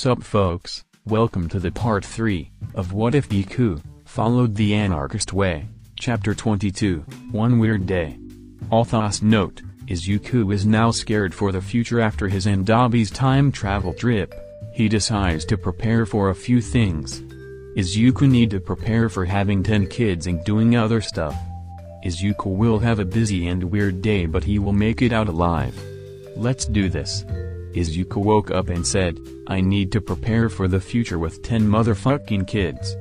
Sup folks, welcome to the part 3, of What If Deku Followed the Anarchist Way, Chapter 22, One Weird Day. Author's note, Izuku is now scared for the future after his and Dabi's time travel trip. He decides to prepare for a few things. Izuku need to prepare for having 10 kids and doing other stuff. Izuku will have a busy and weird day, but he will make it out alive. Let's do this. Izuku woke up and said, I need to prepare for the future with 10 motherfucking kids.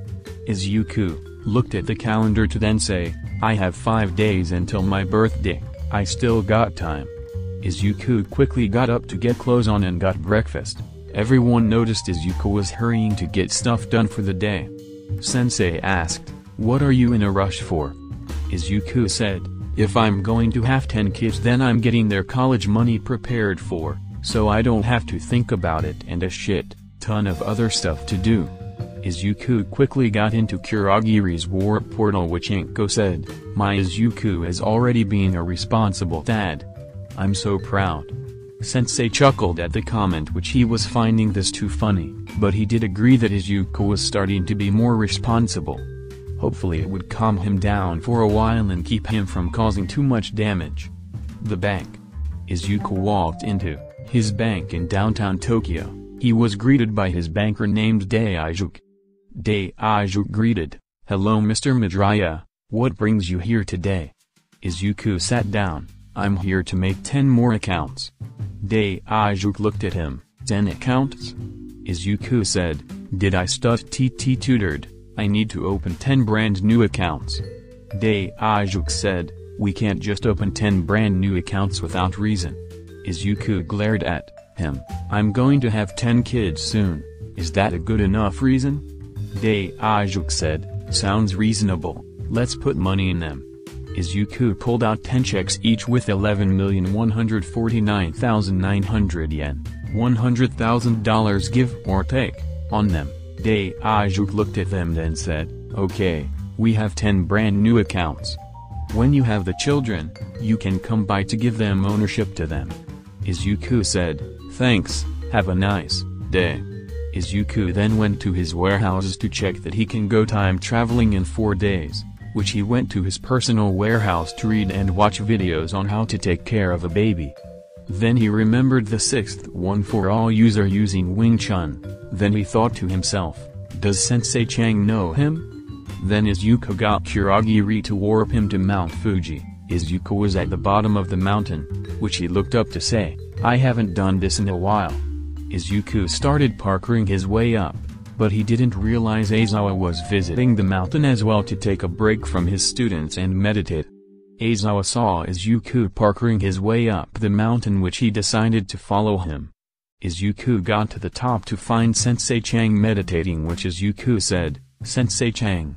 Izuku looked at the calendar to then say, I have 5 days until my birthday, I still got time. Izuku quickly got up to get clothes on and got breakfast. Everyone noticed Izuku was hurrying to get stuff done for the day. Sensei asked, what are you in a rush for? Izuku said, if I'm going to have 10 kids then I'm getting their college money prepared for, so I don't have to think about it and a shit ton of other stuff to do. Izuku quickly got into Kurogiri's warp portal, which Inko said, my Izuku is already being a responsible dad. I'm so proud. Sensei chuckled at the comment, which he was finding this too funny, but he did agree that Izuku was starting to be more responsible. Hopefully it would calm him down for a while and keep him from causing too much damage. The bank. Izuku walked into his bank in downtown Tokyo. He was greeted by his banker named Daijuk. Daijuk greeted, hello Mr. Midoriya, what brings you here today? Izuku sat down, I'm here to make 10 more accounts. Daijuk looked at him, 10 accounts? Izuku said, did I tutored, I need to open 10 brand new accounts. Daijuk said, we can't just open 10 brand new accounts without reason. Izuku glared at him, I'm going to have 10 kids soon, is that a good enough reason? Daijuk said, sounds reasonable, let's put money in them. Izuku pulled out 10 checks each with 11,149,900 yen, $100,000 give or take, on them. Daijuk looked at them then said, okay, we have 10 brand new accounts. When you have the children, you can come by to give them ownership to them. Izuku said, thanks, have a nice day. Izuku then went to his warehouses to check that he can go time traveling in 4 days, which he went to his personal warehouse to read and watch videos on how to take care of a baby. Then he remembered the 6th One For All user using Wing Chun, then he thought to himself, does Sensei Chang know him? Then Izuku got Kurogiri to warp him to Mount Fuji. Izuku was at the bottom of the mountain, which he looked up to say, I haven't done this in a while. Izuku started parkouring his way up, but he didn't realize Aizawa was visiting the mountain as well to take a break from his students and meditate. Aizawa saw Izuku parkouring his way up the mountain, which he decided to follow him. Izuku got to the top to find Sensei Chang meditating, which Izuku said, Sensei Chang,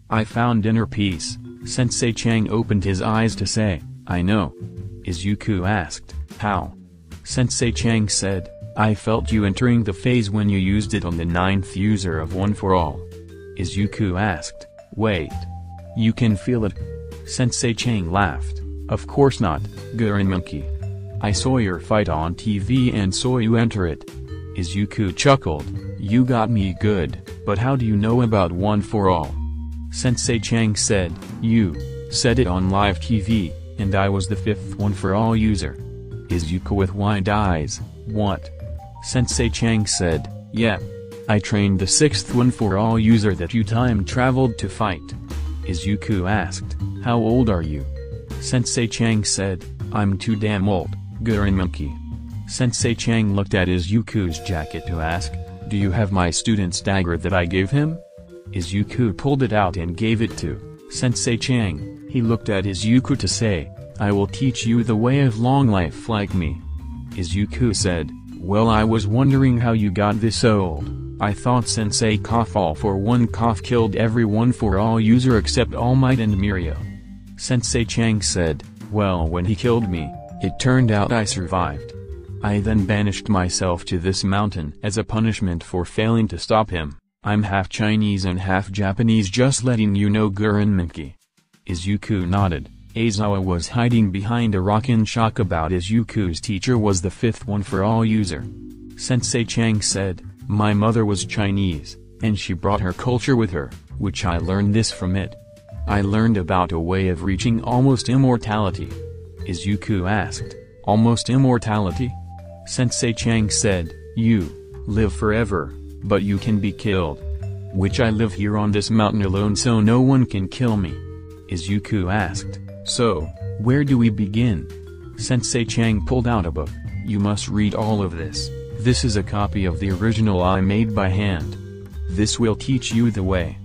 I found inner peace. Sensei Chang opened his eyes to say, I know. Izuku asked, how? Sensei Chang said, I felt you entering the phase when you used it on the 9th user of One For All. Izuku asked, wait. You can feel it? Sensei Chang laughed, of course not, Gurren Monkey. I saw your fight on TV and saw you enter it. Izuku chuckled, you got me good, but how do you know about One For All? Sensei Chang said, you said it on live TV, and I was the 5th One For All user. Izuku with wide eyes, what? Sensei Chang said, yeah. I trained the 6th One For All user that you time traveled to fight. Izuku asked, how old are you? Sensei Chang said, I'm too damn old, Gurren Monkey. Sensei Chang looked at Izuku's jacket to ask, do you have my student's dagger that I gave him? Izuku pulled it out and gave it to Sensei Chang. He looked at Izuku to say, I will teach you the way of long life like me. Izuku said, well, I was wondering how you got this old. I thought Sensei Cough All For One Cough killed every One For All user except All Might and Mirio. Sensei Chang said, well, when he killed me, it turned out I survived. I then banished myself to this mountain as a punishment for failing to stop him. I'm half Chinese and half Japanese, just letting you know, Gurren Monkey. Izuku nodded. Aizawa was hiding behind a rock in shock about Izuku's teacher was the 5th One For All user. Sensei Chang said, My mother was Chinese, and she brought her culture with her, which I learned this from it. I learned about a way of reaching almost immortality. Izuku asked, almost immortality? Sensei Chang said, you live forever, but you can be killed. Which I live here on this mountain alone so no one can kill me. Izuku asked, so, where do we begin? Sensei Chang pulled out a book. You must read all of this. This is a copy of the original I made by hand. This will teach you the way.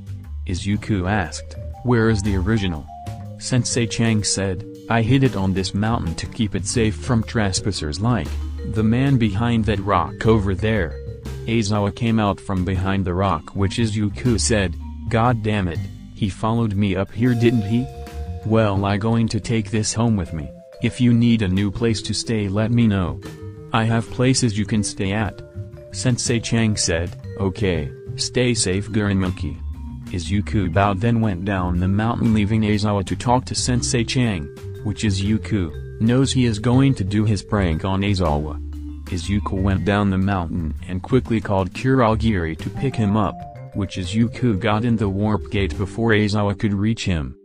Izuku asked, where is the original? Sensei Chang said, I hid it on this mountain to keep it safe from trespassers like the man behind that rock over there. Aizawa came out from behind the rock which Izuku said, God damn it, he followed me up here didn't he? Well I going to take this home with me. If you need a new place to stay let me know. I have places you can stay at. Sensei Chang said, okay, stay safe Monkey. Izuku bowed then went down the mountain leaving Aizawa to talk to Sensei Chang, which Izuku knows he is going to do his prank on Aizawa. Izuku went down the mountain and quickly called Kurogiri to pick him up, which Izuku got in the warp gate before Aizawa could reach him.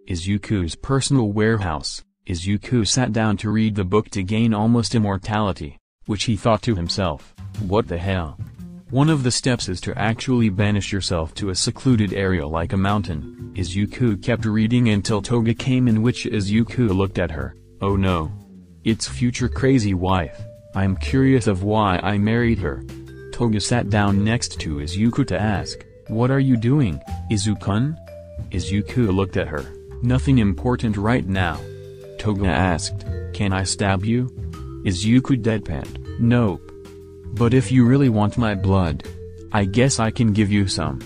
Izuku's personal warehouse. Izuku sat down to read the book to gain almost immortality, which he thought to himself, what the hell? One of the steps is to actually banish yourself to a secluded area like a mountain. Izuku kept reading until Toga came in which Izuku looked at her, oh no. It's future crazy wife, I'm curious of why I married her. Toga sat down next to Izuku to ask, what are you doing, Izukun? Izuku looked at her, nothing important right now. Toga asked, can I stab you? Izuku deadpanned, nope. But if you really want my blood, I guess I can give you some.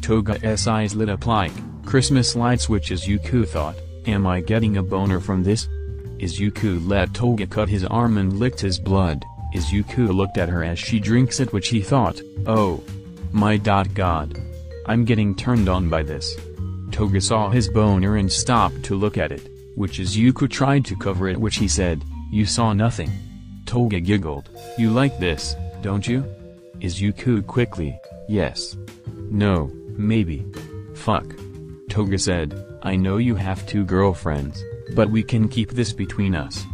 Toga's eyes lit up like Christmas lights which Izuku thought, am I getting a boner from this? Izuku let Toga cut his arm and licked his blood. Izuku looked at her as she drinks it which he thought, oh my god. I'm getting turned on by this. Toga saw his boner and stopped to look at it, which Izuku tried to cover it which he said, you saw nothing. Toga giggled, you like this, don't you? Izuku quickly, yes. No, maybe. Fuck. Toga said, I know you have 2 girlfriends, but we can keep this between us.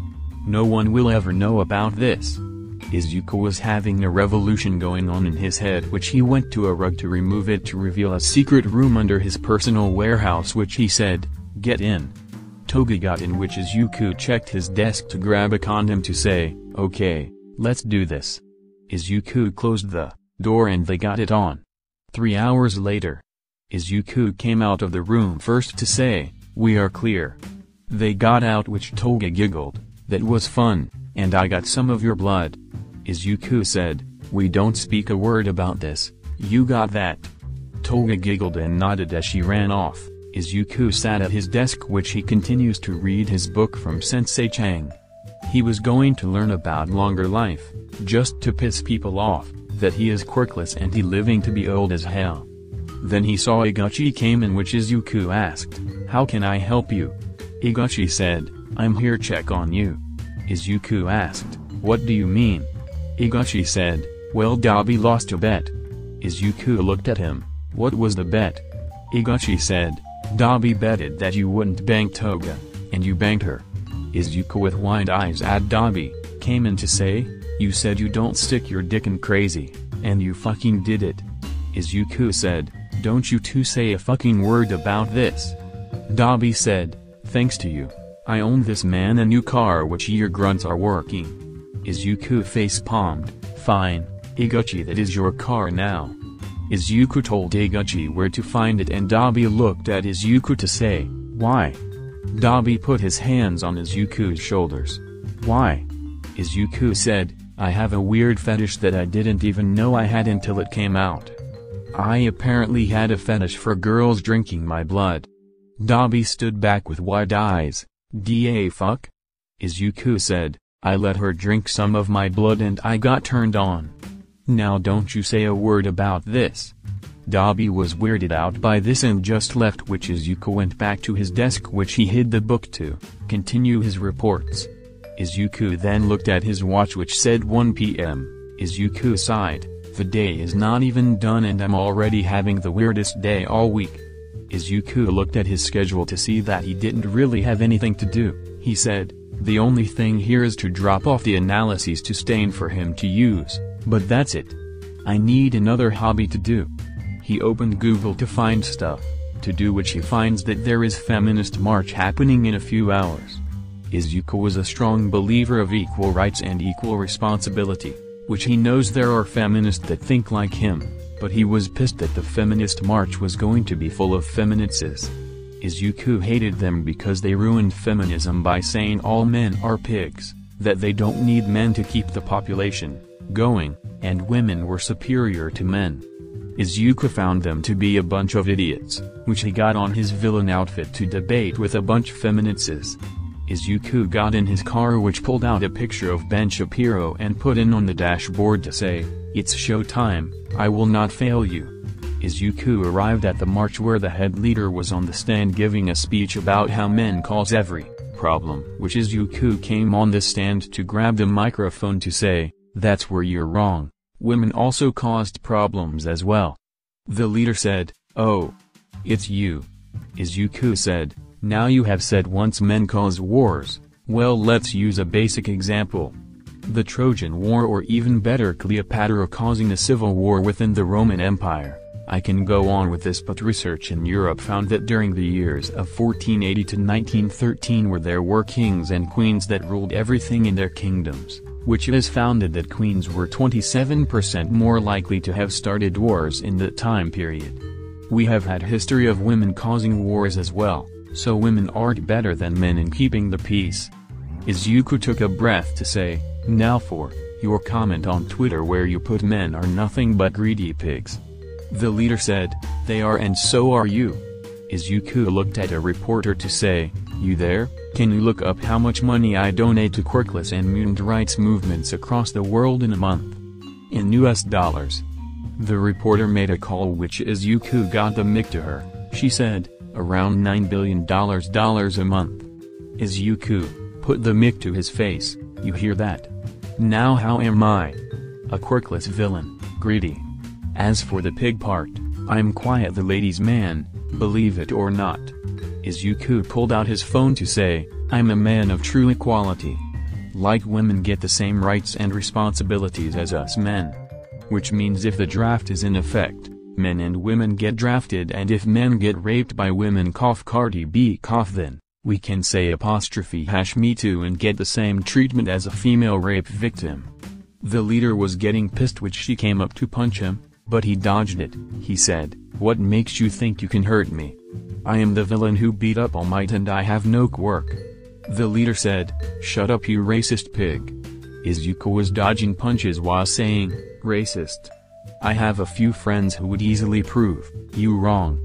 No one will ever know about this. Izuku was having a revolution going on in his head which he went to a rug to remove it to reveal a secret room under his personal warehouse which he said, get in. Toga got in which Izuku checked his desk to grab a condom to say, okay, let's do this. Izuku closed the door and they got it on. 3 hours later. Izuku came out of the room first to say, we are clear. They got out which Toga giggled, that was fun, and I got some of your blood. Izuku said, we don't speak a word about this, you got that. Toga giggled and nodded as she ran off. Izuku sat at his desk which he continues to read his book from Sensei Chang. He was going to learn about longer life, just to piss people off, that he is quirkless and he living to be old as hell. Then he saw Iguchi came in which Izuku asked, how can I help you? Iguchi said, I'm here check on you. Izuku asked, what do you mean? Iguchi said, well Dabi lost a bet. Izuku looked at him, what was the bet? Iguchi said, Dabi betted that you wouldn't bang Toga, and you banged her. Izuku with wide eyes at Dabi, came in to say, you said you don't stick your dick in crazy, and you fucking did it. Izuku said, don't you two say a fucking word about this. Dabi said, thanks to you, I own this man a new car which your grunts are working. Izuku face palmed, fine, Iguchi that is your car now. Izuku told Iguchi where to find it and Dabi looked at Izuku to say, why? Dabi put his hands on Izuku's shoulders. Why? Izuku said, I have a weird fetish that I didn't even know I had until it came out. I apparently had a fetish for girls drinking my blood. Dabi stood back with wide eyes, da fuck? Izuku said, I let her drink some of my blood and I got turned on. Now don't you say a word about this. Dabi was weirded out by this and just left which Izuku went back to his desk which he hid the book to continue his reports. Izuku then looked at his watch which said 1 p.m. Izuku sighed, The day is not even done and I'm already having the weirdest day all week. Izuku looked at his schedule to see that he didn't really have anything to do. He said, the only thing here is to drop off the analyses to Stain for him to use, but that's it. I need another hobby to do. He opened Google to find stuff to do, which he finds that there is feminist march happening in a few hours. Izuku was a strong believer of equal rights and equal responsibility, which he knows there are feminists that think like him, but he was pissed that the feminist march was going to be full of feminists. Izuku hated them because they ruined feminism by saying all men are pigs, that they don't need men to keep the population going, and women were superior to men. Izuku found them to be a bunch of idiots, which he got on his villain outfit to debate with a bunch of feminists. Izuku got in his car, which pulled out a picture of Ben Shapiro and put in on the dashboard to say, "It's showtime, I will not fail you." Izuku arrived at the march where the head leader was on the stand giving a speech about how men cause every problem, which Izuku came on the stand to grab the microphone to say, "That's where you're wrong. Women also caused problems as well." The leader said, "Oh. It's you." Izuku said, "Now you have said once men cause wars, well, let's use a basic example. The Trojan War, or even better Cleopatra causing a civil war within the Roman Empire. I can go on with this, but research in Europe found that during the years of 1480 to 1913 there were kings and queens that ruled everything in their kingdoms, which has founded that queens were 27% more likely to have started wars in that time period. We have had history of women causing wars as well, so women aren't better than men in keeping the peace." Izuku took a breath to say, "Now for your comment on Twitter where you put men are nothing but greedy pigs." The leader said, "They are, and so are you." Izuku looked at a reporter to say, "You there? Can you look up how much money I donate to quirkless and mutant rights movements across the world in a month? In US dollars." The reporter made a call, which Izuku got the mic to her. She said, "Around $9 billion a month." Izuku put the mic to his face. "You hear that? Now how am I? A quirkless villain, greedy. As for the pig part, I'm quite the ladies' man, believe it or not." Izuku pulled out his phone to say, "I'm a man of true equality. Like women get the same rights and responsibilities as us men. Which means if the draft is in effect, men and women get drafted, and if men get raped by women Cardi B then, we can say #me too and get the same treatment as a female rape victim." The leader was getting pissed, which she came up to punch him, but he dodged it. He said, "What makes you think you can hurt me? I am the villain who beat up All Might and I have no quirk." The leader said, "Shut up, you racist pig." Izuku was dodging punches while saying, "Racist. I have a few friends who would easily prove you wrong.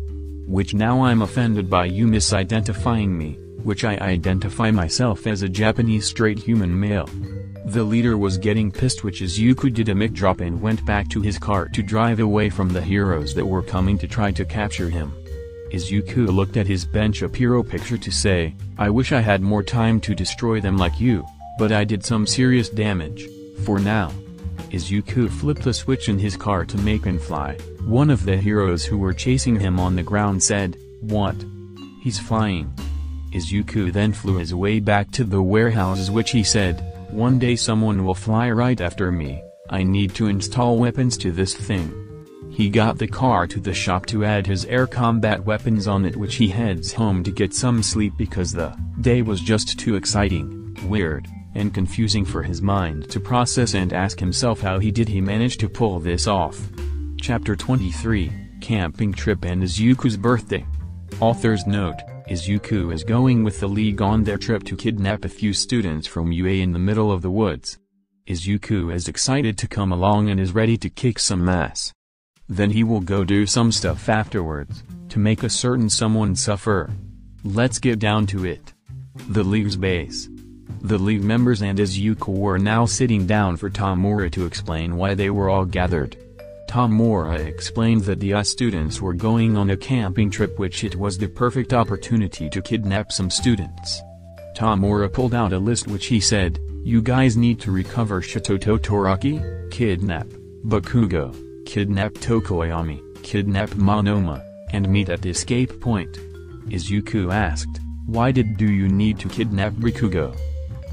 Which now I'm offended by you misidentifying me, which I identify myself as a Japanese straight human male." The leader was getting pissed, which Izuku did a mic drop and went back to his car to drive away from the heroes that were coming to try to capture him. Izuku looked at his Ben Shapiro picture to say, "I wish I had more time to destroy them like you, but I did some serious damage, for now." Izuku flipped a switch in his car to make him fly. One of the heroes who were chasing him on the ground said, "What? He's flying." Izuku then flew his way back to the warehouses, which he said, "One day someone will fly right after me, I need to install weapons to this thing." He got the car to the shop to add his air combat weapons on it, which he heads home to get some sleep because the day was just too exciting, weird, and confusing for his mind to process, and ask himself how he manage to pull this off. Chapter 23, Camping Trip and Izuku's Birthday. Author's note: Izuku is going with the League on their trip to kidnap a few students from UA in the middle of the woods. Izuku is excited to come along and is ready to kick some ass. Then he will go do some stuff afterwards, to make a certain someone suffer. Let's get down to it. The League's base. The League members and Izuku were now sitting down for Tamura to explain why they were all gathered. Tamura explained that the students were going on a camping trip, which it was the perfect opportunity to kidnap some students. Tamura pulled out a list which he said, "You guys need to recover Shito Todoroki, kidnap Bakugo, kidnap Tokoyami, kidnap Monoma, and meet at the escape point. Izuku asked, why do you need to kidnap Bakugo?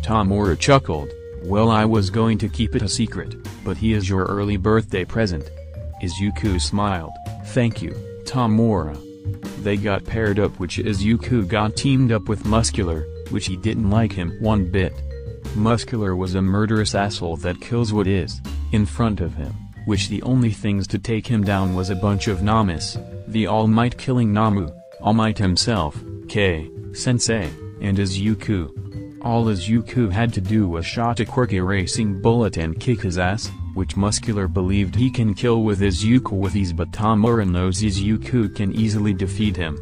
Tamura chuckled, well, I was going to keep it a secret, but he is your early birthday present. Izuku smiled, thank you, Tamura. They got paired up, which Izuku got teamed up with Muscular, which he didn't like him one bit. Muscular was a murderous asshole that kills what is in front of him, which the only things to take him down was a bunch of Namas, the All Might killing Namu, All Might himself, Sensei, and Izuku. All Izuku had to do was shot a quirky racing bullet and kick his ass, which Muscular believed he can kill with Izuku with ease, but Tamura knows Izuku can easily defeat him.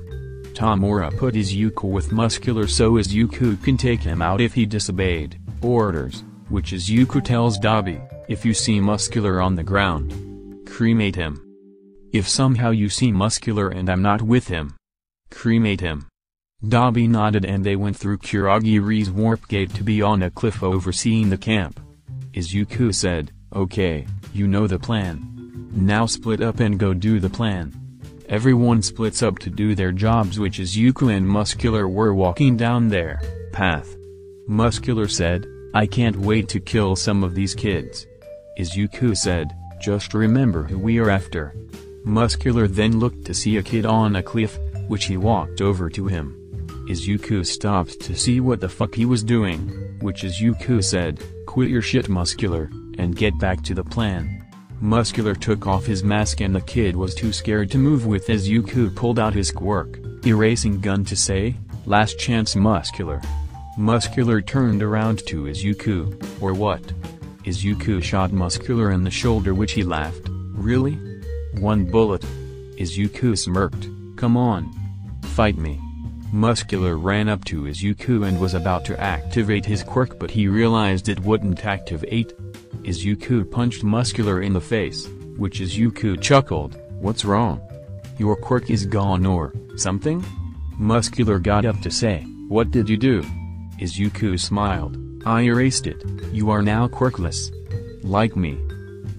Tamura put Izuku with Muscular so Izuku can take him out if he disobeyed orders, which Izuku tells Dabi, if you see Muscular on the ground, cremate him. If somehow you see Muscular and I'm not with him, cremate him. Dabi nodded and they went through Kurogiri's warp gate to be on a cliff overseeing the camp. Izuku said, okay, you know the plan. Now split up and go do the plan. Everyone splits up to do their jobs, which Izuku and Muscular were walking down their path. Muscular said, I can't wait to kill some of these kids. Izuku said, just remember who we are after. Muscular then looked to see a kid on a cliff, which he walked over to him. Izuku stopped to see what the fuck he was doing, which Izuku said, quit your shit Muscular, and get back to the plan. Muscular took off his mask and the kid was too scared to move with Izuku pulled out his quirk, erasing gun to say, last chance Muscular. Muscular turned around to Izuku, or what? Izuku shot Muscular in the shoulder, which he laughed, really? One bullet? Izuku smirked, come on. Fight me. Muscular ran up to Izuku and was about to activate his quirk, but he realized it wouldn't activate. Izuku punched Muscular in the face, which Izuku chuckled, what's wrong? Your quirk is gone or something? Muscular got up to say, what did you do? Izuku smiled, I erased it, you are now quirkless. Like me.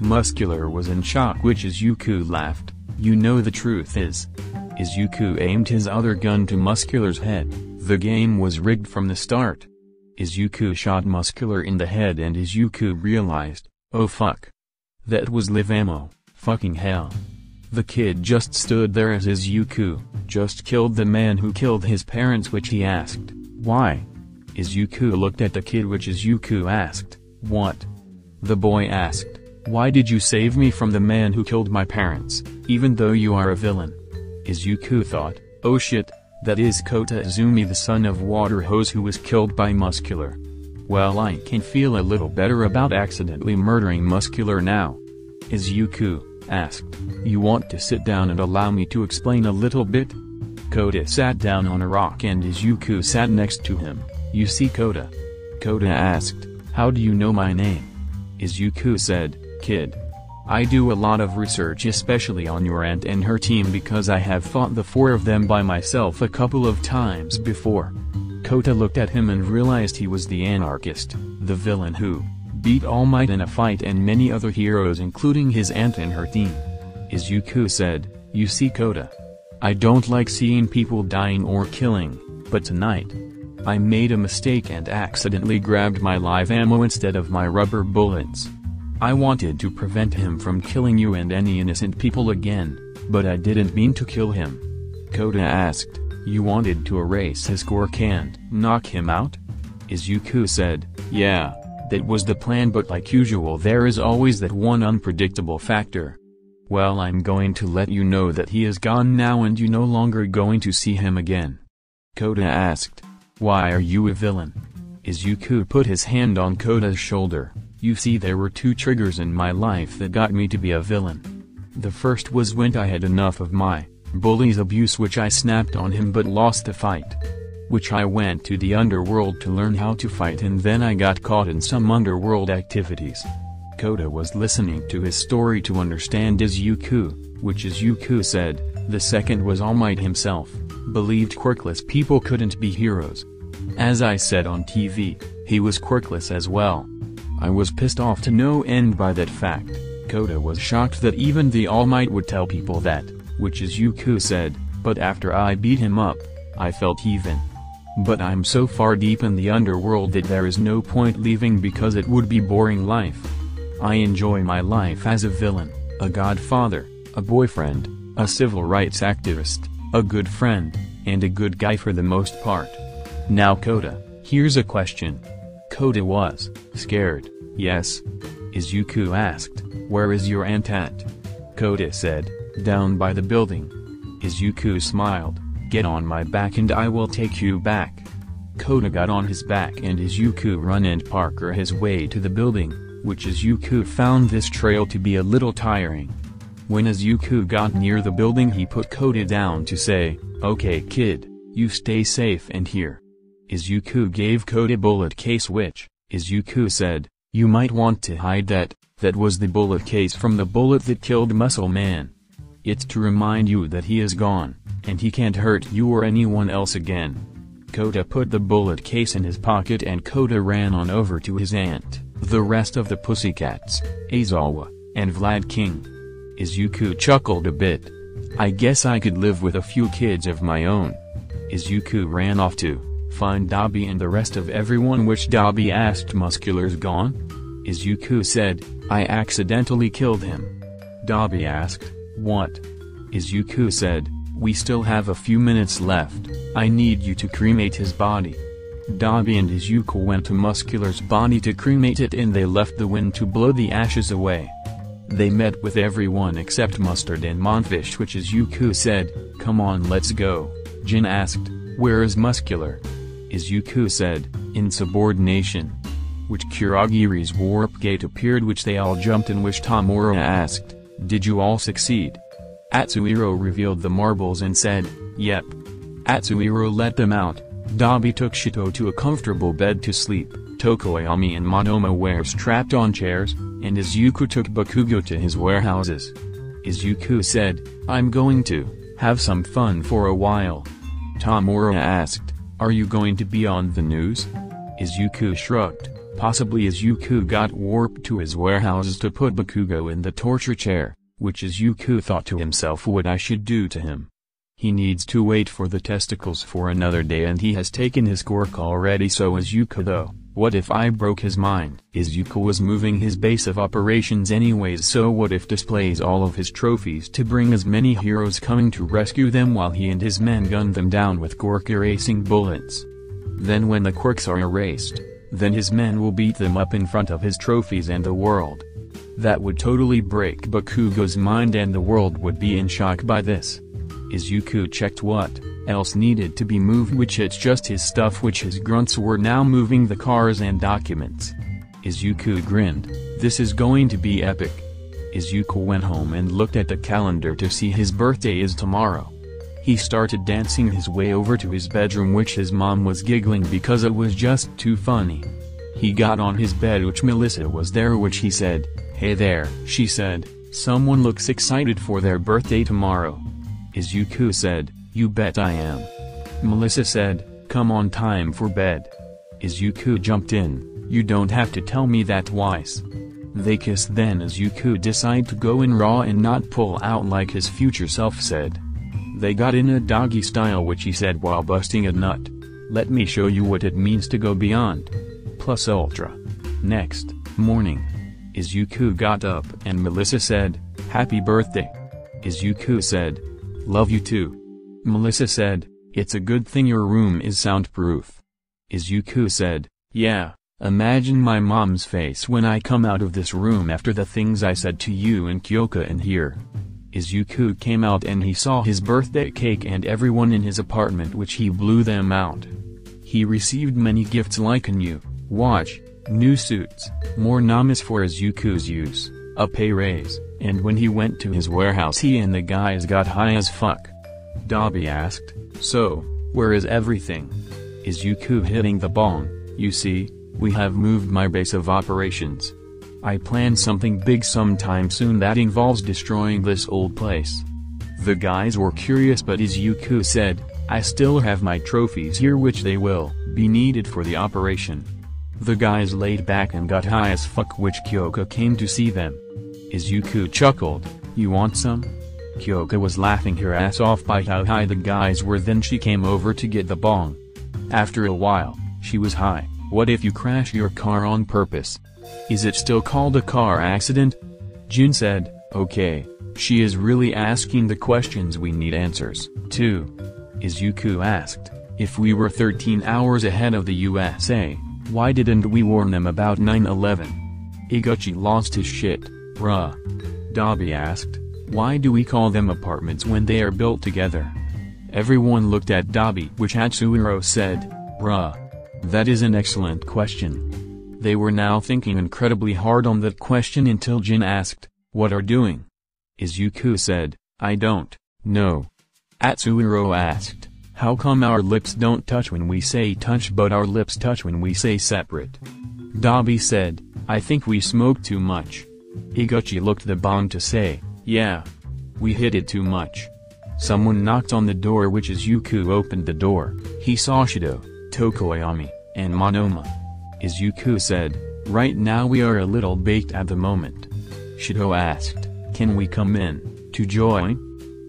Muscular was in shock, which Izuku laughed, you know the truth is. Izuku aimed his other gun to Muscular's head, the game was rigged from the start. Izuku shot Muscular in the head and Izuku realized, oh fuck. That was live ammo, fucking hell. The kid just stood there as Izuku just killed the man who killed his parents, which he asked, why? Izuku looked at the kid, which Izuku asked, what? The boy asked, why did you save me from the man who killed my parents, even though you are a villain? Izuku thought, oh shit, that is Kota Izumi, the son of Water Hose, who was killed by Muscular. Well, I can feel a little better about accidentally murdering Muscular now. Izuku asked, you want to sit down and allow me to explain a little bit? Kota sat down on a rock and Izuku sat next to him. You see Kota? Kota asked, how do you know my name? Izuku said, kid. I do a lot of research, especially on your aunt and her team, because I have fought the four of them by myself a couple of times before. Kota looked at him and realized he was the anarchist, the villain who beat All Might in a fight and many other heroes including his aunt and her team. Izuku said, you see Kota? I don't like seeing people dying or killing, but tonight I made a mistake and accidentally grabbed my live ammo instead of my rubber bullets. I wanted to prevent him from killing you and any innocent people again, but I didn't mean to kill him. Kota asked, you wanted to erase his quirk and knock him out? Izuku said, yeah, that was the plan, but like usual there is always that one unpredictable factor. Well, I'm going to let you know that he is gone now and you no longer going to see him again. Kota asked, why are you a villain? Izuku put his hand on Kota's shoulder. You see, there were two triggers in my life that got me to be a villain. The first was when I had enough of my bully's abuse, which I snapped on him but lost the fight. Which I went to the underworld to learn how to fight, and then I got caught in some underworld activities. Kota was listening to his story to understand Izuku, which Izuku said, the second was All Might himself, believed quirkless people couldn't be heroes. As I said on TV, he was quirkless as well. I was pissed off to no end by that fact. Kota was shocked that even the All Might would tell people that, which Izuku said, but after I beat him up, I felt even. But I'm so far deep in the underworld that there is no point leaving because it would be boring life. I enjoy my life as a villain, a godfather, a boyfriend, a civil rights activist, a good friend, and a good guy for the most part. Now Kota, here's a question. Kota was scared, yes? Izuku asked, where is your aunt at? Kota said, down by the building. Izuku smiled, get on my back and I will take you back. Kota got on his back and Izuku run and Parker his way to the building, which Izuku found this trail to be a little tiring. When Izuku got near the building he put Kota down to say, okay kid, you stay safe and here. Izuku gave Kota a bullet case which, Izuku said, you might want to hide that was the bullet case from the bullet that killed Muscle Man. It's to remind you that he is gone, and he can't hurt you or anyone else again. Kota put the bullet case in his pocket and Kota ran on over to his aunt, the rest of the Pussycats, Aizawa, and Vlad King. Izuku chuckled a bit. I guess I could live with a few kids of my own. Izuku ran off to find Dabi and the rest of everyone, which Dabi asked, Muscular's gone? Izuku said, I accidentally killed him. Dabi asked, what? Izuku said, we still have a few minutes left, I need you to cremate his body. Dabi and Izuku went to Muscular's body to cremate it and they left the wind to blow the ashes away. They met with everyone except Mustard and Monfish, which Izuku said, come on let's go. Jin asked, where is Muscular? Izuku said, insubordination. Which Kurogiri's warp gate appeared, which they all jumped in, which Tamura asked, did you all succeed? Atsuhiro revealed the marbles and said, yep. Atsuhiro let them out. Dabi took Shito to a comfortable bed to sleep, Tokoyami and Monoma were strapped on chairs, and Izuku took Bakugo to his warehouses. Izuku said, I'm going to have some fun for a while. Tamura asked, are you going to be on the news? Izuku shrugged, possibly. Izuku got warped to his warehouses to put Bakugo in the torture chair, which Izuku thought to himself what I should do to him. He needs to wait for the testicles for another day and he has taken his quirk already, so Izuku though, what if I broke his mind? Izuku was moving his base of operations anyways, so what if displays all of his trophies to bring as many heroes coming to rescue them while he and his men gun them down with quirk erasing bullets. Then when the quirks are erased, then his men will beat them up in front of his trophies and the world. That would totally break Bakugo's mind and the world would be in shock by this. Izuku checked what else needed to be moved, which it's just his stuff, which his grunts were now moving the cars and documents. Izuku grinned, this is going to be epic. Izuku went home and looked at the calendar to see his birthday is tomorrow. He started dancing his way over to his bedroom, which his mom was giggling because it was just too funny. He got on his bed, which Melissa was there, which he said, hey there, she said, someone looks excited for their birthday tomorrow. Izuku said, you bet I am. Melissa said, come on, time for bed. Izuku jumped in, you don't have to tell me that twice. They kissed, then Izuku decided to go in raw and not pull out like his future self said. They got in a doggy style, which he said while busting a nut. Let me show you what it means to go beyond. Plus ultra. Next morning, Izuku got up and Melissa said, happy birthday. Izuku said, love you too. Melissa said, it's a good thing your room is soundproof. Izuku said, yeah, imagine my mom's face when I come out of this room after the things I said to you and Kyoka in here. Izuku came out and he saw his birthday cake and everyone in his apartment, which he blew them out. He received many gifts like a new watch, new suits, more namas for Izuku's use, a pay raise, and when he went to his warehouse he and the guys got high as fuck. Dabi asked, so, where is everything? Izuku hitting the bong, you see, we have moved my base of operations. I plan something big sometime soon that involves destroying this old place. The guys were curious, but Izuku said, I still have my trophies here, which they will be needed for the operation. The guys laid back and got high as fuck, which Kyoka came to see them. Izuku chuckled. You want some? Kyoka was laughing her ass off by how high the guys were. Then she came over to get the bong. After a while, she was high. What if you crash your car on purpose? Is it still called a car accident? Jun said, okay, she is really asking the questions we need answers to. Izuku asked, if we were 13 hours ahead of the USA, why didn't we warn them about 9/11? Iguchi lost his shit, bruh. Dabi asked, why do we call them apartments when they are built together? Everyone looked at Dabi, which Hatsuhiro said, bruh. That is an excellent question. They were now thinking incredibly hard on that question until Jin asked, what are doing? Izuku said, I don't know. Atsuhiro asked, how come our lips don't touch when we say touch but our lips touch when we say separate? Dabi said, I think we smoked too much. Iguchi looked the bong to say, yeah. We hit it too much. Someone knocked on the door, which Izuku opened the door. He saw Shido, Tokoyami, and Monoma. Izuku said, right now we are a little baked at the moment. Shido asked, can we come in, to join?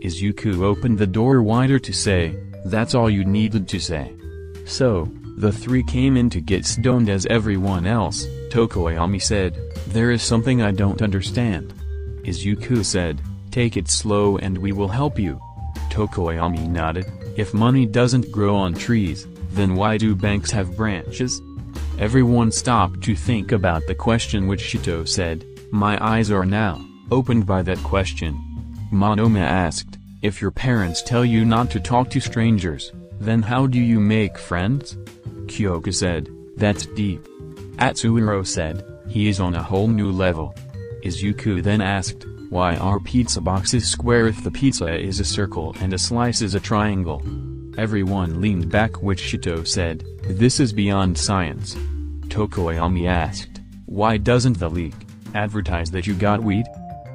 Izuku opened the door wider to say, that's all you needed to say. So, the three came in to get stoned as everyone else. Tokoyami said, there is something I don't understand. Izuku said, take it slow and we will help you. Tokoyami nodded, if money doesn't grow on trees, then why do banks have branches? Everyone stopped to think about the question which Shito said, my eyes are now opened by that question. Monoma asked, if your parents tell you not to talk to strangers, then how do you make friends? Kyoka said, that's deep. Atsuhiro said, he is on a whole new level. Izuku then asked, why are pizza boxes square if the pizza is a circle and a slice is a triangle? Everyone leaned back, which Shito said, this is beyond science. Tokoyami asked, why doesn't the league advertise that you got weed?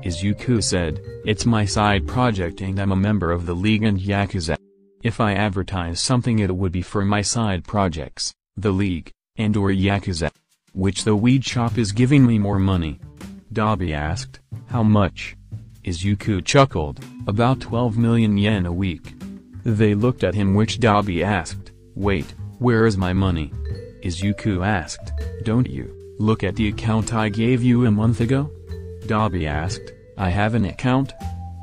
Izuku said, it's my side project and I'm a member of the league and Yakuza. If I advertise something it would be for my side projects, the league, and or Yakuza. Which the weed shop is giving me more money. Dabi asked, how much? Izuku chuckled, about 12 million yen a week. They looked at him, which Dabi asked, wait, where is my money? Izuku asked, don't you look at the account I gave you a month ago? Dabi asked, I have an account?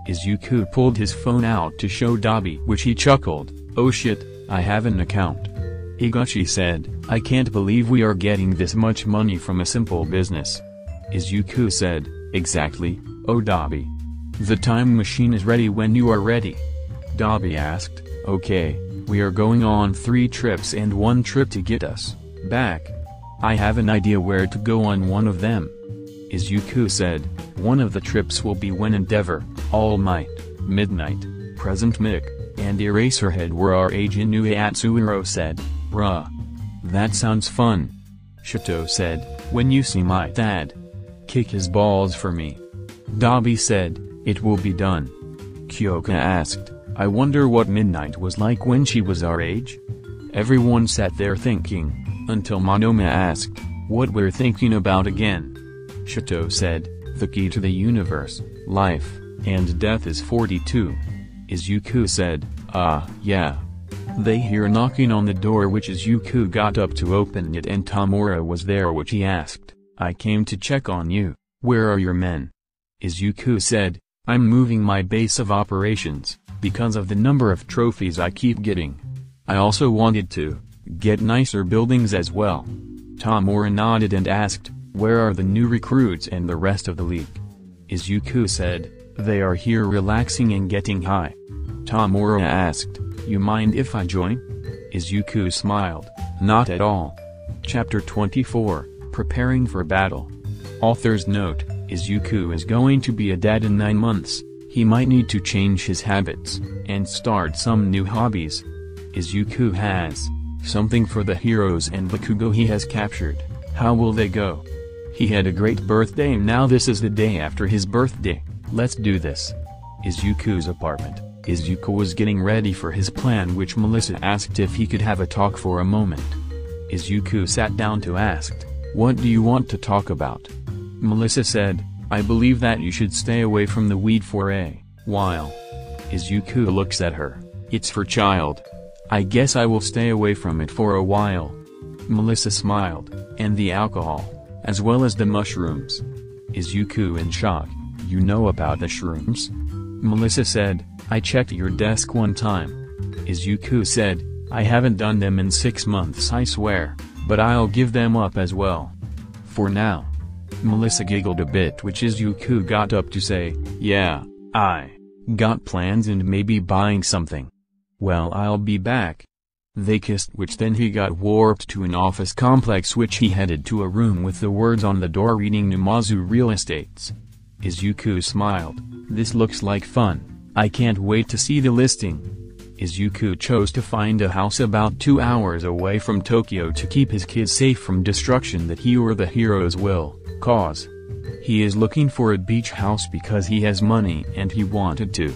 Izuku pulled his phone out to show Dabi, which he chuckled, oh shit, I have an account. Iguchi said, I can't believe we are getting this much money from a simple business. Izuku said, exactly, oh Dabi. The time machine is ready when you are ready. Dabi asked, okay, we are going on 3 trips and 1 trip to get us back. I have an idea where to go on one of them. Izuku said, one of the trips will be when Endeavor, All Might, Midnight, Present Mick, and Eraserhead were our age in Nue. Atsuhiro said, bruh. That sounds fun. Shito said, when you see my dad, kick his balls for me. Dabi said, it will be done. Kyoka asked, I wonder what Midnight was like when she was our age? Everyone sat there thinking, until Monoma asked, what we're thinking about again? Shito said, the key to the universe, life, and death is 42. Izuku said, yeah. They hear knocking on the door, which Izuku got up to open it, and Tamura was there, which he asked, I came to check on you, where are your men? Izuku said, I'm moving my base of operations, because of the number of trophies I keep getting. I also wanted to get nicer buildings as well. Tamura nodded and asked, where are the new recruits and the rest of the league? Izuku said, they are here relaxing and getting high. Tamura asked, you mind if I join? Izuku smiled, not at all. Chapter 24, Preparing for Battle. Author's note, Izuku is going to be a dad in 9 months, he might need to change his habits, and start some new hobbies. Izuku has something for the heroes and the kujo he has captured. How will they go? He had a great birthday and now this is the day after his birthday, let's do this. Izuku's apartment. Izuku was getting ready for his plan, which Melissa asked if he could have a talk for a moment. Izuku sat down to ask, what do you want to talk about? Melissa said, I believe that you should stay away from the weed for a while. Izuku looks at her. It's for child. I guess I will stay away from it for a while. Melissa smiled. And the alcohol, as well as the mushrooms. Izuku in shock. You know about the shrooms? Melissa said, I checked your desk one time. Izuku said, I haven't done them in 6 months I swear, but I'll give them up as well. For now. Melissa giggled a bit, which Izuku got up to say, yeah, I got plans and maybe buying something. Well, I'll be back. They kissed, which then he got warped to an office complex, which he headed to a room with the words on the door reading Numazu Real Estates. Izuku smiled. This looks like fun. I can't wait to see the listing. Izuku chose to find a house about 2 hours away from Tokyo to keep his kids safe from destruction that he or the heroes will cause. He is looking for a beach house because he has money and he wanted to.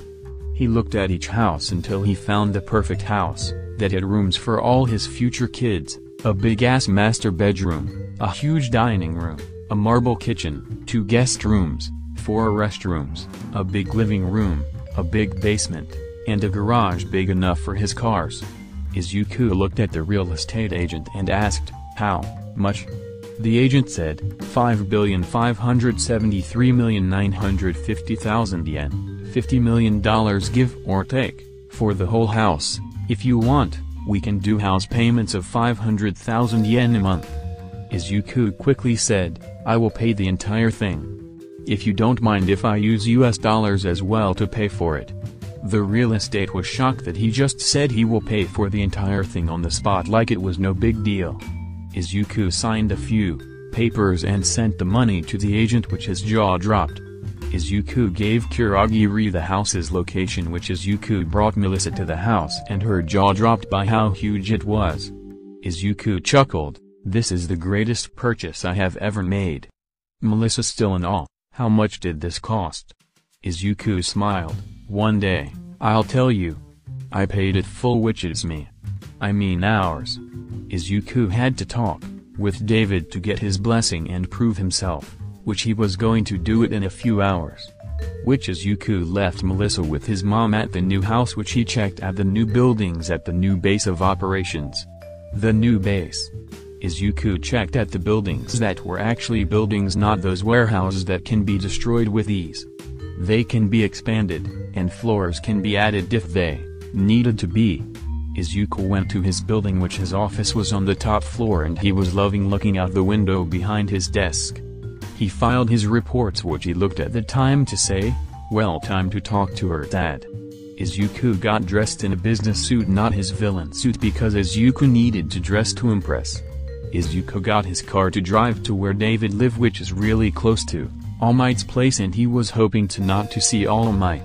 He looked at each house until he found the perfect house, that had rooms for all his future kids, a big-ass master bedroom, a huge dining room, a marble kitchen, 2 guest rooms, 4 restrooms, a big living room, a big basement, and a garage big enough for his cars. Izuku looked at the real estate agent and asked, how much? The agent said, 5,573,950,000 yen, $50 million give or take, for the whole house. If you want, we can do house payments of 500,000 yen a month. Izuku quickly said, I will pay the entire thing. If you don't mind if I use US dollars as well to pay for it. The real estate was shocked that he just said he will pay for the entire thing on the spot like it was no big deal. Izuku signed a few papers and sent the money to the agent, which his jaw dropped. Izuku gave Kurogiri the house's location, which Izuku brought Melissa to the house and her jaw dropped by how huge it was. Izuku chuckled, this is the greatest purchase I have ever made. Melissa still in awe, how much did this cost? Izuku smiled, one day, I'll tell you. I paid it full, which is me. I mean ours. Izuku had to talk with David to get his blessing and prove himself, which he was going to do it in a few hours. Which Izuku left Melissa with his mom at the new house, which he checked at the new buildings at the new base of operations. The new base. Izuku checked at the buildings that were actually buildings, not those warehouses that can be destroyed with ease. They can be expanded, and floors can be added if they needed to be. Izuku went to his building, which his office was on the top floor, and he was loving looking out the window behind his desk. He filed his reports, which he looked at the time to say, well, time to talk to her dad. Izuku got dressed in a business suit, not his villain suit, because Izuku needed to dress to impress. Izuku got his car to drive to where David lived, which is really close to All Might's place, and he was hoping to not to see All Might.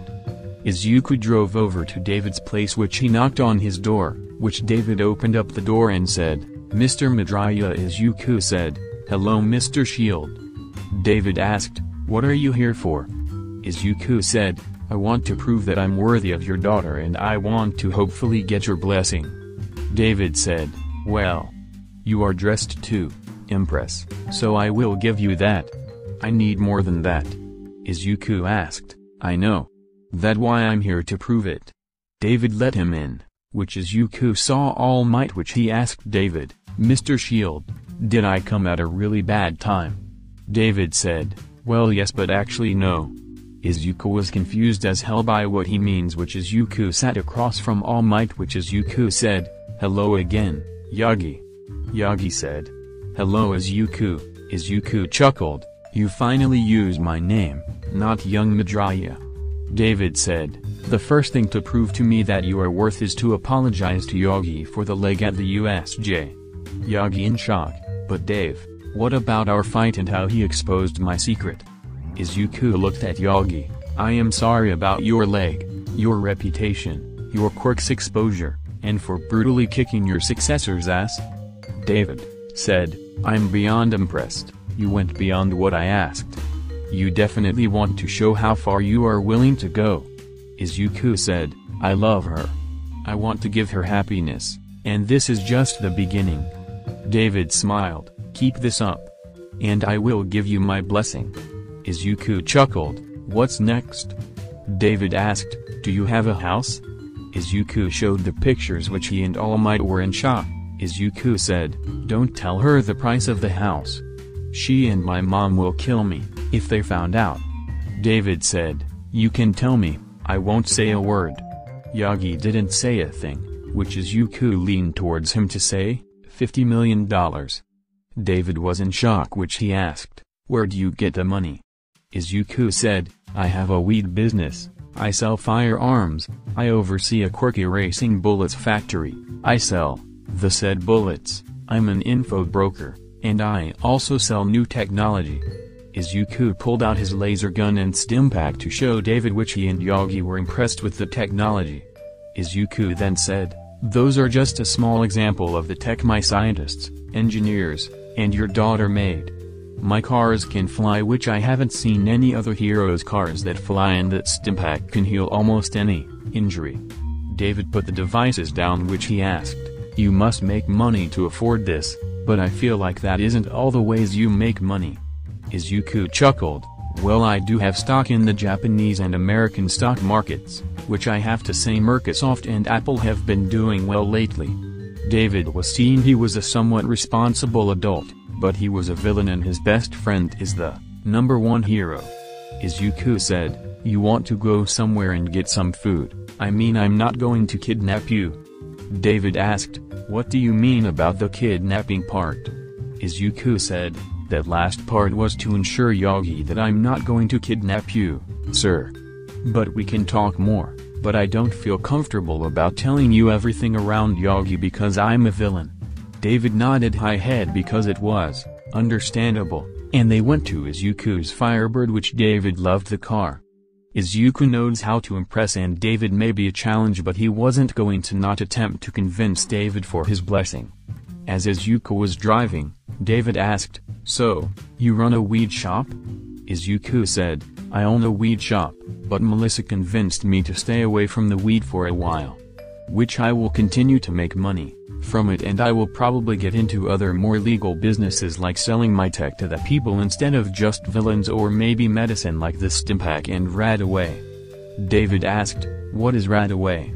Izuku drove over to David's place, which he knocked on his door, which David opened up the door and said, Mr. Midoriya. Izuku said, hello Mr. Shield. David asked, what are you here for? Izuku said, I want to prove that I'm worthy of your daughter and I want to hopefully get your blessing. David said, well, you are dressed to impress, so I will give you that. I need more than that. Izuku asked, I know. That's why I'm here to prove it. David let him in, which Izuku saw All Might, which he asked David, Mr. Shield, did I come at a really bad time? David said, well yes, but actually no. Izuku was confused as hell by what he means, which Izuku sat across from All Might, which Izuku said, hello again, Yagi. Yagi said, hello Izuku. Izuku chuckled, you finally used my name, not young Midoriya. David said, the first thing to prove to me that you are worth is to apologize to Yagi for the leg at the USJ. Yagi in shock, but Dave, what about our fight and how he exposed my secret? Izuku looked at Yagi, I am sorry about your leg, your reputation, your quirk's exposure, and for brutally kicking your successor's ass. David said, I'm beyond impressed, you went beyond what I asked. You definitely want to show how far you are willing to go. Izuku said, I love her. I want to give her happiness, and this is just the beginning. David smiled, keep this up. And I will give you my blessing. Izuku chuckled. What's next? David asked, do you have a house? Izuku showed the pictures which he and All Might were in shock. Izuku said, don't tell her the price of the house. She and my mom will kill me, if they found out. David said, you can tell me, I won't say a word. Yagi didn't say a thing, which Izuku leaned towards him to say, $50 million. David was in shock, which he asked, where do you get the money? Izuku said, I have a weed business, I sell firearms, I oversee a quirky racing bullets factory, I sell the said bullets, I'm an info broker, and I also sell new technology. Izuku pulled out his laser gun and stimpack to show David, which he and Yagi were impressed with the technology. Izuku then said, those are just a small example of the tech my scientists, engineers, and your daughter made. My cars can fly, which I haven't seen any other hero's cars that fly, and that stimpack can heal almost any injury. David put the devices down, which he asked, you must make money to afford this, but I feel like that isn't all the ways you make money. Izuku chuckled, well, I do have stock in the Japanese and American stock markets, which I have to say Microsoft and Apple have been doing well lately. David was seeing he was a somewhat responsible adult, but he was a villain and his best friend is the #1 hero. Izuku said, you want to go somewhere and get some food, I mean I'm not going to kidnap you. David asked, what do you mean about the kidnapping part? Izuku said, that last part was to ensure Yagi that I'm not going to kidnap you, sir. But we can talk more, but I don't feel comfortable about telling you everything around Yagi because I'm a villain. David nodded his head because it was understandable, and they went to Izuku's Firebird, which David loved the car. Izuku knows how to impress, and David may be a challenge, but he wasn't going to not attempt to convince David for his blessing. As Izuku was driving, David asked, so, you run a weed shop? Izuku said, I own a weed shop, but Melissa convinced me to stay away from the weed for a while. Which I will continue to make money from it, and I will probably get into other more legal businesses like selling my tech to the people instead of just villains, or maybe medicine like the stimpack and Radaway. David asked, what is Radaway?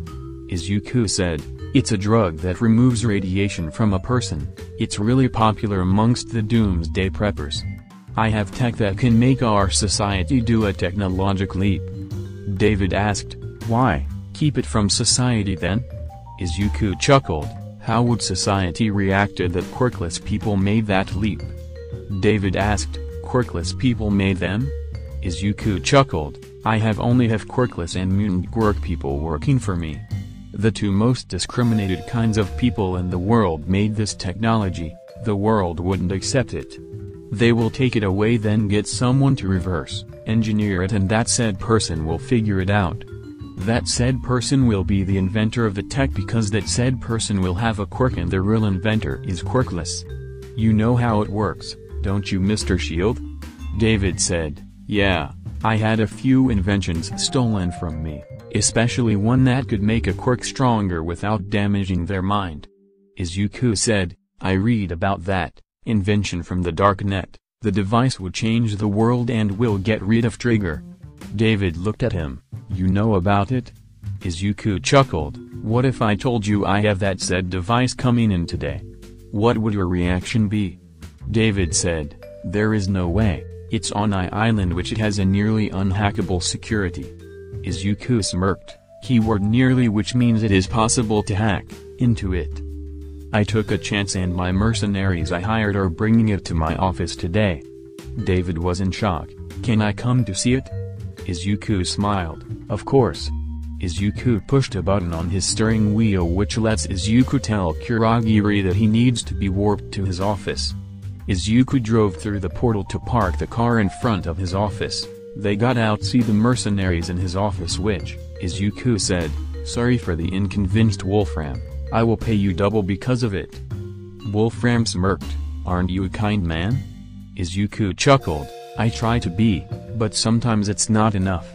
Izuku said, it's a drug that removes radiation from a person, it's really popular amongst the doomsday preppers. I have tech that can make our society do a technological leap. David asked, why, keep it from society then? Izuku chuckled, how would society reacted that quirkless people made that leap? David asked, quirkless people made them? Izuku chuckled, I have only quirkless and mutant quirk people working for me. The two most discriminated kinds of people in the world made this technology, the world wouldn't accept it. They will take it away, then get someone to reverse engineer it, and that said person will figure it out. That said person will be the inventor of the tech, because that said person will have a quirk and the real inventor is quirkless. You know how it works, don't you, Mr. Shield? David said, yeah, I had a few inventions stolen from me, especially one that could make a quirk stronger without damaging their mind. Izuku said, I read about that invention from the darknet, the device would change the world and will get rid of Trigger. David looked at him, you know about it? Izuku chuckled, what if I told you I have that said device coming in today? What would your reaction be? David said, there is no way, it's on island, which it has a nearly unhackable security. Izuku smirked, keyword nearly, which means it is possible to hack into it. I took a chance and my mercenaries I hired are bringing it to my office today. David was in shock, can I come to see it? Izuku smiled, of course. Izuku pushed a button on his steering wheel which lets Izuku tell Kurogiri that he needs to be warped to his office. Izuku drove through the portal to park the car in front of his office. They got out see the mercenaries in his office, which, Izuku said, sorry for the inconvenienced Wolfram, I will pay you double because of it. Wolfram smirked, aren't you a kind man? Izuku chuckled, I try to be, but sometimes it's not enough.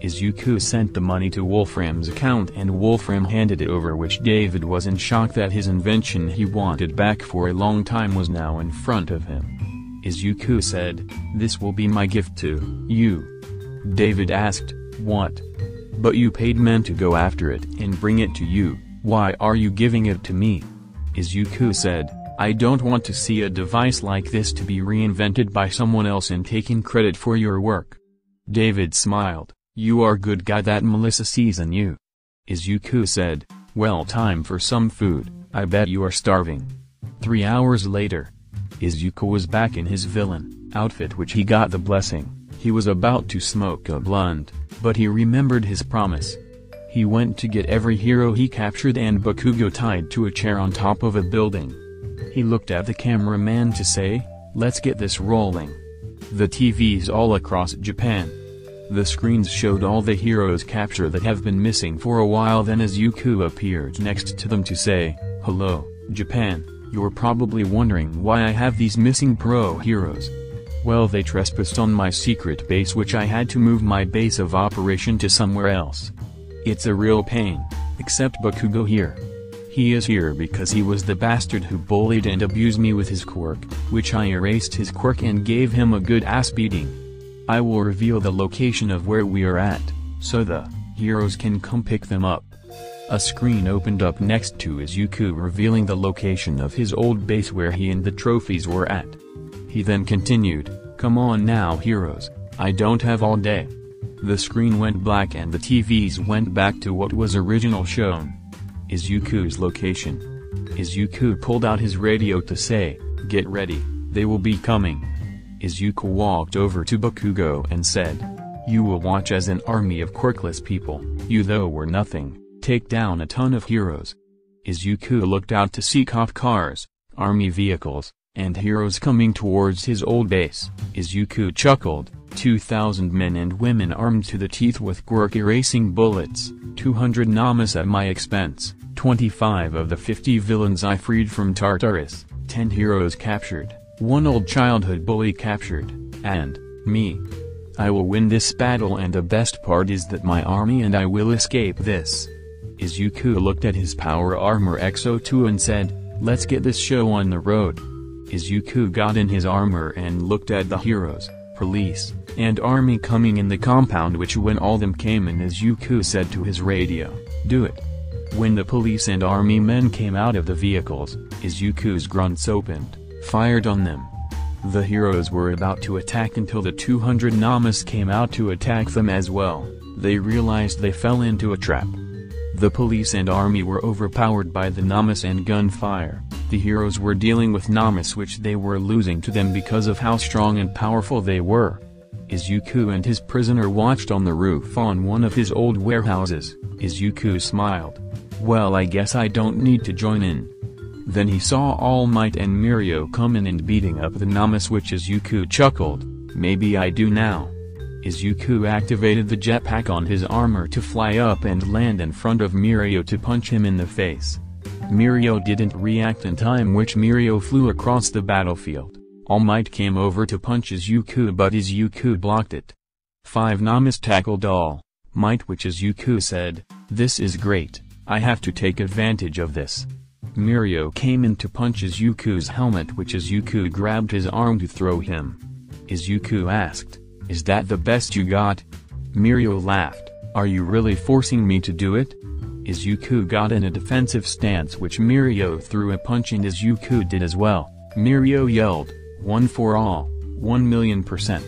Izuku sent the money to Wolfram's account and Wolfram handed it over, which David was in shock that his invention he wanted back for a long time was now in front of him. Izuku said, "This will be my gift to you." David asked, "What? But you paid men to go after it and bring it to you, why are you giving it to me?" Izuku said, "I don't want to see a device like this to be reinvented by someone else and taking credit for your work." David smiled, "You are good guy that Melissa sees in you." Izuku said, "Well, time for some food, I bet you are starving." 3 hours later, Izuku was back in his villain outfit which he got the blessing. He was about to smoke a blunt, but he remembered his promise. He went to get every hero he captured and Bakugo tied to a chair on top of a building. He looked at the cameraman to say, "Let's get this rolling." The TVs all across Japan. The screens showed all the heroes captured that have been missing for a while. Then Izuku appeared next to them to say, "Hello, Japan, you're probably wondering why I have these missing pro heroes. Well, they trespassed on my secret base which I had to move my base of operation to somewhere else. It's a real pain, except Bakugo here. He is here because he was the bastard who bullied and abused me with his quirk, which I erased his quirk and gave him a good ass beating. I will reveal the location of where we are at, so the heroes can come pick them up." A screen opened up next to Izuku revealing the location of his old base where he and the trophies were at. He then continued, "Come on now heroes, I don't have all day." The screen went black and the TVs went back to what was original shown. Izuku's location. Izuku pulled out his radio to say, "Get ready, they will be coming." Izuku walked over to Bakugo and said, "You will watch as an army of quirkless people, you though were nothing, take down a ton of heroes." Izuku looked out to see cop cars, army vehicles, and heroes coming towards his old base. Izuku chuckled, 2,000 men and women armed to the teeth with quirk erasing bullets, 200 namas at my expense, 25 of the 50 villains I freed from Tartarus, 10 heroes captured, 1 old childhood bully captured, and me. I will win this battle and the best part is that my army and I will escape this." Izuku looked at his power armor XO2 and said, "Let's get this show on the road." Izuku got in his armor and looked at the heroes, police, and army coming in the compound which when all them came in Izuku said to his radio, "Do it." When the police and army men came out of the vehicles, Izuku's grunts opened, fired on them. The heroes were about to attack until the 200 namas came out to attack them as well. They realized they fell into a trap. The police and army were overpowered by the namas and gunfire. The heroes were dealing with namas which they were losing to them because of how strong and powerful they were. Izuku and his prisoner watched on the roof on one of his old warehouses. Izuku smiled. "Well, I guess I don't need to join in." Then he saw All Might and Mirio come in and beating up the namas which Izuku chuckled, "Maybe I do now." Izuku activated the jetpack on his armor to fly up and land in front of Mirio to punch him in the face. Mirio didn't react in time which Mirio flew across the battlefield. All Might came over to punch Izuku but Izuku blocked it. 5 namas tackled All Might which Izuku said, "This is great, I have to take advantage of this." Mirio came in to punch Izuku's helmet which Izuku grabbed his arm to throw him. Izuku asked, "Is that the best you got?" Mirio laughed, "Are you really forcing me to do it?" Izuku got in a defensive stance which Mirio threw a punch and Izuku did as well. Mirio yelled, "One for all, 1,000,000%.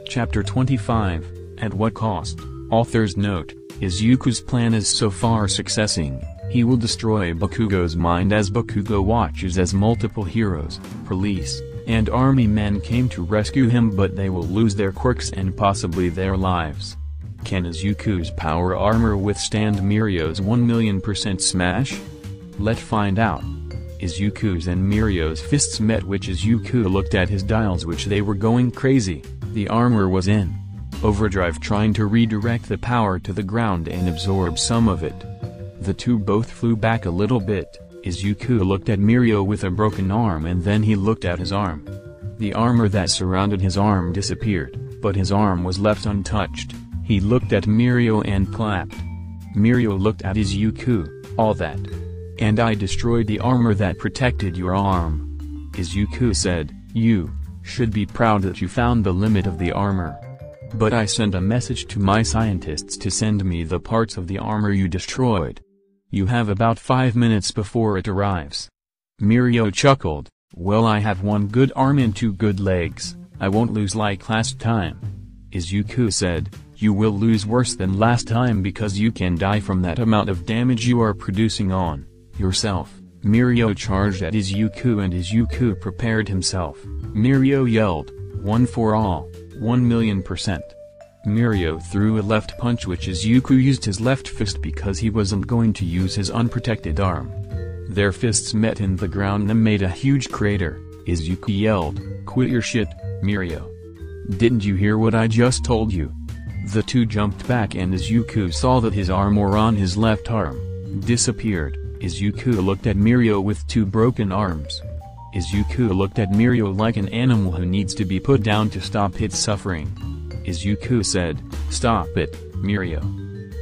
Chapter 25, At What Cost? Author's note, Izuku's plan is so far successing. He will destroy Bakugo's mind as Bakugo watches as multiple heroes, police, and army men came to rescue him but they will lose their quirks and possibly their lives. Can Izuku's power armor withstand Mirio's 1,000,000% smash? Let's find out. Izuku's and Mirio's fists met which Izuku looked at his dials which they were going crazy. The armor was in overdrive trying to redirect the power to the ground and absorb some of it. The two both flew back a little bit. Izuku looked at Mirio with a broken arm and then he looked at his arm. The armor that surrounded his arm disappeared, but his arm was left untouched. He looked at Mirio and clapped. Mirio looked at Izuku, "All that. And I destroyed the armor that protected your arm." Izuku said, "You should be proud that you found the limit of the armor. But I sent a message to my scientists to send me the parts of the armor you destroyed. You have about 5 minutes before it arrives. Mirio chuckled, well, I have 1 good arm and 2 good legs, I won't lose like last time. Izuku said, you will lose worse than last time because you can die from that amount of damage you are producing on yourself. Mirio charged at Izuku and Izuku prepared himself. Mirio yelled, one for all, 1,000,000%. Mirio threw a left punch which Izuku used his left fist because he wasn't going to use his unprotected arm. Their fists met in the ground and made a huge crater. Izuku yelled, quit your shit, Mirio. Didn't you hear what I just told you? The two jumped back and Izuku saw that his armor on his left arm disappeared. Izuku looked at Mirio with 2 broken arms. Izuku looked at Mirio like an animal who needs to be put down to stop its suffering. Izuku said, stop it, Mirio.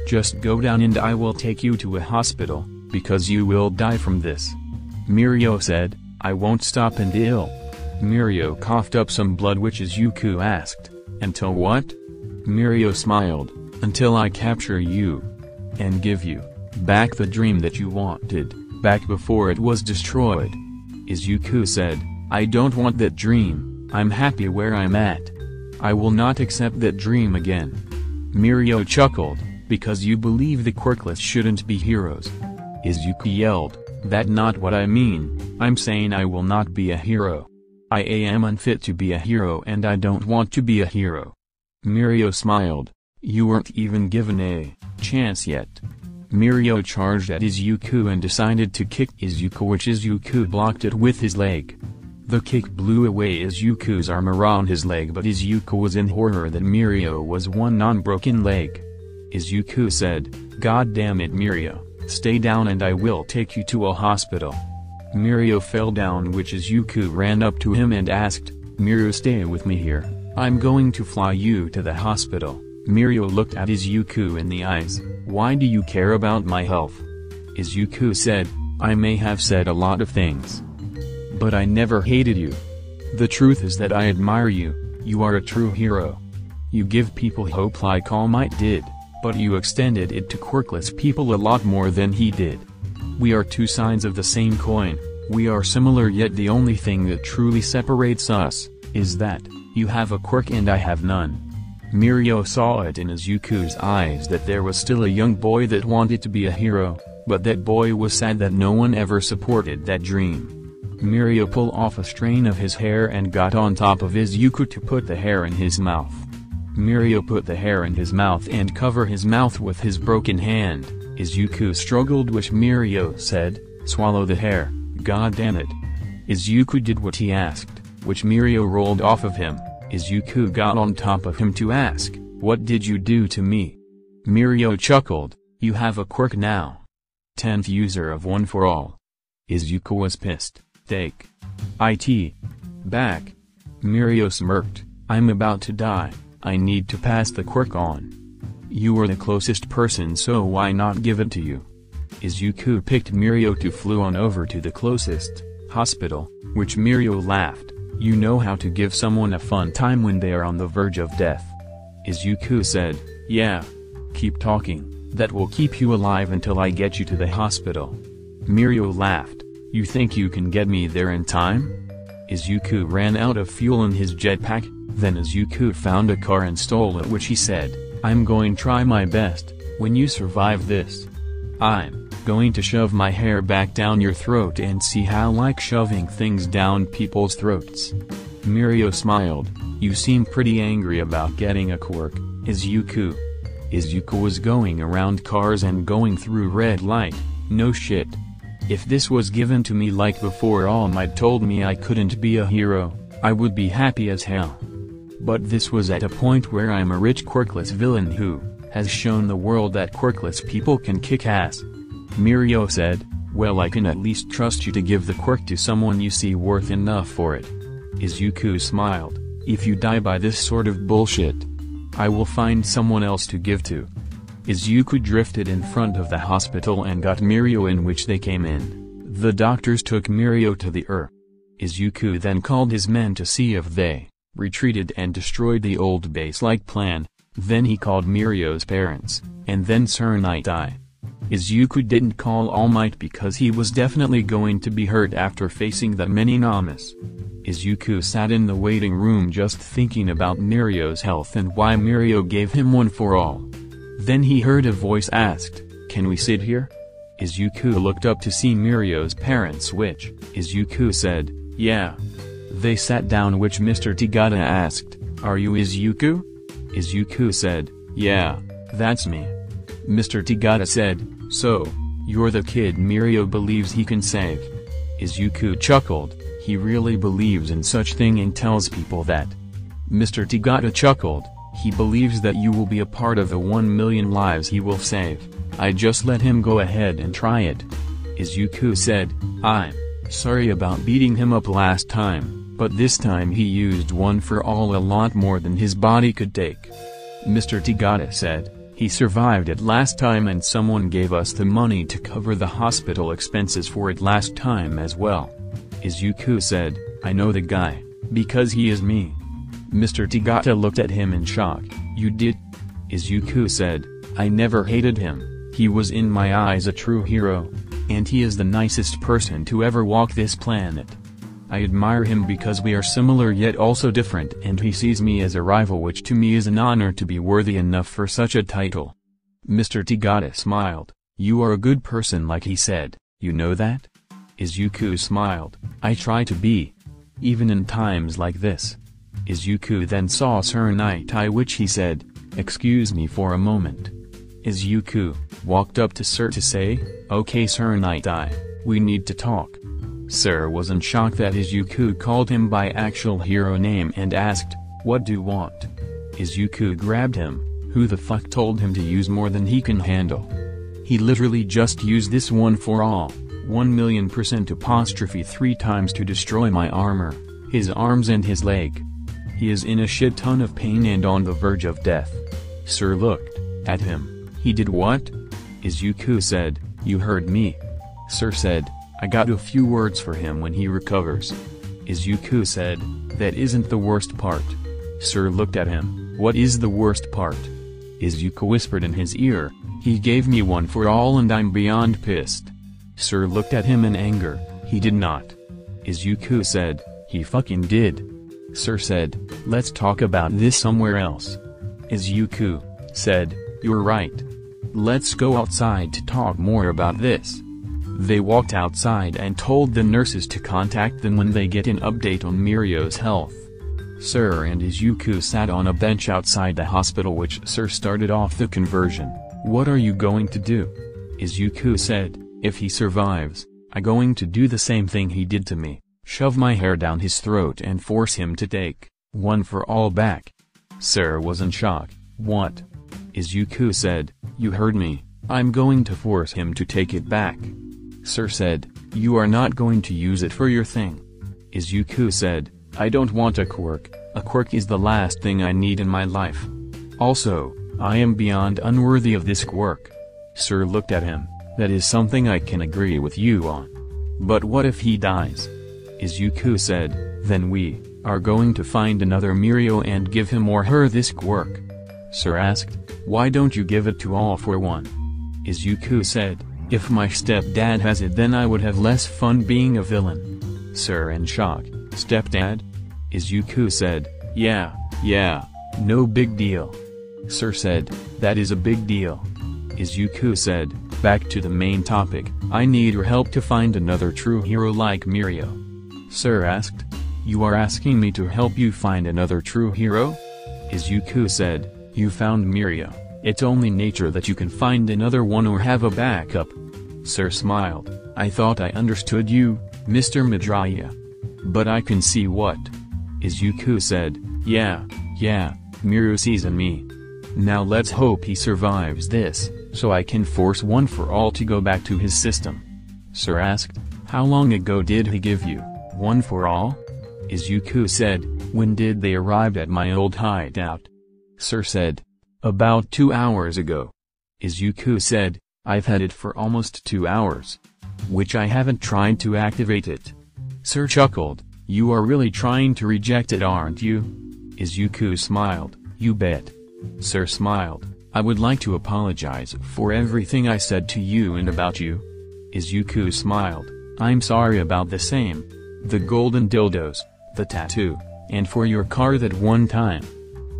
Just go down and I will take you to a hospital, because you will die from this. Mirio said, I won't stop until. Mirio coughed up some blood which Izuku asked, until what? Mirio smiled, until I capture you. And give you back the dream that you wanted, back before it was destroyed. Izuku said, I don't want that dream, I'm happy where I'm at. I will not accept that dream again. Mirio chuckled, because you believe the quirkless shouldn't be heroes. Izuku yelled, that's not what I mean, I'm saying I will not be a hero. I am unfit to be a hero and I don't want to be a hero. Mirio smiled, you weren't even given a chance yet. Mirio charged at Izuku and decided to kick Izuku, which Izuku blocked it with his leg. The kick blew away Izuku's armor on his leg, but Izuku was in horror that Mirio was one non-broken leg. Izuku said, God damn it Mirio, stay down and I will take you to a hospital. Mirio fell down, which Izuku ran up to him and asked, Mirio, stay with me here, I'm going to fly you to the hospital. Mirio looked at Izuku in the eyes, why do you care about my health? Izuku said, I may have said a lot of things, but I never hated you. The truth is that I admire you, you are a true hero. You give people hope like All Might did, but you extended it to quirkless people a lot more than he did. We are 2 sides of the same coin, we are similar, yet the only thing that truly separates us is that you have a quirk and I have none. Mirio saw it in Izuku's eyes that there was still a young boy that wanted to be a hero, but that boy was sad that no one ever supported that dream. Mirio pulled off a strand of his hair and got on top of Izuku to put the hair in his mouth. Mirio put the hair in his mouth and covered his mouth with his broken hand. Izuku struggled, which Mirio said, swallow the hair, god damn it. Izuku did what he asked, which Mirio rolled off of him. Izuku got on top of him to ask, what did you do to me? Mirio chuckled, you have a quirk now. 10th user of One for All. Izuku was pissed, take it back. Mirio smirked, I'm about to die, I need to pass the quirk on. You were the closest person, so why not give it to you? Izuku picked Mirio to flew on over to the closest hospital, which Mirio laughed. You know how to give someone a fun time when they are on the verge of death. Izuku said, yeah. Keep talking, that will keep you alive until I get you to the hospital. Mirio laughed, you think you can get me there in time? Izuku ran out of fuel in his jetpack, then Izuku found a car and stole it, which he said, I'm going to try my best, when you survive this. I'm going to shove my hair back down your throat and see how like shoving things down people's throats. Mirio smiled, you seem pretty angry about getting a quirk, Izuku. Izuku was going around cars and going through red light, no shit. If this was given to me like before All Might told me I couldn't be a hero, I would be happy as hell. But this was at a point where I'm a rich quirkless villain who has shown the world that quirkless people can kick ass. Mirio said, well, I can at least trust you to give the quirk to someone you see worth enough for it. Izuku smiled, if you die by this sort of bullshit, I will find someone else to give to. Izuku drifted in front of the hospital and got Mirio in, which they came in. The doctors took Mirio to the Izuku then called his men to see if they retreated and destroyed the old base-like plan. Then he called Mirio's parents, and then Tsuneitai. Izuku didn't call All Might because he was definitely going to be hurt after facing the many Namas. Izuku sat in the waiting room just thinking about Mirio's health and why Mirio gave him one for all. Then he heard a voice asked, "Can we sit here?" Izuku looked up to see Mirio's parents, which Izuku said, "Yeah." They sat down, which Mr. Tagata asked, "Are you Izuku?" Izuku said, "Yeah, that's me." Mr. Tagata said, "So, you're the kid Mirio believes he can save?" Izuku chuckled. He really believes in such thing and tells people that. Mr. Tagata chuckled. He believes that you will be a part of the 1 million lives he will save. I just let him go ahead and try it. Izuku said, "I'm sorry about beating him up last time, but this time he used one for all, a lot more than his body could take." Mr. Tagata said, "He survived it last time and someone gave us the money to cover the hospital expenses for it last time as well." Izuku said, "I know the guy, because he is me." Mr. Tagata looked at him in shock. "You did?" Izuku said, "I never hated him, he was in my eyes a true hero. And he is the nicest person to ever walk this planet. I admire him because we are similar yet also different, and he sees me as a rival, which to me is an honor to be worthy enough for such a title." Mr. Tagata smiled. "You are a good person like he said, you know that?" Izuku smiled. "I try to be. Even in times like this." Izuku then saw Tsuneitai, which he said, "Excuse me for a moment." Izuku walked up to Sir to say, "Okay Tsuneitai, we need to talk." Sir was in shock that Izuku called him by actual hero name and asked, "What do you want?" Izuku grabbed him. Who the fuck told him to use more than he can handle? He literally just used this one for all, 1,000,000% apostrophe 3 times to destroy my armor, his arms and his leg. He is in a shit ton of pain and on the verge of death. Sir looked at him. "He did what?" Izuku said, "You heard me." Sir said, "I got a few words for him when he recovers." Izuku said, "That isn't the worst part." Sir looked at him. "What is the worst part?" Izuku whispered in his ear, "He gave me one for all and I'm beyond pissed." Sir looked at him in anger. "He did not." Izuku said, "He fucking did." Sir said, "Let's talk about this somewhere else." Izuku said, "You're right. Let's go outside to talk more about this." They walked outside and told the nurses to contact them when they get an update on Mirio's health. Sir and Izuku sat on a bench outside the hospital, which Sir started off the conversion. "What are you going to do?" Izuku said, "If he survives, I'm going to do the same thing he did to me, shove my hair down his throat and force him to take one for all back." Sir was in shock. "What?" Izuku said, "You heard me, I'm going to force him to take it back." Sir said, "You are not going to use it for your thing." Izuku said, "I don't want a quirk is the last thing I need in my life. Also, I am beyond unworthy of this quirk." Sir looked at him. "That is something I can agree with you on. But what if he dies?" Izuku said, "Then we are going to find another Mirio and give him or her this quirk." Sir asked, "Why don't you give it to all for one?" Izuku said, "If my stepdad has it then I would have less fun being a villain." Sir in shock, "Stepdad?" Izuku said, Yeah, no big deal." Sir said, "That is a big deal." Izuku said, "Back to the main topic, I need your help to find another true hero like Mirio." Sir asked, "You are asking me to help you find another true hero?" Izuku said, "You found Mirio, it's only nature that you can find another one or have a backup." Sir smiled, "I thought I understood you, Mr. Midraya. But I can see what." Izuku said, Yeah, Mirio sees in me. Now let's hope he survives this, so I can force one for all to go back to his system." Sir asked, "How long ago did he give you one for all?" Izuku said, "When did they arrive at my old hideout?" Sir said, "About 2 hours ago." Izuku said, "I've had it for almost 2 hours. Which I haven't tried to activate it." Sir chuckled, You are really trying to reject it, aren't you? Izuku smiled. You bet. Sir smiled. I would like to apologize for everything I said to you and about you. Izuku smiled. I'm sorry about the same. The golden dildos, the tattoo, and for your car that one time.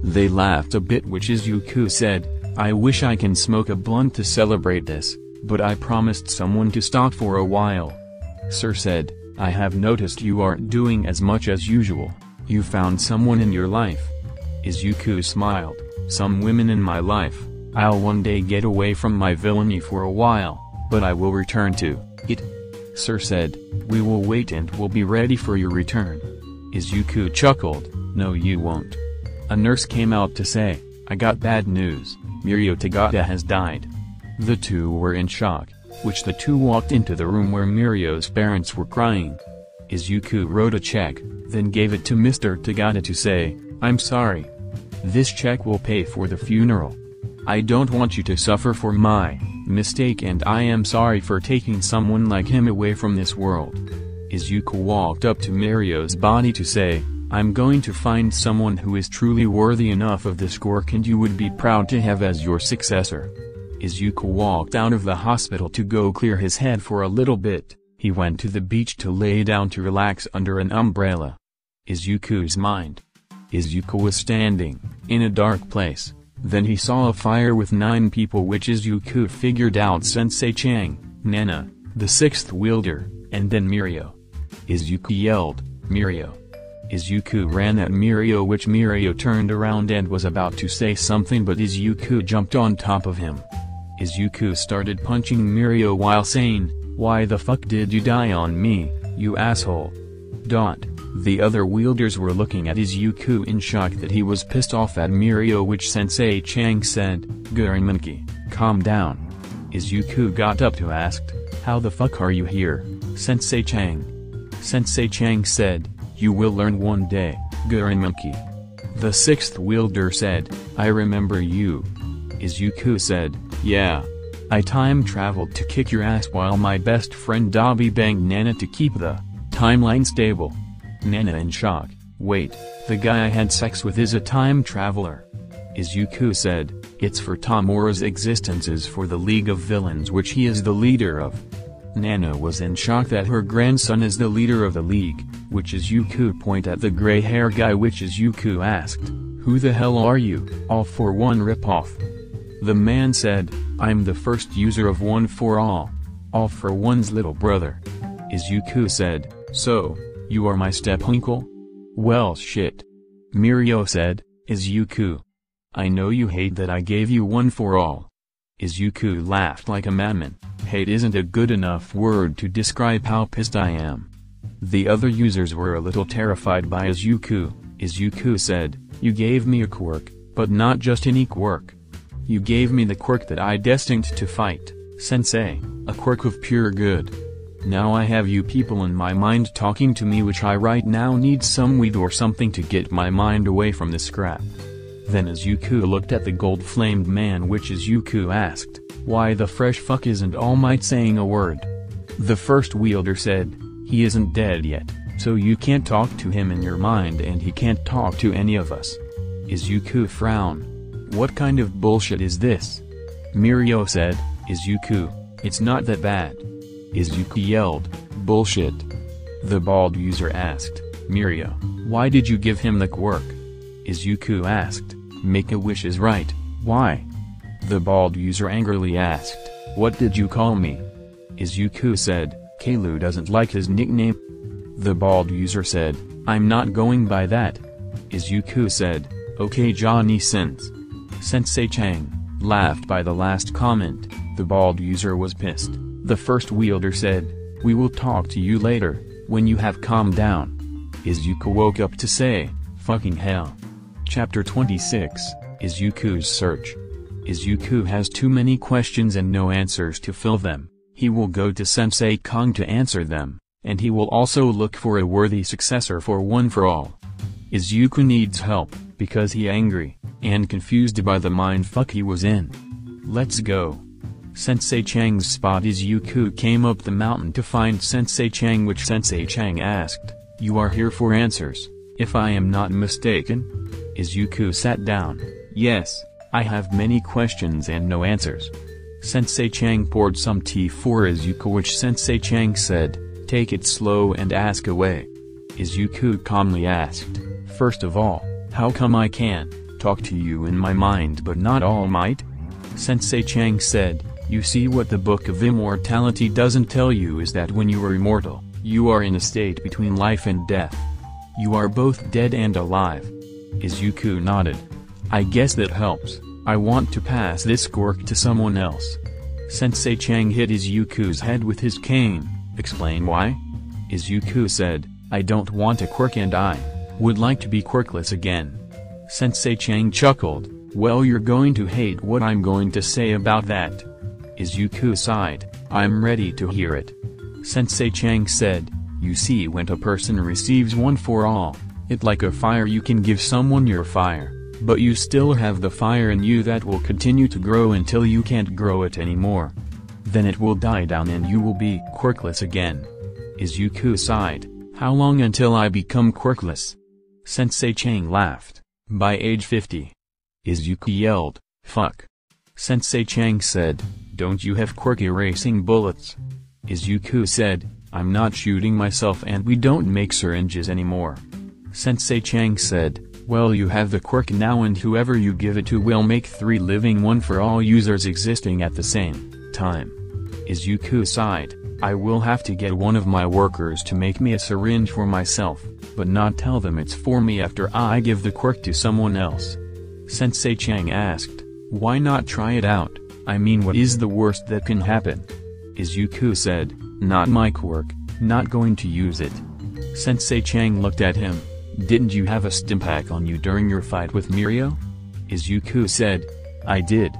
They laughed a bit, which Izuku said, I wish I can smoke a blunt to celebrate this, but I promised someone to stop for a while. Sir said, I have noticed you aren't doing as much as usual. You found someone in your life. Izuku smiled. Some women in my life. I'll one day get away from my villainy for a while, but I will return to it. Sir said, we will wait and we'll be ready for your return. Izuku chuckled, no you won't. A nurse came out to say, I got bad news, Mirio Tagata has died. The two were in shock, which the two walked into the room where Mirio's parents were crying. Izuku wrote a check, then gave it to Mr. Tagata to say, I'm sorry. This check will pay for the funeral. I don't want you to suffer for my mistake, and I am sorry for taking someone like him away from this world. Izuku walked up to Mirio's body to say, I'm going to find someone who is truly worthy enough of this work and you would be proud to have as your successor. Izuku walked out of the hospital to go clear his head for a little bit. He went to the beach to lay down to relax under an umbrella. Izuku's mind. Izuku was standing in a dark place. Then he saw a fire with 9 people, which Izuku figured out Sensei Chang, Nana, the 6th wielder, and then Mirio. Izuku yelled, Mirio. Izuku ran at Mirio, which Mirio turned around and was about to say something, but Izuku jumped on top of him. Izuku started punching Mirio while saying, why the fuck did you die on me, you asshole? The other wielders were looking at Izuku in shock that he was pissed off at Mirio, which Sensei Chang said, Guriminki, calm down. Izuku got up to ask, how the fuck are you here, Sensei Chang? Sensei Chang said, you will learn one day, Guriminki. The 6th wielder said, I remember you. Izuku said, yeah. I time traveled to kick your ass while my best friend Dabi banged Nana to keep the timeline stable. Nana in shock, wait, the guy I had sex with is a time traveler. Izuku said, it's for Tamura's existences for the League of Villains, which he is the leader of. Nana was in shock that her grandson is the leader of the League, which Izuku point at the gray hair guy, which Izuku asked, who the hell are you, All for One ripoff? The man said, I'm the first user of One for All for One's little brother. Izuku said, so, you are my step-uncle? Well shit. Mirio said, Izuku. I know you hate that I gave you One for All. Izuku laughed like a madman. Hate isn't a good enough word to describe how pissed I am. The other users were a little terrified by Izuku. Izuku said, you gave me a quirk, but not just any quirk. You gave me the quirk that I destined to fight, Sensei, a quirk of pure good. Now I have you people in my mind talking to me, which I right now need some weed or something to get my mind away from this crap. Then Izuku looked at the gold-flamed man, which Izuku asked, why the fresh fuck isn't All Might saying a word? The first wielder said, he isn't dead yet, so you can't talk to him in your mind and he can't talk to any of us. Izuku frowned. What kind of bullshit is this? Mirio said, Izuku, it's not that bad. Izuku yelled, bullshit. The bald user asked, Mirio, why did you give him the quirk? Izuku asked, Make-A-Wish is right, why? The bald user angrily asked, what did you call me? Izuku said, Keilu doesn't like his nickname. The bald user said, I'm not going by that. Izuku said, okay Johnny-sens. Sensei Chang laughed by the last comment. The bald user was pissed. The first wielder said, we will talk to you later, when you have calmed down. Izuku woke up to say, fucking hell. Chapter 26, Izuku's Search. Izuku has too many questions and no answers to fill them. He will go to Sensei Kong to answer them, and he will also look for a worthy successor for One for All. Izuku needs help, because he angry, and confused by the mindfuck he was in. Let's go. Sensei Chang's spot. Izuku came up the mountain to find Sensei Chang, which Sensei Chang asked, You are here for answers, if I am not mistaken? Izuku sat down. Yes, I have many questions and no answers. Sensei Chang poured some tea for Izuku, which Sensei Chang said, take it slow and ask away. Izuku calmly asked, first of all, how come I can talk to you in my mind but not All Might? Sensei Chang said, you see, what the Book of Immortality doesn't tell you is that when you are immortal, you are in a state between life and death. You are both dead and alive. Izuku nodded. I guess that helps. I want to pass this quirk to someone else. Sensei Chang hit Izuku's head with his cane. Explain why? Izuku said, I don't want a quirk and I would like to be quirkless again. Sensei Chang chuckled, well, you're going to hate what I'm going to say about that. Izuku sighed, I'm ready to hear it. Sensei Chang said, you see, when a person receives one for all, it like a fire, you can give someone your fire, but you still have the fire in you that will continue to grow until you can't grow it anymore. Then it will die down and you will be quirkless again. Izuku sighed, how long until I become quirkless? Sensei Chang laughed, by age 50. Izuku yelled, fuck. Sensei Chang said, don't you have quirk erasing bullets? Izuku said, I'm not shooting myself and we don't make syringes anymore. Sensei Chang said, well, you have the quirk now and whoever you give it to will make 3 living, one for all users existing at the same time. Izuku sighed, I will have to get one of my workers to make me a syringe for myself, but not tell them it's for me after I give the quirk to someone else. Sensei Chang asked, why not try it out? I mean, what is the worst that can happen? Izuku said, not my quirk, not going to use it. Sensei Chang looked at him, didn't you have a stimpack on you during your fight with Mirio? Izuku said, I did.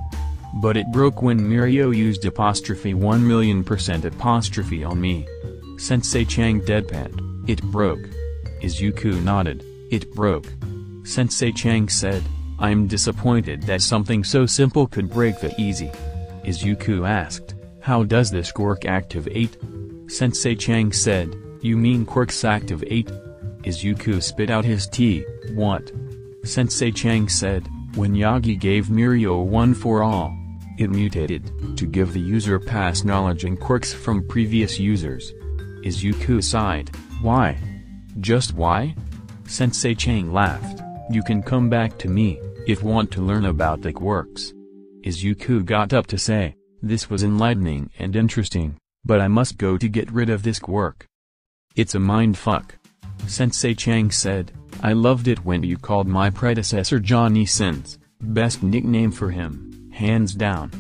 But it broke when Mirio used '1,000,000% on me. Sensei Chang deadpanned, it broke. Izuku nodded, it broke. Sensei Chang said, I'm disappointed that something so simple could break that easy. Izuku asked, how does this quirk activate? Sensei Chang said, you mean quirks activate? Izuku spit out his tea, what? Sensei Chang said, when Yagi gave Mirio one for all, it mutated, to give the user past knowledge and quirks from previous users. Izuku sighed, why? Just why? Sensei Chang laughed, you can come back to me, if want to learn about the quirks. Izuku got up to say, this was enlightening and interesting, but I must go to get rid of this quirk. It's a mindfuck. Sensei Chang said, I loved it when you called my predecessor Johnny Sins, best nickname for him, hands down.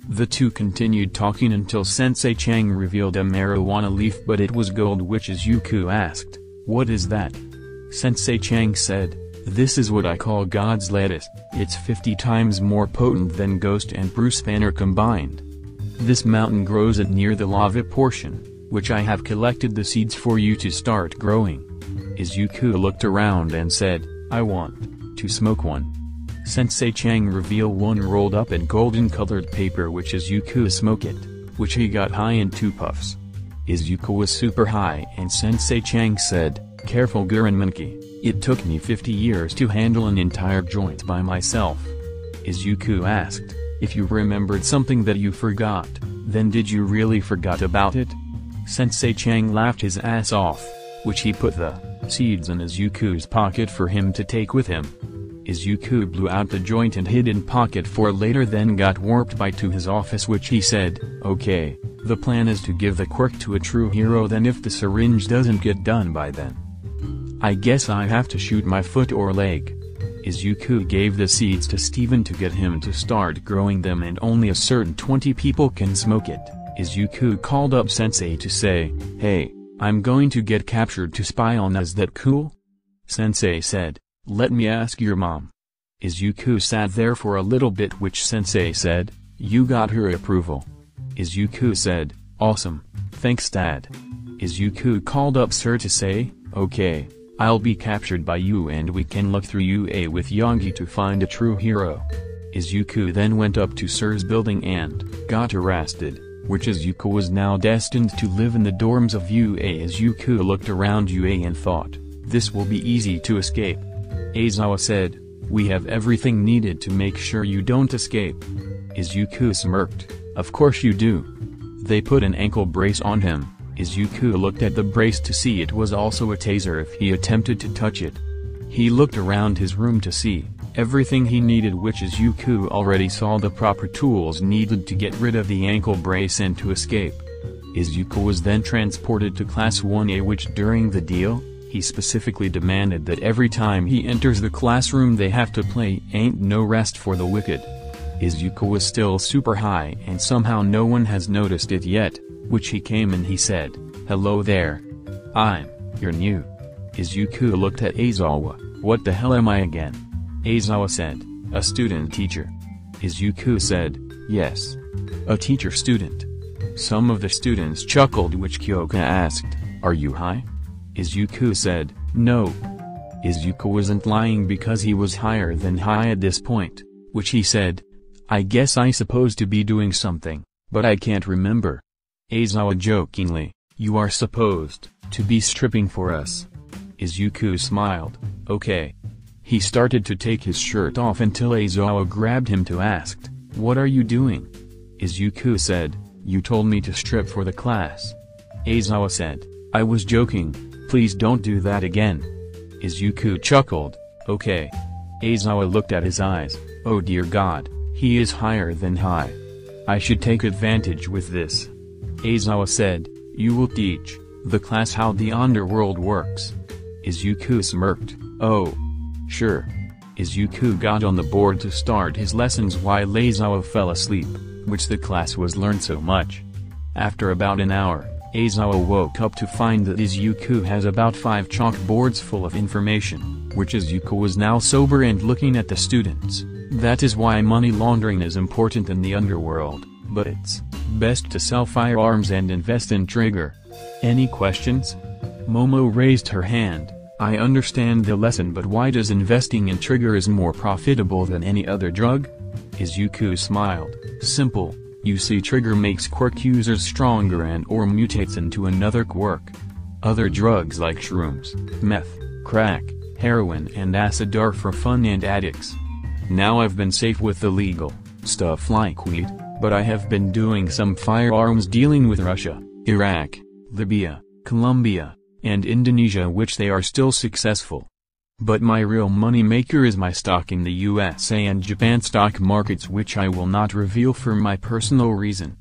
The two continued talking until Sensei Chang revealed a marijuana leaf, but it was gold, which Izuku asked, what is that? Sensei Chang said, this is what I call God's lettuce, it's 50 times more potent than Ghost and Bruce Banner combined. This mountain grows at near the lava portion, which I have collected the seeds for you to start growing. Izuku looked around and said, I want to smoke one. Sensei Chang revealed one rolled up in golden-colored paper, which Izuku smoked it, which he got high in 2 puffs. Izuku was super high and Sensei Chang said, careful Gurren monkey, it took me 50 years to handle an entire joint by myself. Izuku asked, if you remembered something that you forgot, then did you really forgot about it? Sensei Chang laughed his ass off, which he put the seeds in Izuku's pocket for him to take with him. Izuku blew out the joint and hid in pocket for later, then got warped by to his office, which he said, okay, the plan is to give the quirk to a true hero, then if the syringe doesn't get done by then, I guess I have to shoot my foot or leg. Izuku gave the seeds to Steven to get him to start growing them, and only a certain 20 people can smoke it. Izuku called up Sensei to say, hey, I'm going to get captured to spy on us, that cool? Sensei said, let me ask your mom. Izuku sat there for a little bit, which Sensei said, you got her approval. Izuku said, awesome, thanks Dad. Izuku called up Sir to say, okay, I'll be captured by you and we can look through UA with Yagi to find a true hero. Izuku then went up to Sir's building and got arrested, which Izuku was now destined to live in the dorms of UA. Izuku looked around UA and thought, this will be easy to escape. Aizawa said, we have everything needed to make sure you don't escape. Izuku smirked, of course you do. They put an ankle brace on him. Izuku looked at the brace to see it was also a taser if he attempted to touch it. He looked around his room to see everything he needed, which Izuku already saw the proper tools needed to get rid of the ankle brace and to escape. Izuku was then transported to Class 1A, which during the deal, he specifically demanded that every time he enters the classroom they have to play Ain't No Rest for the Wicked. Izuku was still super high and somehow no one has noticed it yet, which he came and he said, hello there. You're new. Izuku looked at Aizawa, what the hell am I again? Aizawa said, a student teacher. Izuku said, yes. A teacher student. Some of the students chuckled, which Kyoka asked, are you high? Izuku said, no. Izuku wasn't lying because he was higher than high at this point, which he said, I guess I supposed to be doing something, but I can't remember. Aizawa jokingly, you are supposed to be stripping for us. Izuku smiled, okay. He started to take his shirt off until Aizawa grabbed him to ask, what are you doing? Izuku said, you told me to strip for the class. Aizawa said, I was joking, please don't do that again. Izuku chuckled, okay. Aizawa looked at his eyes, oh dear God, he is higher than high. I should take advantage with this. Aizawa said, you will teach the class how the underworld works. Izuku smirked, oh. Sure. Izuku got on the board to start his lessons while Aizawa fell asleep, which the class was learned so much. After about an hour, Aizawa woke up to find that Izuku has about 5 chalkboards full of information, which Izuku was now sober and looking at the students. That is why money laundering is important in the underworld, but it's best to sell firearms and invest in trigger. Any questions? Momo raised her hand. I understand the lesson, but why does investing in trigger is more profitable than any other drug? Izuku smiled. Simple, you see, trigger makes quirk users stronger and or mutates into another quirk. Other drugs like shrooms, meth, crack, heroin and acid are for fun and addicts. Now I've been safe with the legal stuff like weed, but I have been doing some firearms dealing with Russia, Iraq, Libya, Colombia, and Indonesia, which they are still successful. But my real money maker is my stock in the USA and Japan stock markets, which I will not reveal for my personal reason.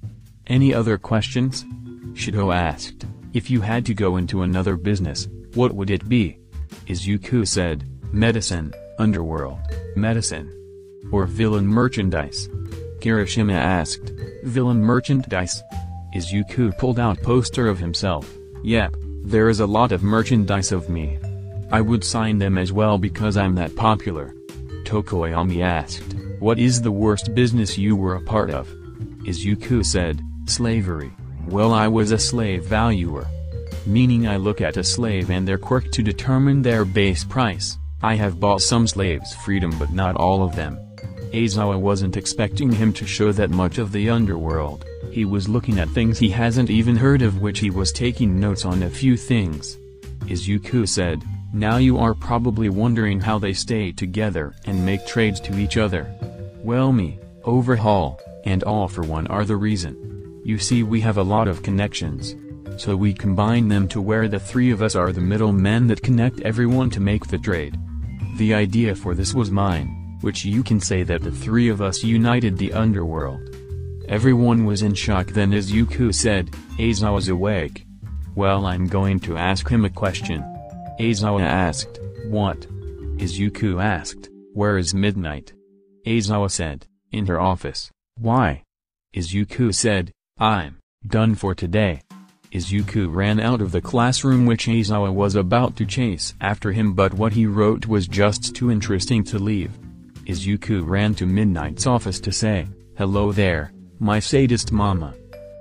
Any other questions? Shido asked, if you had to go into another business, what would it be? Izuku said, medicine, underworld, medicine. Or villain merchandise. Kirishima asked, villain merchandise? Izuku pulled out poster of himself, yep. There is a lot of merchandise of me. I would sign them as well because I'm that popular. Tokoyami asked, what is the worst business you were a part of? Izuku said, slavery. Well, I was a slave valuer. Meaning I look at a slave and their quirk to determine their base price. I have bought some slaves' freedom but not all of them. Aizawa wasn't expecting him to show that much of the underworld. He was looking at things he hasn't even heard of, which he was taking notes on a few things. Izuku said, now you are probably wondering how they stay together and make trades to each other. Well, me, Overhaul, and All for One are the reason. You see, we have a lot of connections. So we combine them to where the three of us are the middlemen that connect everyone to make the trade. The idea for this was mine, which you can say that the three of us united the underworld. Everyone was in shock. Then Izuku said, Aizawa's awake. Well, I'm going to ask him a question. Aizawa asked, what? Izuku asked, where is Midnight? Aizawa said, in her office. Why? Izuku said, I'm done for today. Izuku ran out of the classroom, which Aizawa was about to chase after him, but what he wrote was just too interesting to leave. Izuku ran to Midnight's office to say, hello there, my sadist mama.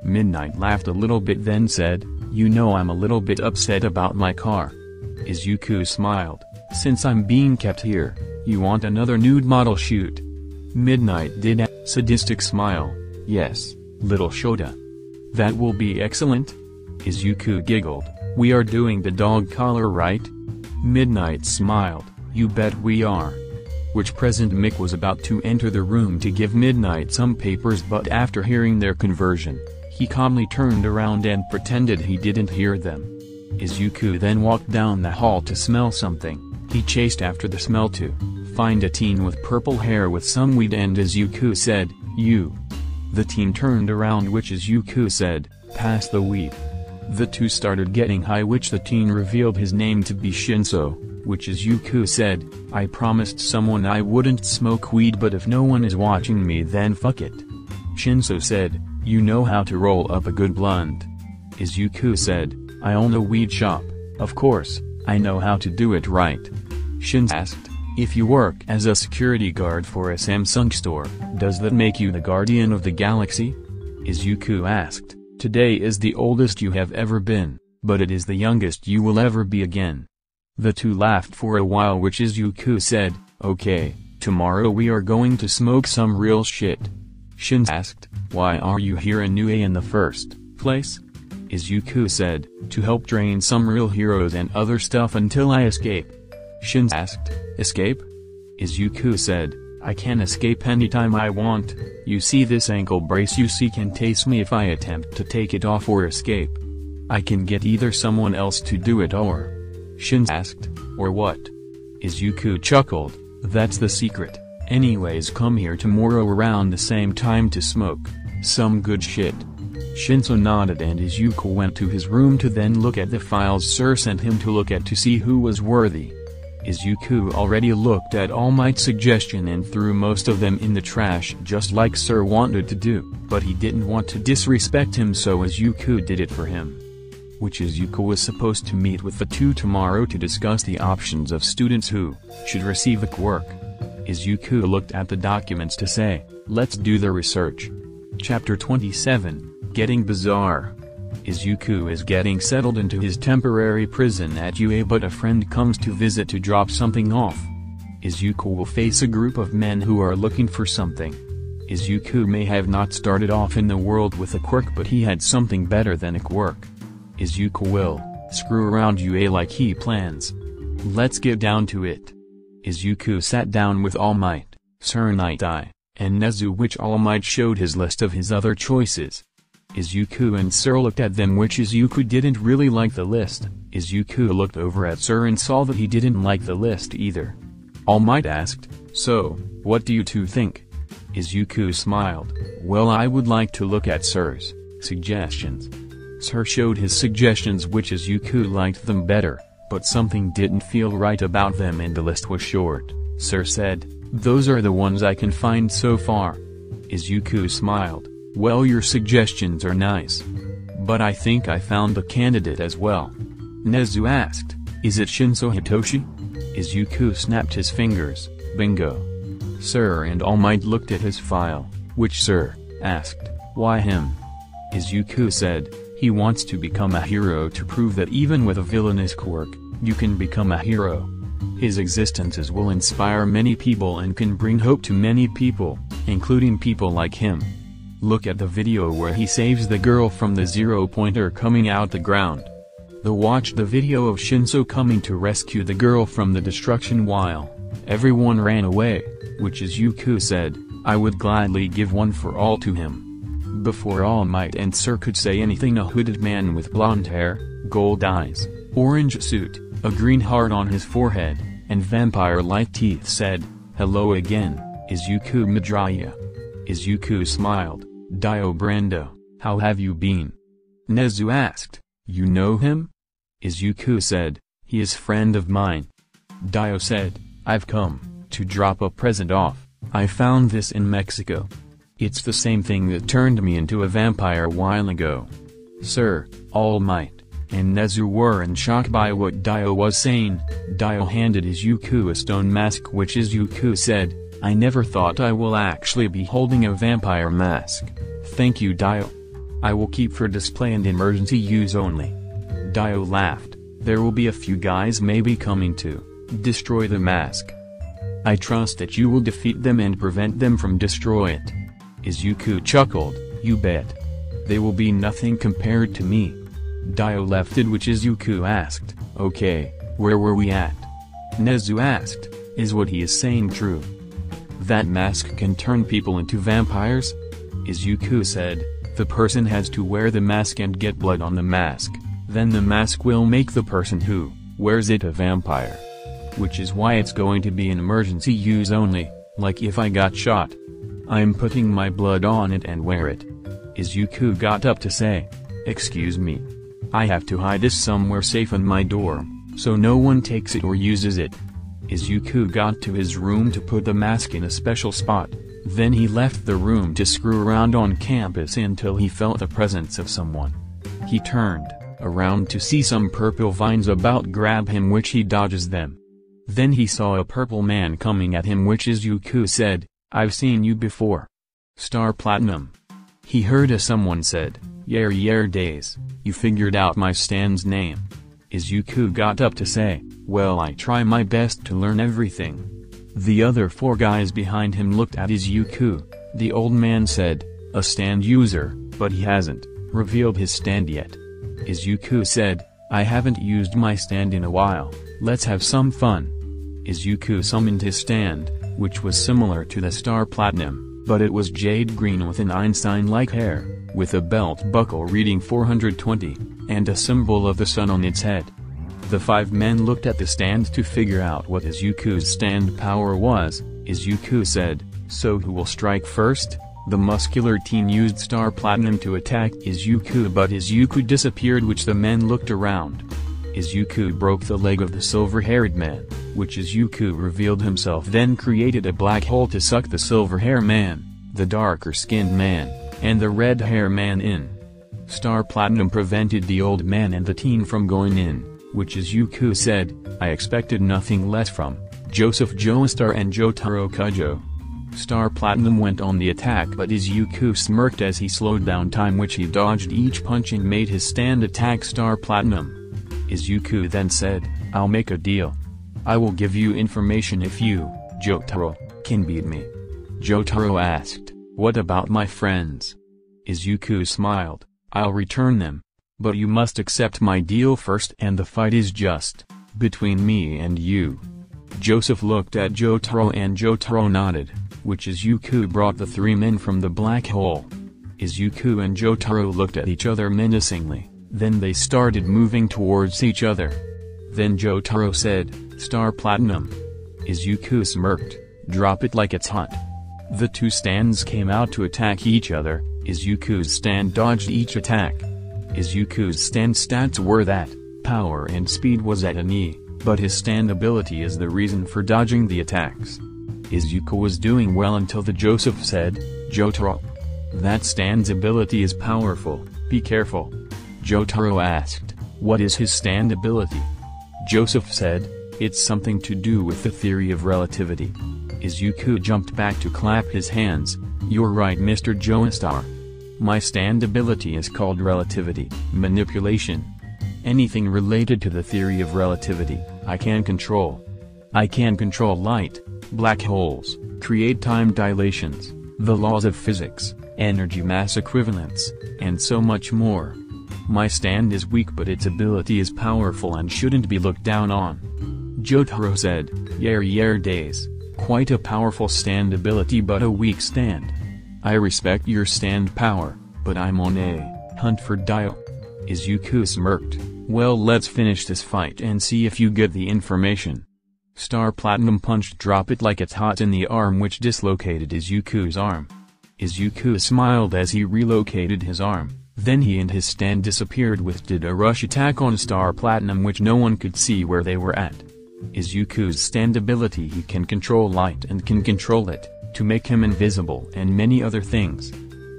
Midnight laughed a little bit, then said, you know, I'm a little bit upset about my car. Izuku smiled, since I'm being kept here, you want another nude model shoot? Midnight did a sadistic smile, yes, little Shota. That will be excellent. Izuku giggled. We are doing the dog collar, right? Midnight smiled. You bet we are. Which present Mick was about to enter the room to give Midnight some papers, but after hearing their conversion, he calmly turned around and pretended he didn't hear them. Izuku then walked down the hall to smell something. He chased after the smell to find a teen with purple hair with some weed, and Izuku said, "You." The teen turned around, which Izuku said, "Pass the weed." The two started getting high, which the teen revealed his name to be Shinso, which Izuku said, "I promised someone I wouldn't smoke weed, but if no one is watching me then fuck it." Shinso said, "You know how to roll up a good blunt." Izuku said, "I own a weed shop, of course, I know how to do it right." Shinso asked, "If you work as a security guard for a Samsung store, does that make you the guardian of the galaxy?" Izuku asked, "Today is the oldest you have ever been, but it is the youngest you will ever be again." The two laughed for a while, which Izuku said, "Okay, tomorrow we are going to smoke some real shit." Shinso asked, "Why are you here in UA in the first place?" Izuku said, "To help train some real heroes and other stuff until I escape." Shinso asked, "Escape?" Izuku said, "I can escape anytime I want. You see this ankle brace you see can taste me if I attempt to take it off or escape. I can get either someone else to do it or..." Shinso asked, "Or what?" Izuku chuckled, "That's the secret. Anyways, come here tomorrow around the same time to smoke some good shit." Shinso nodded, and Izuku went to his room to then look at the files Sir sent him to look at to see who was worthy. Izuku already looked at All Might's suggestion and threw most of them in the trash, just like Sir wanted to do, but he didn't want to disrespect him, so Izuku did it for him. Which Izuku was supposed to meet with the two tomorrow to discuss the options of students who should receive the work. Izuku looked at the documents to say, "Let's do the research." Chapter 27, Getting Bizarre. Izuku is getting settled into his temporary prison at UA, but a friend comes to visit to drop something off. Izuku will face a group of men who are looking for something. Izuku may have not started off in the world with a quirk, but he had something better than a quirk. Izuku will screw around UA like he plans. Let's get down to it. Izuku sat down with All Might, Sir Night-Eye, and Nezu, which All Might showed his list of his other choices. Izuku and Sir looked at them, which Izuku didn't really like the list. Izuku looked over at Sir and saw that he didn't like the list either. All Might asked, "So, what do you two think?" Izuku smiled, "Well, I would like to look at Sir's suggestions." Sir showed his suggestions, which Izuku liked them better, but something didn't feel right about them and the list was short. Sir said, "Those are the ones I can find so far." Izuku smiled, "Well, your suggestions are nice. But I think I found a candidate as well." Nezu asked, "Is it Shinso Hitoshi?" Izuku snapped his fingers, "Bingo." Sir and All Might looked at his file, which Sir asked, "Why him?" Izuku said, "He wants to become a hero to prove that even with a villainous quirk, you can become a hero. His existences will inspire many people and can bring hope to many people, including people like him. Look at the video where he saves the girl from the zero-pointer coming out the ground. Watch the video of Shinso coming to rescue the girl from the destruction while everyone ran away, which Izuku said, "I would gladly give one for all to him." Before All Might and Sir could say anything, a hooded man with blonde hair, gold eyes, orange suit, a green heart on his forehead, and vampire-like teeth said, "Hello again, Izuku Midoriya." Izuku smiled, "Dio Brando, how have you been?" Nezu asked, "You know him?" Izuku said, "He is friend of mine." Dio said, "I've come to drop a present off. I found this in Mexico. It's the same thing that turned me into a vampire a while ago." Sir, All Might, and Nezu were in shock by what Dio was saying. Dio handed Izuku a stone mask, which Izuku said, "I never thought I will actually be holding a vampire mask. Thank you, Dio. I will keep for display and emergency use only." Dio laughed, "There will be a few guys maybe coming to destroy the mask. I trust that you will defeat them and prevent them from destroy it." Izuku chuckled, "You bet." They will be nothing compared to me. Dio left it, which Izuku asked, okay, where were we at? Nezu asked, is what he is saying true? That mask can turn people into vampires? Izuku said, the person has to wear the mask and get blood on the mask, then the mask will make the person who wears it a vampire. Which is why it's going to be an emergency use only, like if I got shot. I'm putting my blood on it and wear it. Izuku got up to say, excuse me. I have to hide this somewhere safe in my dorm, so no one takes it or uses it. Izuku got to his room to put the mask in a special spot, then he left the room to screw around on campus until he felt the presence of someone. He turned around to see some purple vines about grab him, which he dodges them. Then he saw a purple man coming at him, which Izuku said, I've seen you before. Star Platinum. He heard someone said, Yer days, you figured out my stand's name. Izuku got up to say, well, I try my best to learn everything. The other four guys behind him looked at Izuku. The old man said, a stand user, but he hasn't revealed his stand yet. Izuku said, I haven't used my stand in a while, let's have some fun. Izuku summoned his stand, which was similar to the Star Platinum, but it was jade green with an Einstein-like hair, with a belt buckle reading 420, and a symbol of the sun on its head. The five men looked at the stand to figure out what Izuku's stand power was. Izuku said, so who will strike first? The muscular teen used Star Platinum to attack Izuku, but Izuku disappeared, which the men looked around. Izuku broke the leg of the silver-haired man, which Izuku revealed himself, then created a black hole to suck the silver-hair man, the darker-skinned man, and the red-hair man in. Star Platinum prevented the old man and the teen from going in, which Izuku said, I expected nothing less from Joseph Joestar and Jotaro Kujo. Star Platinum went on the attack, but Izuku smirked as he slowed down time, which he dodged each punch and made his stand attack Star Platinum. Izuku then said, I'll make a deal. I will give you information if you, Jotaro, can beat me. Jotaro asked, what about my friends? Izuku smiled, I'll return them. But you must accept my deal first, and the fight is just between me and you. Joseph looked at Jotaro and Jotaro nodded, which Izuku brought the three men from the black hole. Izuku and Jotaro looked at each other menacingly, then they started moving towards each other. Then Jotaro said, Star Platinum. Izuku smirked, drop it like it's hot. The two stands came out to attack each other. Izuku's stand dodged each attack. Izuku's stand stats were that power and speed was at an E, but his stand ability is the reason for dodging the attacks. Izuku was doing well until the Joseph said, Jotaro. That stand's ability is powerful, be careful. Jotaro asked, what is his stand ability? Joseph said, it's something to do with the theory of relativity. Izuku jumped back to clap his hands, you're right, Mr. Joestar. My stand ability is called relativity, manipulation. Anything related to the theory of relativity, I can control. I can control light, black holes, create time dilations, the laws of physics, energy mass equivalence, and so much more. My stand is weak, but its ability is powerful and shouldn't be looked down on. Jotaro said, Yer days, quite a powerful stand ability but a weak stand. I respect your stand power, but I'm on a hunt for Dio. Izuku smirked, well, let's finish this fight and see if you get the information. Star Platinum punched drop it like it's hot in the arm, which dislocated Izuku's arm. Izuku smiled as he relocated his arm, then he and his stand disappeared did a rush attack on Star Platinum, which no one could see where they were at. Izuku's stand ability, he can control light and can control it to make him invisible and many other things.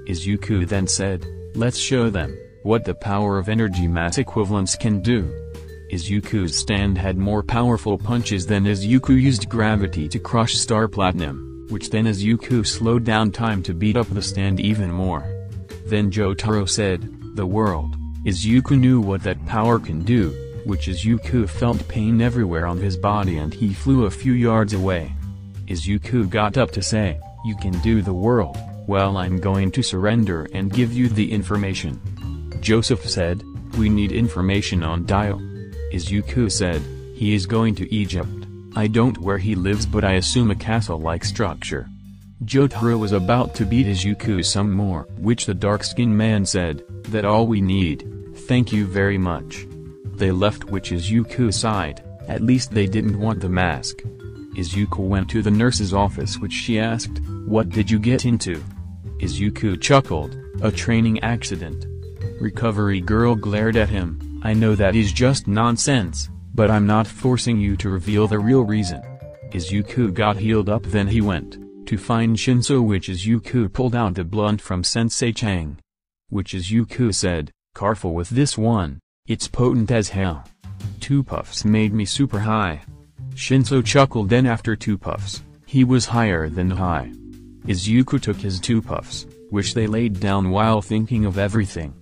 Izuku then said, let's show them what the power of energy mass equivalence can do. Izuku's stand had more powerful punches than Izuku used gravity to crush Star Platinum, which then Izuku slowed down time to beat up the stand even more. Then Jotaro said, the world. Izuku knew what that power can do, which Izuku felt pain everywhere on his body and he flew a few yards away. Izuku got up to say, you can do the world, Well, I'm going to surrender and give you the information. Joseph said, we need information on Dio. Izuku said, he is going to Egypt. I don't where he lives, but I assume a castle-like structure. Jotaro was about to beat Izuku some more, which the dark-skinned man said, that all we need, thank you very much. They left, which Izuku sighed, at least they didn't want the mask. Izuku went to the nurse's office, which she asked, what did you get into? Izuku chuckled, a training accident. Recovery girl glared at him, I know that is just nonsense, but I'm not forcing you to reveal the real reason. Izuku got healed up, then he went to find Shinso, which Izuku pulled out the blunt from Sensei Chang. Which Izuku said, careful with this one, it's potent as hell. 2 puffs made me super high. Shinso chuckled, then after 2 puffs, he was higher than high. Izuku took his 2 puffs, which they laid down while thinking of everything.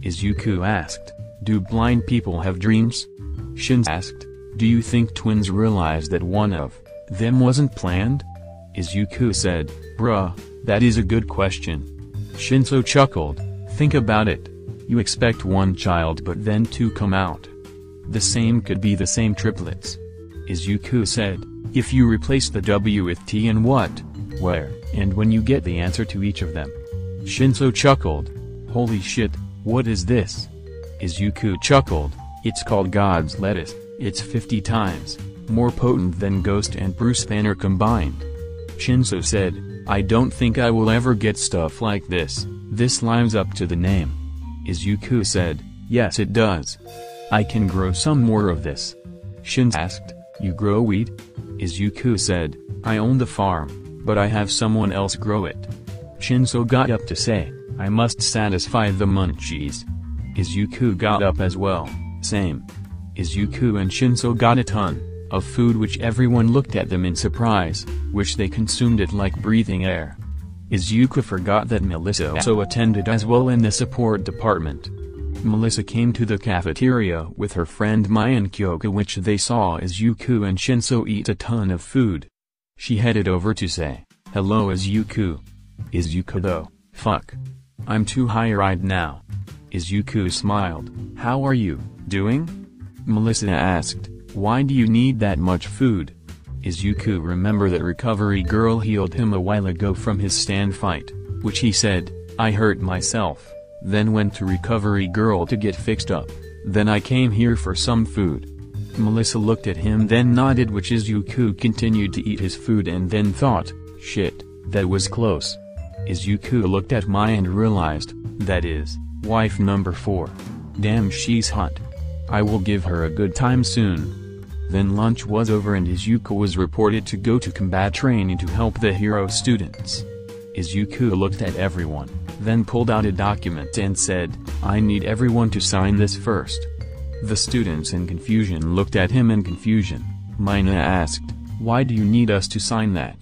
Izuku asked, do blind people have dreams? Shinso asked, do you think twins realize that one of them wasn't planned? Izuku said, bruh, that is a good question. Shinso chuckled, think about it. You expect 1 child but then 2 come out. The same could be the same triplets. Izuku said, if you replace the W with T and what, where, and when you get the answer to each of them. Shinso chuckled, holy shit, what is this? Izuku chuckled, it's called God's lettuce, it's 50 times more potent than Ghost and Bruce Banner combined. Shinso said, I don't think I will ever get stuff like this lines up to the name. Izuku said, yes it does. I can grow some more of this. Shinso asked, you grow weed? Izuku said, I own the farm, but I have someone else grow it. Shinso got up to say, I must satisfy the munchies. Izuku got up as well, same. Izuku and Shinso got a ton of food, which everyone looked at them in surprise, which they consumed it like breathing air. Izuku forgot that Melissa also attended as well in the support department. Melissa came to the cafeteria with her friend Mai and Kyoka, which they saw Izuku and Shinso eat a ton of food. She headed over to say, hello Izuku. Izuku though, fuck. I'm too high right now. Izuku smiled, how are you doing? Melissa asked, why do you need that much food? Izuku remembered that recovery girl healed him a while ago from his stand fight, which he said, I hurt myself, then went to recovery girl to get fixed up, then I came here for some food. Melissa looked at him then nodded, which Izuku continued to eat his food and then thought, shit, that was close. Izuku looked at Mai and realized, that is, wife number 4. Damn, she's hot. I will give her a good time soon. Then lunch was over and Izuku was reported to go to combat training to help the hero students. Izuku looked at everyone, then pulled out a document and said, I need everyone to sign this first. The students in confusion looked at him in confusion. Mina asked, why do you need us to sign that?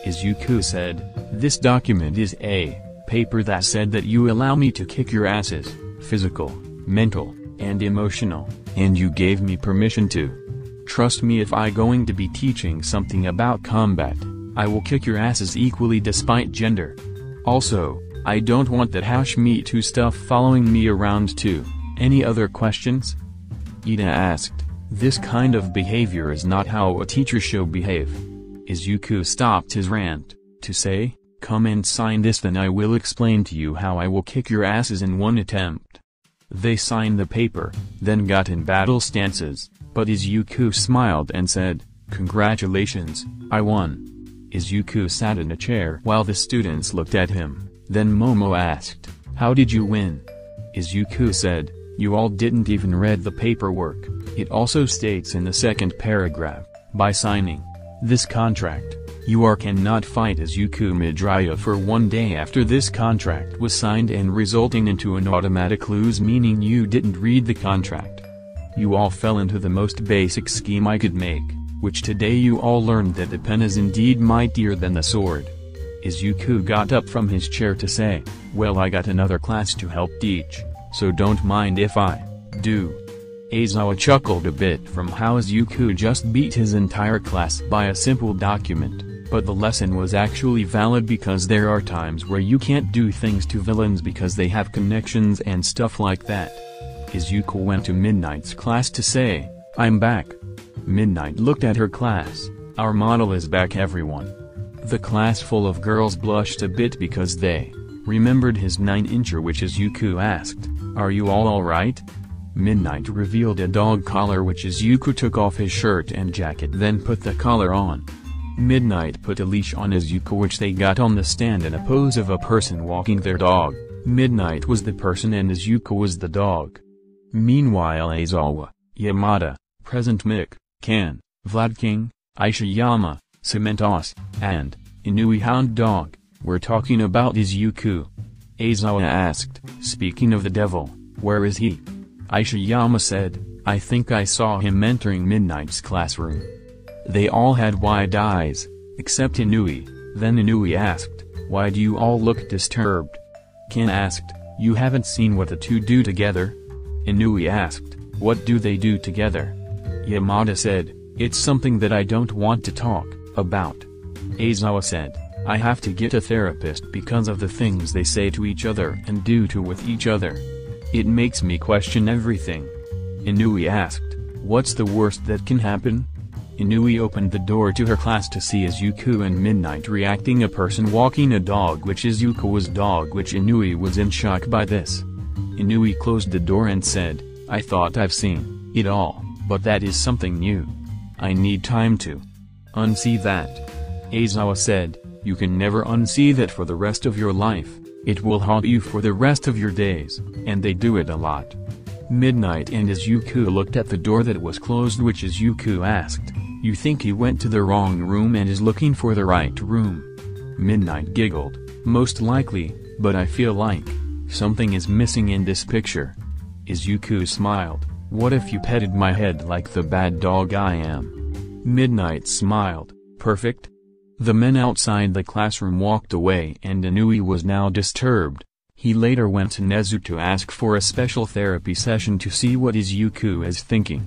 Izuku said, this document is a paper that said that you allow me to kick your asses, physical, mental, and emotional, and you gave me permission to. Trust me, if I going to be teaching something about combat, I will kick your asses equally despite gender. Also, I don't want that hash me too stuff following me around too. Any other questions? Ida asked, this kind of behavior is not how a teacher should behave. Izuku stopped his rant, to say, come and sign this, then I will explain to you how I will kick your asses in one attempt. They signed the paper, then got in battle stances, but Izuku smiled and said, congratulations, I won. Izuku sat in a chair while the students looked at him, then Momo asked, how did you win? Izuku said, you all didn't even read the paperwork, it also states in the second paragraph, by signing this contract, you cannot fight Izuku Midoriya for 1 day after this contract was signed and resulting into an automatic lose, meaning you didn't read the contract. You all fell into the most basic scheme I could make, which today you all learned that the pen is indeed mightier than the sword. Izuku got up from his chair to say, well, I got another class to help teach, so don't mind if I do. Aizawa chuckled a bit from how Izuku just beat his entire class by a simple document, But the lesson was actually valid because there are times where you can't do things to villains because they have connections and stuff like that. Izuku went to Midnight's class to say, "I'm back." Midnight looked at her class. "Our model is back, everyone." The class full of girls blushed a bit because they remembered his 9-incher, which Izuku asked, "Are you all alright?" Midnight revealed a dog collar which Izuku took off his shirt and jacket, then put the collar on. Midnight put a leash on Izuku which they got on the stand in a pose of a person walking their dog. Midnight was the person and Izuku was the dog. Meanwhile Aizawa, Yamada, Present Mick, Kan, Vlad King, Aishiyama, Cementos, and Inui Hound Dog were talking about Izuku. Aizawa asked, "Speaking of the devil, where is he?" Aishiyama said, "I think I saw him entering Midnight's classroom." They all had wide eyes, except Inui. Then Inui asked, "Why do you all look disturbed?" Ken asked, "You haven't seen what the two do together?" Inui asked, "What do they do together?" Yamada said, "It's something that I don't want to talk about." Aizawa said, "I have to get a therapist because of the things they say to each other and do to with each other. It makes me question everything." Inui asked, "What's the worst that can happen?" Inui opened the door to her class to see Izuku and Midnight reacting a person walking a dog which Izuku was dog which Inui was in shock by this. Inui closed the door and said, "I thought I've seen it all, but that is something new. I need time to unsee that." Aizawa said, "You can never unsee that for the rest of your life, it will haunt you for the rest of your days, and they do it a lot." Midnight and Izuku looked at the door that was closed which Izuku asked, "You think he went to the wrong room and is looking for the right room?" Midnight giggled, "Most likely, but I feel like something is missing in this picture." Izuku smiled, "What if you petted my head like the bad dog I am?" Midnight smiled, "Perfect." The men outside the classroom walked away and Inui was now disturbed. He later went to Nezu to ask for a special therapy session to see what Izuku is thinking.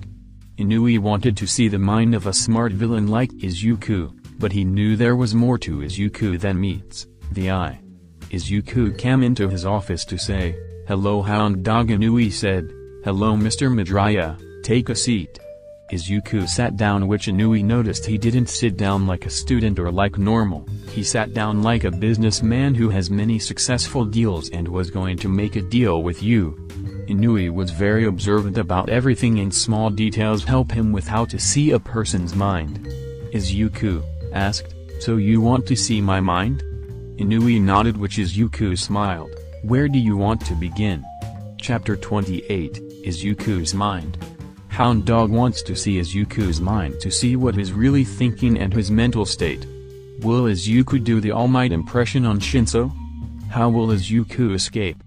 Inui wanted to see the mind of a smart villain like Izuku, but he knew there was more to Izuku than meets the eye. Izuku came into his office to say, "Hello Hound Dog." Inui said, "Hello Mr. Midoriya, take a seat." Izuku sat down, which Inui noticed he didn't sit down like a student or like normal. He sat down like a businessman who has many successful deals and was going to make a deal with you. Inui was very observant about everything and small details help him with how to see a person's mind. Izuku asked, "So you want to see my mind?" Inui nodded, which Izuku smiled. "Where do you want to begin?" Chapter 28, Izuku's Mind. Hound Dog wants to see Izuku's mind to see what he's really thinking and his mental state. Will Izuku do the All Might impression on Shinso? How will Izuku escape?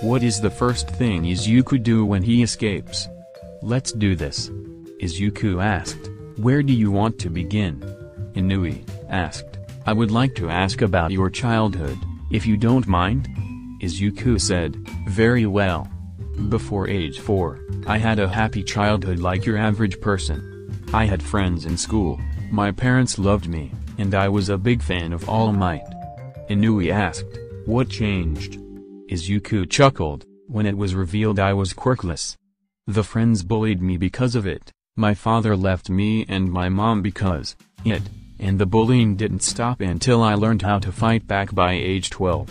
What is the first thing Izuku do when he escapes? Let's do this. Izuku asked, "Where do you want to begin?" Inui asked, "I would like to ask about your childhood, if you don't mind?" Izuku said, "Very well. Before age 4, I had a happy childhood like your average person. I had friends in school, my parents loved me, and I was a big fan of All Might." Inui asked, "What changed?" Izuku chuckled, "When it was revealed I was quirkless. The friends bullied me because of it, my father left me and my mom because it, and the bullying didn't stop until I learned how to fight back by age 12.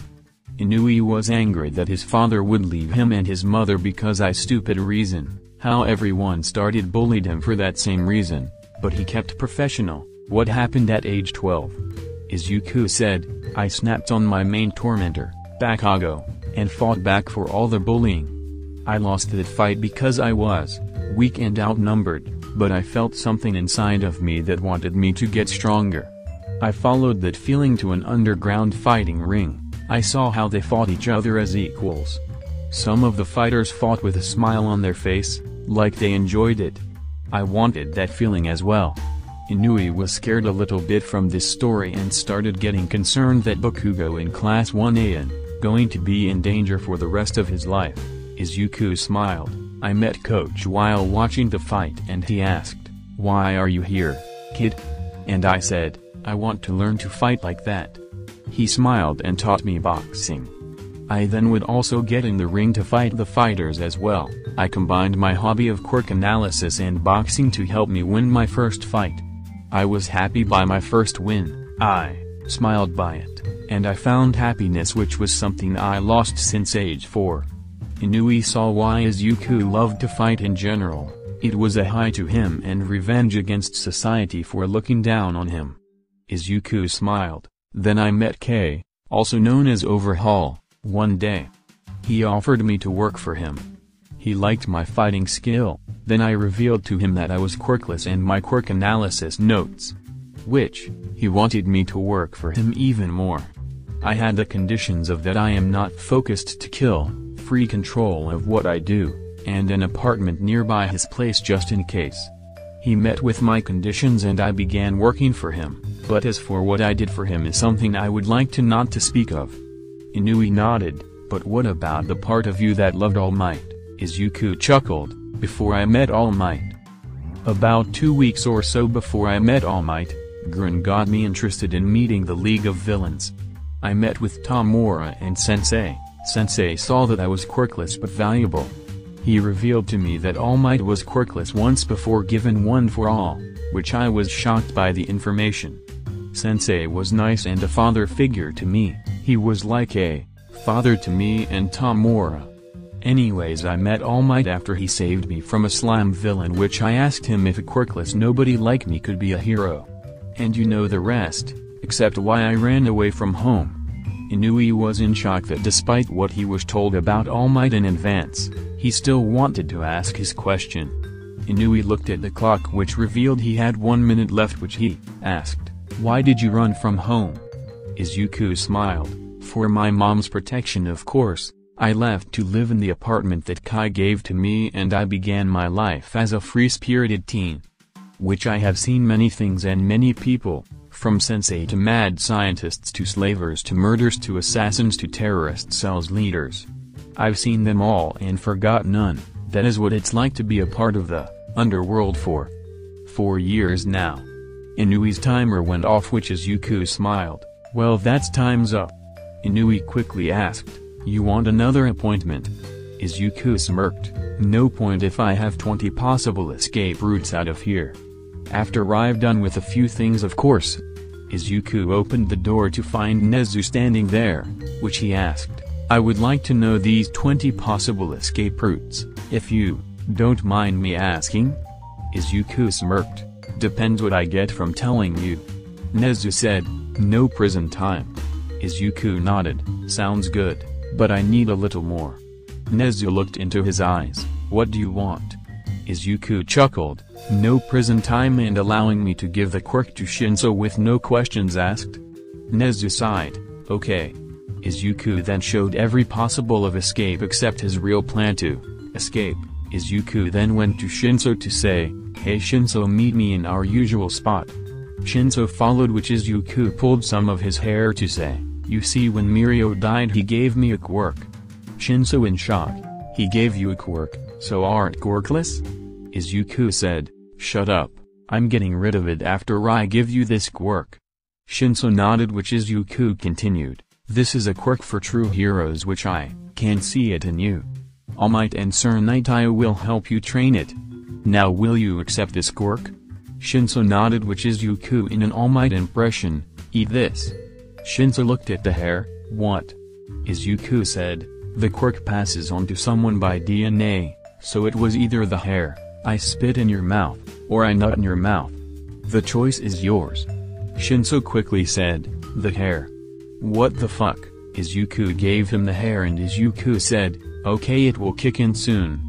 Inui was angry that his father would leave him and his mother because of stupid reason, how everyone started bullied him for that same reason, but he kept professional. What happened at age 12? Izuku said, "I snapped on my main tormentor, Bakugo, and fought back for all the bullying. I lost that fight because I was weak and outnumbered, but I felt something inside of me that wanted me to get stronger. I followed that feeling to an underground fighting ring. I saw how they fought each other as equals. Some of the fighters fought with a smile on their face, like they enjoyed it. I wanted that feeling as well." Inui was scared a little bit from this story and started getting concerned that Bakugo in Class 1A is going to be in danger for the rest of his life. Izuku smiled. "I met Coach while watching the fight and he asked, 'Why are you here, kid?' And I said, I want to learn to fight like that. He smiled and taught me boxing. I then would also get in the ring to fight the fighters as well. I combined my hobby of quirk analysis and boxing to help me win my first fight. I was happy by my first win. I smiled by it, and I found happiness, which was something I lost since age 4. Inui saw why Izuku loved to fight in general. It was a high to him and revenge against society for looking down on him. Izuku smiled. Then I met K, also known as Overhaul, one day. He offered me to work for him. He liked my fighting skill. Then I revealed to him that I was quirkless and my quirk analysis notes. Which, he wanted me to work for him even more. I had the conditions of that I am not focused to kill, free control of what I do, and an apartment nearby his place just in case. He met with my conditions and I began working for him, but as for what I did for him is something I would like to not to speak of. Inui nodded, but what about the part of you that loved All Might? Izuku chuckled. Before I met All Might. About 2 weeks or so before I met All Might, Grin got me interested in meeting the League of Villains. I met with Tamura and Sensei. Sensei saw that I was quirkless but valuable. He revealed to me that All Might was quirkless once before given one for all, which I was shocked by the information. Sensei was nice and a father figure to me. He was like a father to me and Tamura. Anyways, I met All Might after he saved me from a slime villain, which I asked him if a quirkless nobody like me could be a hero. And you know the rest, except why I ran away from home. Inui was in shock that despite what he was told about All Might in advance, he still wanted to ask his question. Inui looked at the clock, which revealed he had 1 minute left, which he asked, "Why did you run from home?" Izuku smiled. "For my mom's protection, of course. I left to live in the apartment that Kai gave to me and I began my life as a free-spirited teen. Which I have seen many things and many people, from sensei to mad scientists to slavers to murderers to assassins to terrorist cells leaders. I've seen them all and forgot none. That is what it's like to be a part of the underworld for 4 years now." Inui's timer went off, which Izuku smiled. "Well, that's time's up." Inui quickly asked, "You want another appointment?" Izuku smirked. "No point if I have 20 possible escape routes out of here. After I've done with a few things, of course." Izuku opened the door to find Nezu standing there, which he asked, "I would like to know these 20 possible escape routes, if you don't mind me asking?" Izuku smirked. "Depends what I get from telling you." Nezu said, "No prison time." Izuku nodded. "Sounds good. But I need a little more." Nezu looked into his eyes. "What do you want?" Izuku chuckled. "No prison time and allowing me to give the quirk to Shinso with no questions asked." Nezu sighed. "Okay." Izuku then showed every possible of escape except his real plan to escape. Izuku then went to Shinso to say, "Hey Shinso, meet me in our usual spot." Shinso followed, which Izuku pulled some of his hair to say, "You see, when Mirio died he gave me a quirk." Shinso in shock. "He gave you a quirk, so aren't quirkless?" Izuku said, "Shut up, I'm getting rid of it after I give you this quirk." Shinso nodded, which Izuku continued, "This is a quirk for true heroes, which I can see it in you. All Might and Sir Nightai will help you train it. Now will you accept this quirk?" Shinso nodded, which Izuku in an All Might impression, "Eat this." Shinso looked at the hair. "What?" Izuku said, "The quirk passes on to someone by DNA, so it was either the hair, I spit in your mouth, or I nut in your mouth. The choice is yours." Shinso quickly said, "The hair." "What the fuck?" Izuku gave him the hair and Izuku said, "Okay, it will kick in soon.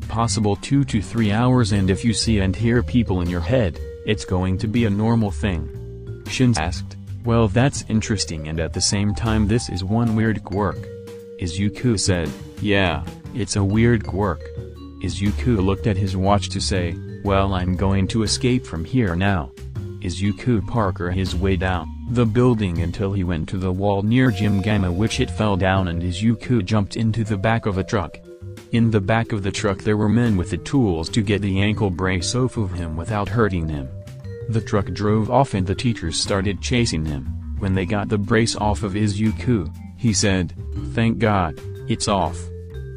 Possible 2 to 3 hours, and if you see and hear people in your head, it's going to be a normal thing." Shinso asked, "Well, that's interesting, and at the same time this is one weird quirk." Izuku said, "Yeah, it's a weird quirk." Izuku looked at his watch to say, "Well, I'm going to escape from here now." Izuku parked his way down the building until he went to the wall near Jim Gamma, which it fell down, and Izuku jumped into the back of a truck. In the back of the truck there were men with the tools to get the ankle brace off of him without hurting him. The truck drove off and the teachers started chasing him. When they got the brace off of Izuku, he said, "Thank God, it's off."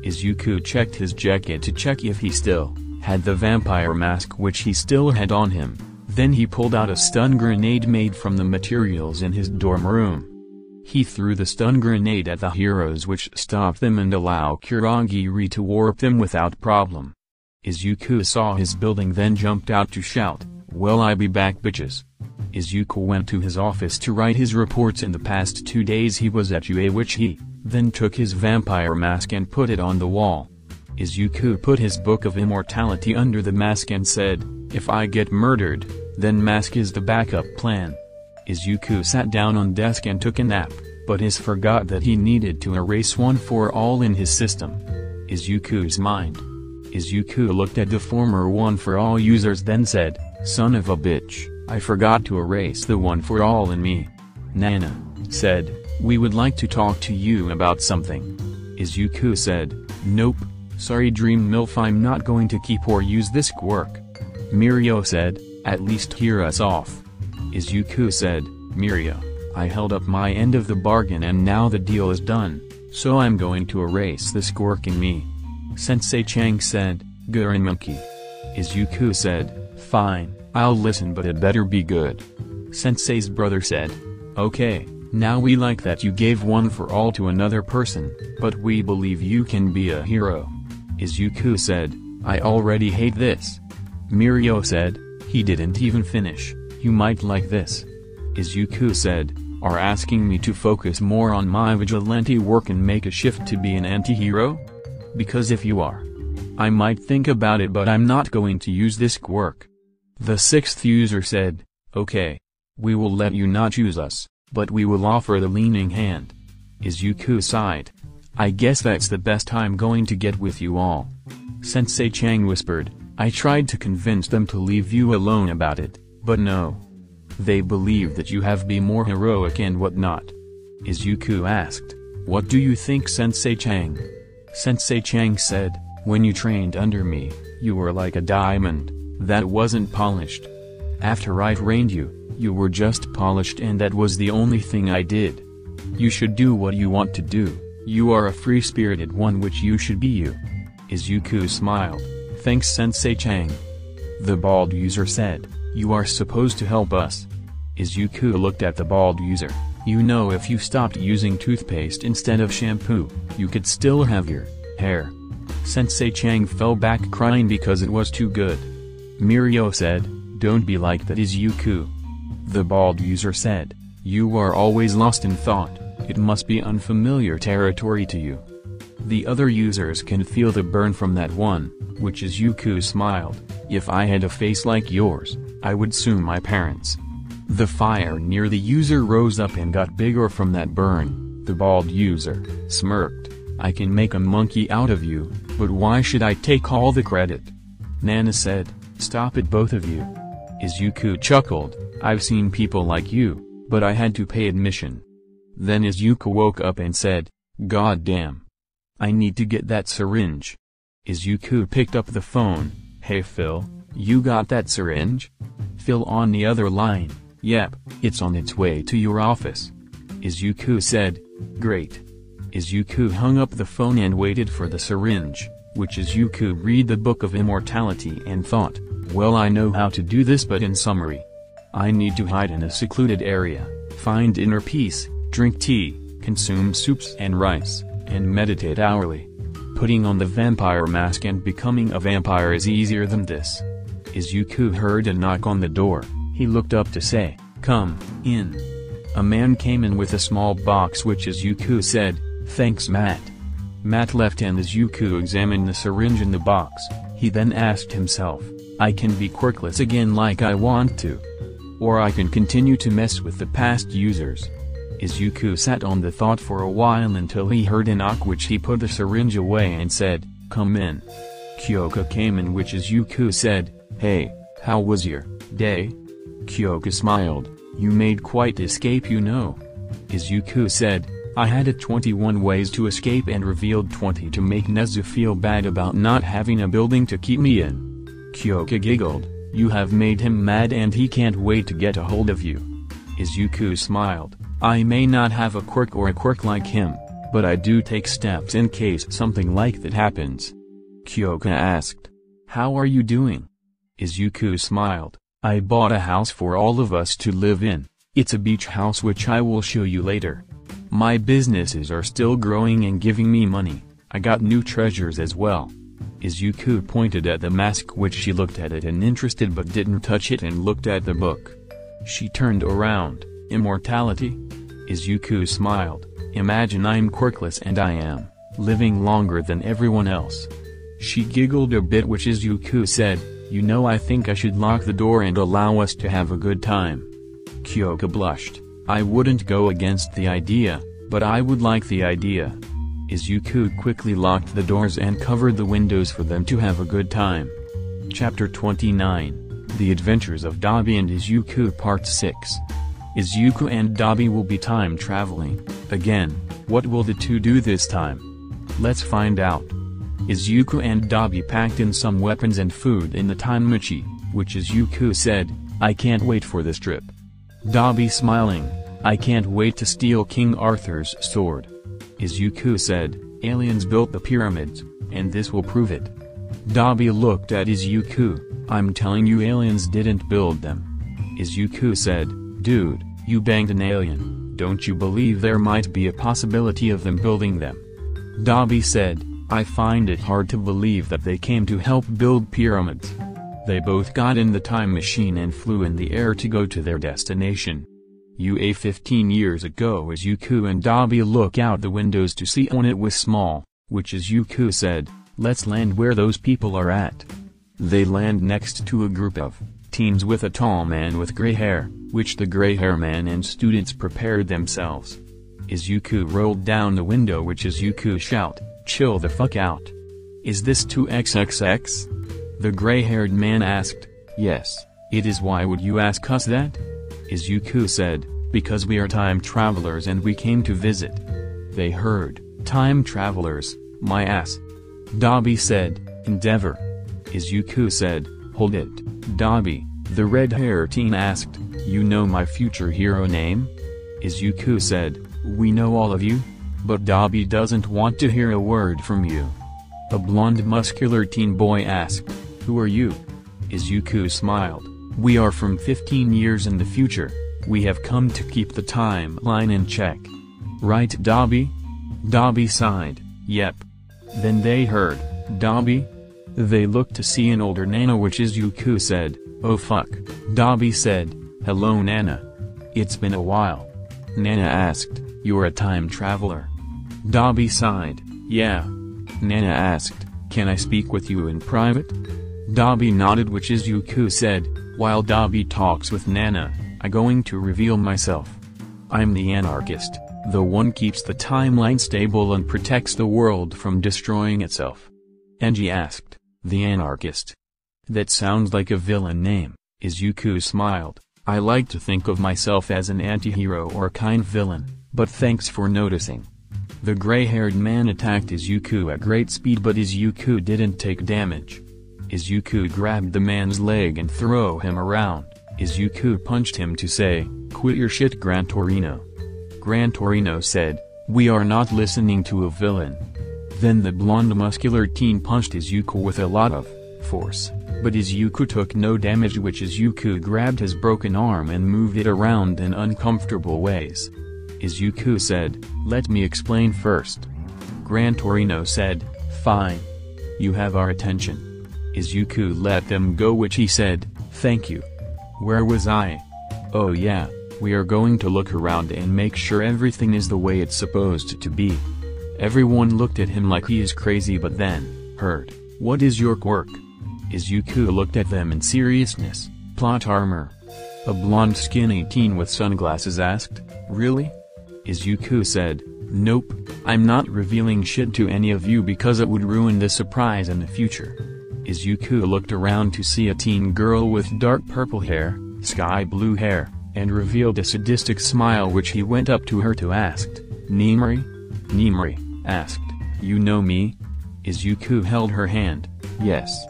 Izuku checked his jacket to check if he still had the vampire mask, which he still had on him. Then he pulled out a stun grenade made from the materials in his dorm room. He threw the stun grenade at the heroes, which stopped them and allowed Kurogiri to warp them without problem. Izuku saw his building, then jumped out to shout, "Well, I be back, bitches." Izuku went to his office to write his reports. In the past 2 days he was at UA, which he then took his vampire mask and put it on the wall. Izuku put his book of immortality under the mask and said, "If I get murdered, then mask is the backup plan." Izuku sat down on desk and took a nap, but he forgot that he needed to erase one for all in his system. Izuku's mind. Izuku looked at the former one for all users, then said, "Son of a bitch, I forgot to erase the one for all in me." Nana said, "We would like to talk to you about something." Izuku said, "Nope, sorry Dream MILF, I'm not going to keep or use this quirk." Mirio said, "At least hear us off." Izuku said, "Mirio, I held up my end of the bargain and now the deal is done, so I'm going to erase this quirk in me." Sensei Chang said, "Gurin monkey." Izuku said, "Fine, I'll listen, but it better be good." Sensei's brother said, "Okay, now we like that you gave one for all to another person, but we believe you can be a hero." Izuku said, "I already hate this." Mirio said, "He didn't even finish, you might like this." Izuku said, "Are asking me to focus more on my vigilante work and make a shift to be an anti-hero? Because if you are, I might think about it, but I'm not going to use this quirk." The 6th user said, "Okay. We will let you not choose us, but we will offer the leaning hand." Izuku sighed. "I guess that's the best I'm going to get with you all." Sensei Chang whispered, "I tried to convince them to leave you alone about it, but no. They believe that you have be more heroic and whatnot." Izuku asked, "What do you think, Sensei Chang?" Sensei Chang said, "When you trained under me, you were like a diamond that wasn't polished. After I trained you, you were just polished, and that was the only thing I did. You should do what you want to do, you are a free-spirited one, which you should be you." Izuku smiled, "Thanks, Sensei Chang." The bald user said, "You are supposed to help us." Izuku looked at the bald user. "You know, if you stopped using toothpaste instead of shampoo, you could still have your hair." Sensei Chang fell back crying because it was too good. Mirio said, "Don't be like that, Izuku." The bald user said, "You are always lost in thought, it must be unfamiliar territory to you." The other users can feel the burn from that one, which Izuku smiled, "If I had a face like yours, I would sue my parents." The fire near the user rose up and got bigger from that burn. The bald user smirked, "I can make a monkey out of you, but why should I take all the credit?" Nana said, "Stop it, both of you." Izuku chuckled, "I've seen people like you, but I had to pay admission." Then Izuku woke up and said, "God damn. I need to get that syringe." Izuku picked up the phone. "Hey Phil, you got that syringe?" Phil on the other line, "Yep, it's on its way to your office." Izuku said, "Great." Izuku hung up the phone and waited for the syringe, which Izuku read the Book of Immortality and thought, "Well, I know how to do this, but in summary, I need to hide in a secluded area, find inner peace, drink tea, consume soups and rice, and meditate hourly. Putting on the vampire mask and becoming a vampire is easier than this." Izuku heard a knock on the door. He looked up to say, "Come in." A man came in with a small box, which Izuku said, "Thanks, Matt." Matt left and Izuku examined the syringe in the box. He then asked himself, "I can be quirkless again like I want to. Or I can continue to mess with the past users." Izuku sat on the thought for a while until he heard a knock, which he put the syringe away and said, "Come in." Kyoka came in, which Izuku said, "Hey, how was your day?" Kyoka smiled, "You made quite escape, you know." Izuku said, "I had 21 ways to escape and revealed 20 to make Nezu feel bad about not having a building to keep me in." Kyoka giggled, You have made him mad and he can't wait to get a hold of you. Izuku smiled. I may not have a quirk like him, but I do take steps in case something like that happens. Kyoka asked. How are you doing? Izuku smiled. I bought a house for all of us to live in. It's a beach house which I will show you later. My businesses are still growing and giving me money. I got new treasures as well. Izuku pointed at the mask which she looked at it and interested but didn't touch it and looked at the book. She turned around. Immortality? Izuku smiled. Imagine I'm quirkless and I am living longer than everyone else. She giggled a bit which Izuku said, you know I think I should lock the door and allow us to have a good time. Kyoka blushed. I wouldn't go against the idea, but I would like the idea. Izuku quickly locked the doors and covered the windows for them to have a good time. Chapter 29, The Adventures of Dabi and Izuku Part 6. Izuku and Dabi will be time traveling. Again, what will the two do this time? Let's find out. Izuku and Dabi packed in some weapons and food in the timecode, which Izuku said, I can't wait for this trip. Dabi smiling, I can't wait to steal King Arthur's sword. Izuku said, aliens built the pyramids, and this will prove it. Dabi looked at Izuku, I'm telling you aliens didn't build them. Izuku said, dude, you banged an alien, don't you believe there might be a possibility of them building them? Dabi said, I find it hard to believe that they came to help build pyramids. They both got in the time machine and flew in the air to go to their destination. 15 years ago Izuku and Dabi look out the windows to see when it was small, which Izuku said, let's land where those people are at. They land next to a group of teens with a tall man with gray hair, which the gray hair man and students prepared themselves. Izuku rolled down the window which Izuku shout, chill the fuck out. Is this 2XXX? The gray-haired man asked. Yes, it is. Why would you ask us that? Izuku said, because we are time travelers and we came to visit. They heard, time travelers, my ass. Dabi said, endeavor. Izuku said, hold it, Dabi, the red-haired teen asked, you know my future hero name? Izuku said, we know all of you? But Dabi doesn't want to hear a word from you. A blonde muscular teen boy asked, who are you? Izuku smiled, we are from 15 years in the future, we have come to keep the timeline in check. Right Dabi? Dabi sighed, yep. Then they heard, Dabi? They looked to see an older Nana which Izuku said, oh fuck. Dabi said, hello Nana. It's been a while. Nana asked, you're a time traveler? Dabi sighed, yeah. Nana asked, can I speak with you in private? Dabi nodded which Izuku said, while Dabi talks with Nana, I'm going to reveal myself. I'm the anarchist, the one keeps the timeline stable and protects the world from destroying itself. Enji asked, the anarchist? That sounds like a villain name. Izuku smiled, I like to think of myself as an anti-hero or kind villain, but thanks for noticing. The gray-haired man attacked Izuku at great speed but Izuku didn't take damage. Izuku grabbed the man's leg and threw him around. Izuku punched him to say, quit your shit Gran Torino. Gran Torino said, we are not listening to a villain. Then the blonde muscular teen punched Izuku with a lot of force, but Izuku took no damage which Izuku grabbed his broken arm and moved it around in uncomfortable ways. Izuku said, let me explain first. Gran Torino said, fine. You have our attention. Izuku let them go which he said, thank you. Where was I? Oh yeah, we are going to look around and make sure everything is the way it's supposed to be. Everyone looked at him like he is crazy but then, heard, what is your quirk? Izuku looked at them in seriousness, plot armor. A blonde skinny teen with sunglasses asked, really? Izuku said, nope, I'm not revealing shit to any of you because it would ruin the surprise in the future. Izuku looked around to see a teen girl with dark purple hair, sky blue hair, and revealed a sadistic smile which he went up to her to ask, Nimri? Nimri asked, you know me? Izuku held her hand, yes.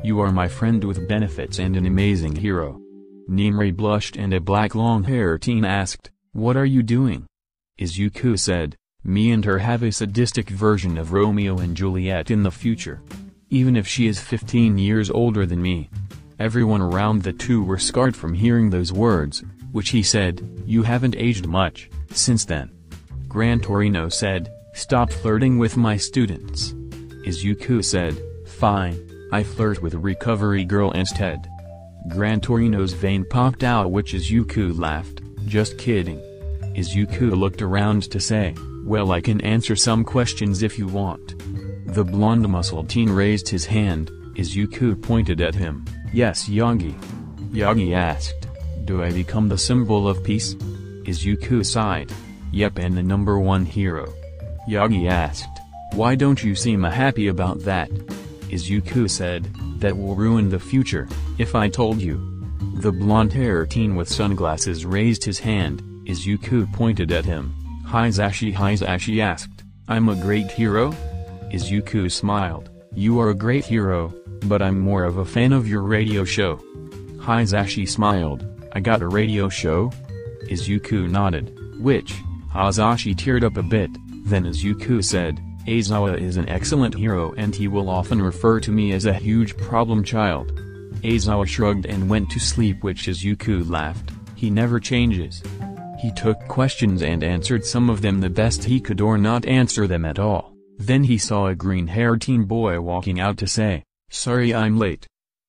You are my friend with benefits and an amazing hero. Nimri blushed and a black long-haired teen asked, "What are you doing?" Izuku said, "Me and her have a sadistic version of Romeo and Juliet in the future. Even if she is 15 years older than me." Everyone around the two were scarred from hearing those words, which he said, "You haven't aged much since then." Gran Torino said, "Stop flirting with my students." Izuku said, "Fine, I flirt with a recovery girl instead." Gran Torino's vein popped out, which Izuku laughed, "Just kidding." Izuku looked around to say, "Well, I can answer some questions if you want." The blonde muscled teen raised his hand. Izuku pointed at him. "Yes, Yagi." Yagi asked, "Do I become the symbol of peace?" Izuku sighed. "Yep, and the number one hero." Yagi asked, "Why don't you seem happy about that?" Izuku said, "That will ruin the future, if I told you." The blonde-haired teen with sunglasses raised his hand. Izuku pointed at him. Hisashi asked, "I'm a great hero?" Izuku smiled, "You are a great hero, but I'm more of a fan of your radio show." Hisashi smiled, "I got a radio show?" Izuku nodded. "Which?" Hisashi teared up a bit, then Izuku said, "Aizawa is an excellent hero and he will often refer to me as a huge problem child." Aizawa shrugged and went to sleep, which Izuku laughed. He never changes. He took questions and answered some of them the best he could or not answer them at all. Then he saw a green-haired teen boy walking out to say, "Sorry I'm late."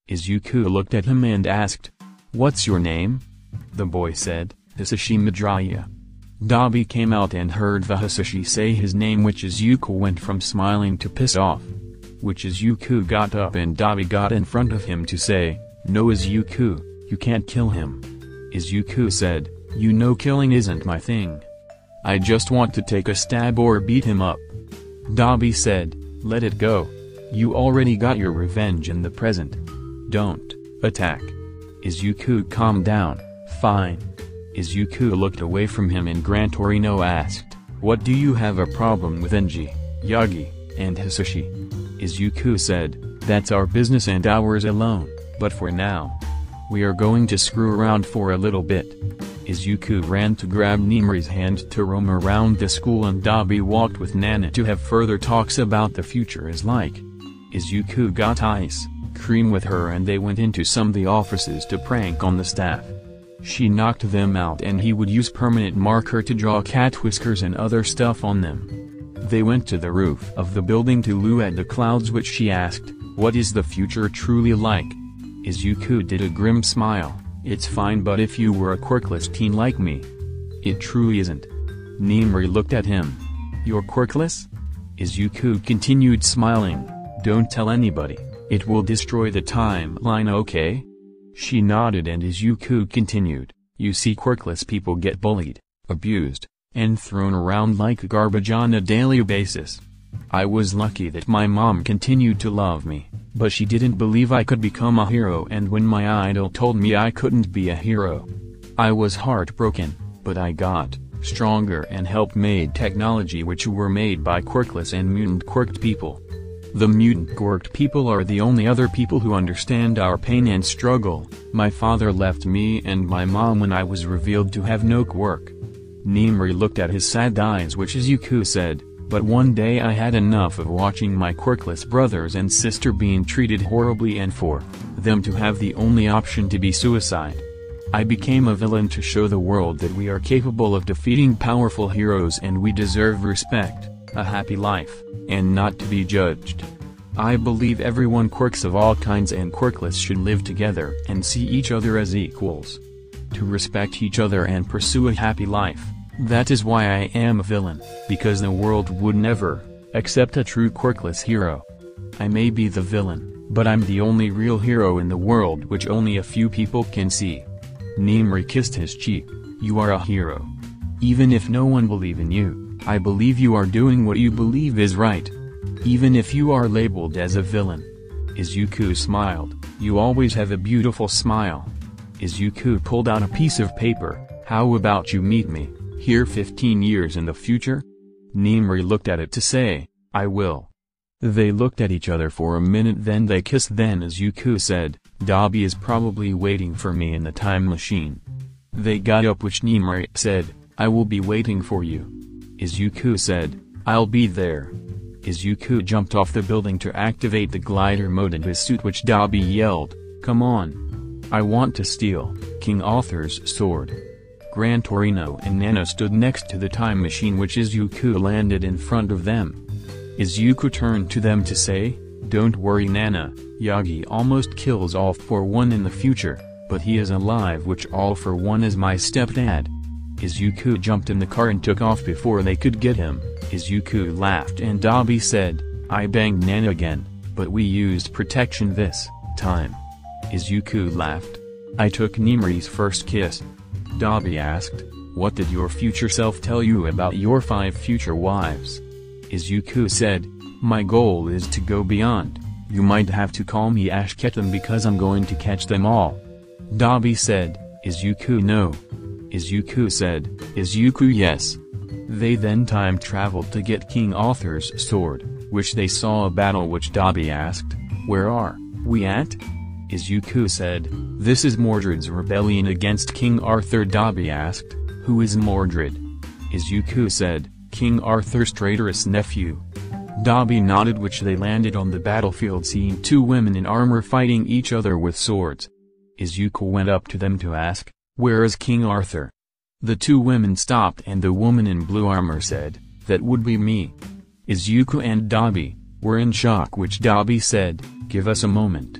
Izuku looked at him and asked, "What's your name?" The boy said, "Hisashi Midoriya." Dabi came out and heard the Hisashi say his name, which Izuku went from smiling to pissed off. Which Izuku got up and Dabi got in front of him to say, "No Izuku, you can't kill him." Izuku said, "You know killing isn't my thing. I just want to take a stab or beat him up." Dabi said, "Let it go. You already got your revenge in the present. Don't attack." Izuku calmed down. "Fine." Izuku looked away from him and Gran Torino asked, "What do you have a problem with Enji, Yagi, and Hisashi?" Izuku said, "That's our business and ours alone, but for now, we are going to screw around for a little bit." Izuku ran to grab Nimri's hand to roam around the school and Dabi walked with Nana to have further talks about the future is like. Izuku got ice cream with her and they went into some of the offices to prank on the staff. She knocked them out and he would use permanent marker to draw cat whiskers and other stuff on them. They went to the roof of the building to look at the clouds, which she asked, "What is the future truly like?" Izuku did a grim smile. "It's fine, but if you were a quirkless teen like me." "It truly isn't." Nimri looked at him. "You're quirkless?" Izuku continued smiling. "Don't tell anybody, it will destroy the timeline, okay?" She nodded and Izuku continued, "You see, quirkless people get bullied, abused, and thrown around like garbage on a daily basis. I was lucky that my mom continued to love me, but she didn't believe I could become a hero, and when my idol told me I couldn't be a hero, I was heartbroken, but I got stronger and helped made technology which were made by quirkless and mutant quirked people. The mutant quirked people are the only other people who understand our pain and struggle. My father left me and my mom when I was revealed to have no quirk." Nimri looked at his sad eyes, which Izuku said, "But one day I had enough of watching my quirkless brothers and sister being treated horribly and for them to have the only option to be suicide. I became a villain to show the world that we are capable of defeating powerful heroes and we deserve respect, a happy life, and not to be judged. I believe everyone quirks of all kinds and quirkless should live together and see each other as equals. To respect each other and pursue a happy life. That is why I am a villain, because the world would never accept a true quirkless hero. I may be the villain, but I'm the only real hero in the world which only a few people can see." Nimri kissed his cheek. "You are a hero. Even if no one believes in you, I believe you are doing what you believe is right. Even if you are labeled as a villain." Izuku smiled. "You always have a beautiful smile." Izuku pulled out a piece of paper. "How about you meet me here 15 years in the future?" Nimri looked at it to say, "I will." They looked at each other for a minute, then they kissed. Then Izuku said, Dabi is probably waiting for me in the time machine. They got up, which Nimari said, I will be waiting for you. Izuku said, I'll be there. Izuku jumped off the building to activate the glider mode in his suit, which Dabi yelled, come on. I want to steal King Arthur's sword. Gran Torino and Nana stood next to the time machine, which Izuku landed in front of them. Izuku turned to them to say, don't worry Nana, Yagi almost kills All for One in the future, but he is alive, which All for One is my stepdad. Izuku jumped in the car and took off before they could get him. Izuku laughed and Dabi said, I banged Nana again, but we used protection this time. Izuku laughed. I took Nimari's first kiss. Dabi asked, what did your future self tell you about your 5 future wives? Izuku said, my goal is to go beyond. You might have to call me Ashketum because I'm going to catch them all. Dabi said, Izuku no. Izuku said, Izuku yes. They then time traveled to get King Arthur's sword, which they saw a battle, which Dabi asked, where are we at? Izuku said, this is Mordred's rebellion against King Arthur. Dabi asked, who is Mordred? Izuku said, King Arthur's traitorous nephew. Dabi nodded, which they landed on the battlefield seeing 2 women in armor fighting each other with swords. Izuku went up to them to ask, where is King Arthur? The 2 women stopped and the woman in blue armor said, that would be me. Izuku and Dabi were in shock, which Dabi said, give us a moment.